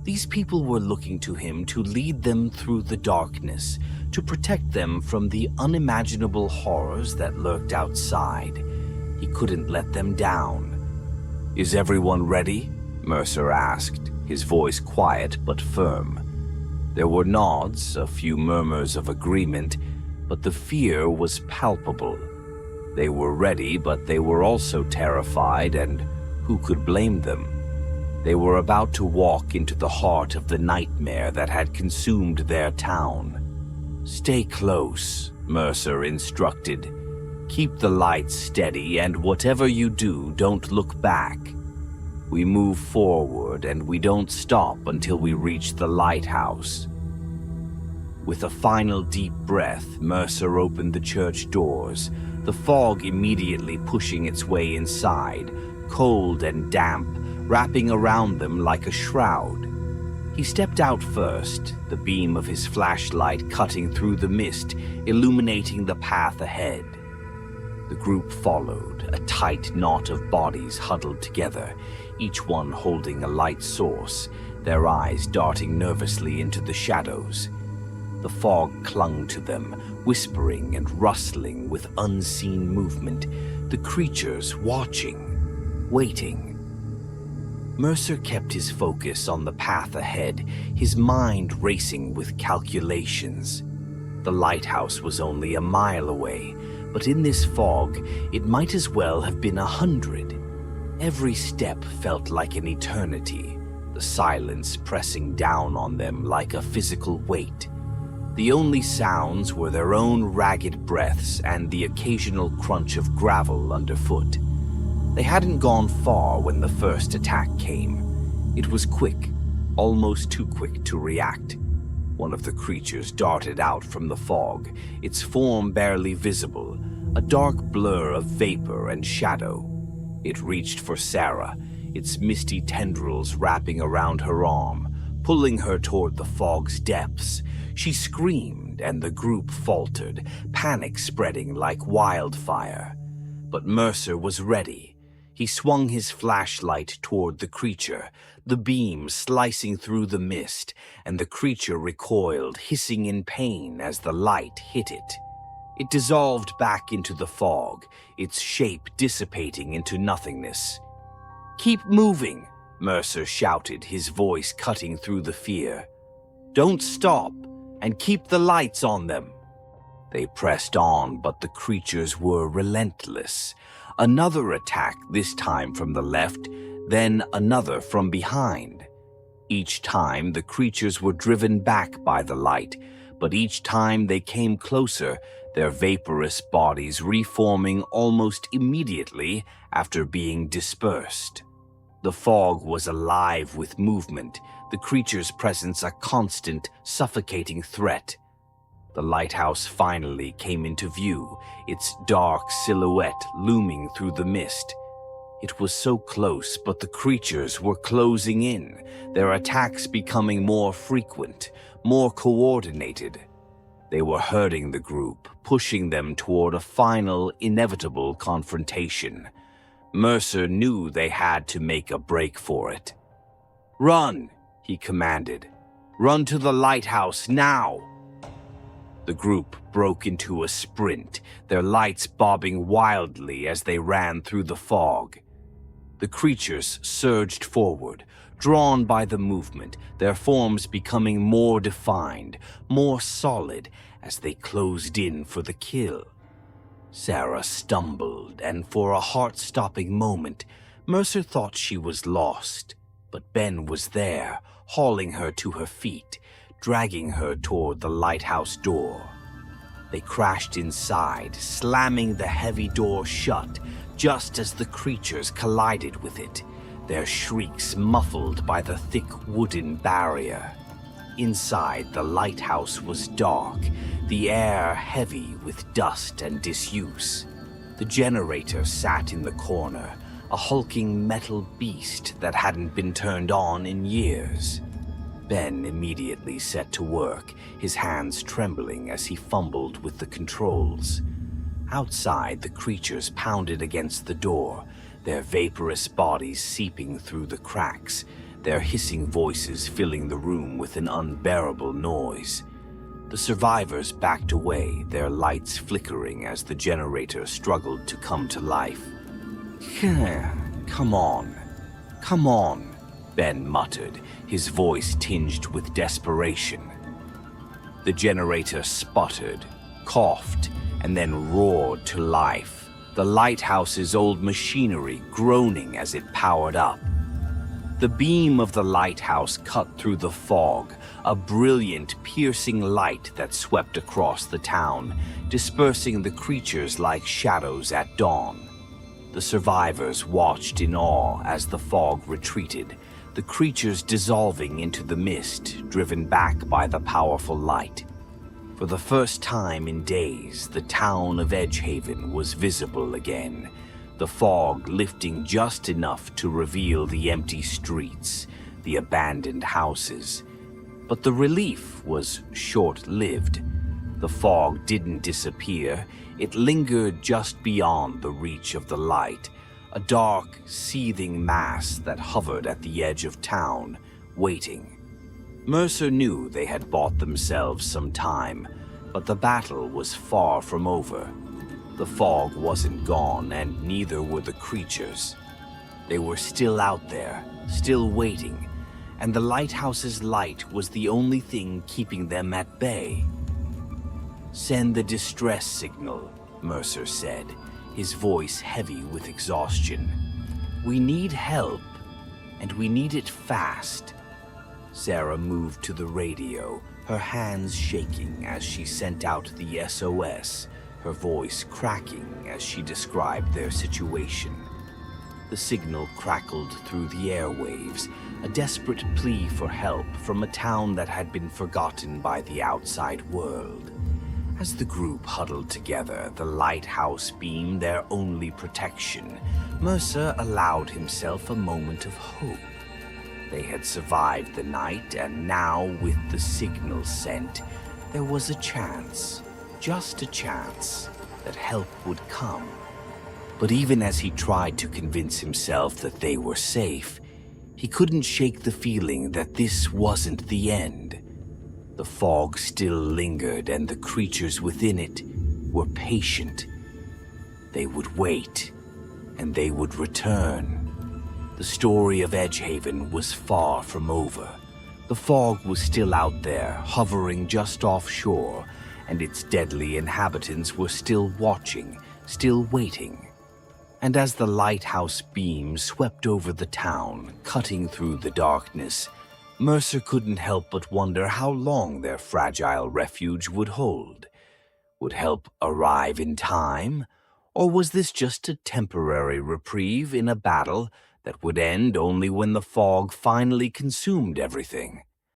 These people were looking to him to lead them through the darkness, to protect them from the unimaginable horrors that lurked outside. He couldn't let them down. "Is everyone ready?" Mercer asked, his voice quiet but firm. There were nods, a few murmurs of agreement, but the fear was palpable. They were ready, but they were also terrified, and who could blame them? They were about to walk into the heart of the nightmare that had consumed their town. "Stay close," Mercer instructed. "Keep the lights steady, and whatever you do, don't look back. We move forward, and we don't stop until we reach the lighthouse." With a final deep breath, Mercer opened the church doors, the fog immediately pushing its way inside, cold and damp, wrapping around them like a shroud. He stepped out first, the beam of his flashlight cutting through the mist, illuminating the path ahead. The group followed, a tight knot of bodies huddled together, each one holding a light source, their eyes darting nervously into the shadows. The fog clung to them, whispering and rustling with unseen movement, the creatures watching, waiting. Mercer kept his focus on the path ahead, his mind racing with calculations. The lighthouse was only a mile away, but in this fog, it might as well have been 100. Every step felt like an eternity, the silence pressing down on them like a physical weight. The only sounds were their own ragged breaths and the occasional crunch of gravel underfoot. They hadn't gone far when the first attack came. It was quick, almost too quick to react. One of the creatures darted out from the fog, its form barely visible, a dark blur of vapor and shadow. It reached for Sarah, its misty tendrils wrapping around her arm, pulling her toward the fog's depths. She screamed, and the group faltered, panic spreading like wildfire. But Mercer was ready. He swung his flashlight toward the creature, the beam slicing through the mist, and the creature recoiled, hissing in pain as the light hit it. It dissolved back into the fog, its shape dissipating into nothingness. "Keep moving," Mercer shouted, his voice cutting through the fear. "Don't stop, and keep the lights on them." They pressed on, but the creatures were relentless. Another attack, this time from the left, then another from behind. Each time the creatures were driven back by the light, but each time they came closer, their vaporous bodies reforming almost immediately after being dispersed. The fog was alive with movement, the creature's presence a constant, suffocating threat. The lighthouse finally came into view, its dark silhouette looming through the mist. It was so close, but the creatures were closing in, their attacks becoming more frequent, more coordinated. They were herding the group, pushing them toward a final, inevitable confrontation. Mercer knew they had to make a break for it. "Run!" he commanded. "Run to the lighthouse, now!" The group broke into a sprint, their lights bobbing wildly as they ran through the fog. The creatures surged forward, drawn by the movement, their forms becoming more defined, more solid as they closed in for the kill. Sarah stumbled, and for a heart-stopping moment, Mercer thought she was lost. But Ben was there, hauling her to her feet, dragging her toward the lighthouse door. They crashed inside, slamming the heavy door shut, just as the creatures collided with it, their shrieks muffled by the thick wooden barrier. Inside, the lighthouse was dark, the air heavy with dust and disuse. The generator sat in the corner, a hulking metal beast that hadn't been turned on in years. Ben immediately set to work, his hands trembling as he fumbled with the controls. Outside, the creatures pounded against the door, their vaporous bodies seeping through the cracks, their hissing voices filling the room with an unbearable noise. The survivors backed away, their lights flickering as the generator struggled to come to life. Come on, Ben muttered, his voice tinged with desperation. The generator sputtered, coughed, and then roared to life, the lighthouse's old machinery groaning as it powered up. The beam of the lighthouse cut through the fog, a brilliant, piercing light that swept across the town, dispersing the creatures like shadows at dawn. The survivors watched in awe as the fog retreated, the creatures dissolving into the mist, driven back by the powerful light. For the first time in days, the town of Edgehaven was visible again, the fog lifting just enough to reveal the empty streets, the abandoned houses. But the relief was short-lived. The fog didn't disappear, it lingered just beyond the reach of the light, a dark, seething mass that hovered at the edge of town, waiting. Mercer knew they had bought themselves some time, but the battle was far from over. The fog wasn't gone, and neither were the creatures. They were still out there, still waiting, and the lighthouse's light was the only thing keeping them at bay. "Send the distress signal," Mercer said, his voice heavy with exhaustion. "We need help, and we need it fast." Sarah moved to the radio, her hands shaking as she sent out the SOS, her voice cracking as she described their situation. The signal crackled through the airwaves, a desperate plea for help from a town that had been forgotten by the outside world. As the group huddled together, the lighthouse beam their only protection, Mercer allowed himself a moment of hope. They had survived the night, and now, with the signal sent, there was a chance, just a chance, that help would come. But even as he tried to convince himself that they were safe, he couldn't shake the feeling that this wasn't the end. The fog still lingered, and the creatures within it were patient. They would wait, and they would return. The story of Edgehaven was far from over. The fog was still out there, hovering just offshore, and its deadly inhabitants were still watching, still waiting. And as the lighthouse beam swept over the town, cutting through the darkness, Mercer couldn't help but wonder how long their fragile refuge would hold. Would help arrive in time, or was this just a temporary reprieve in a battle that would end only when the fog finally consumed everything?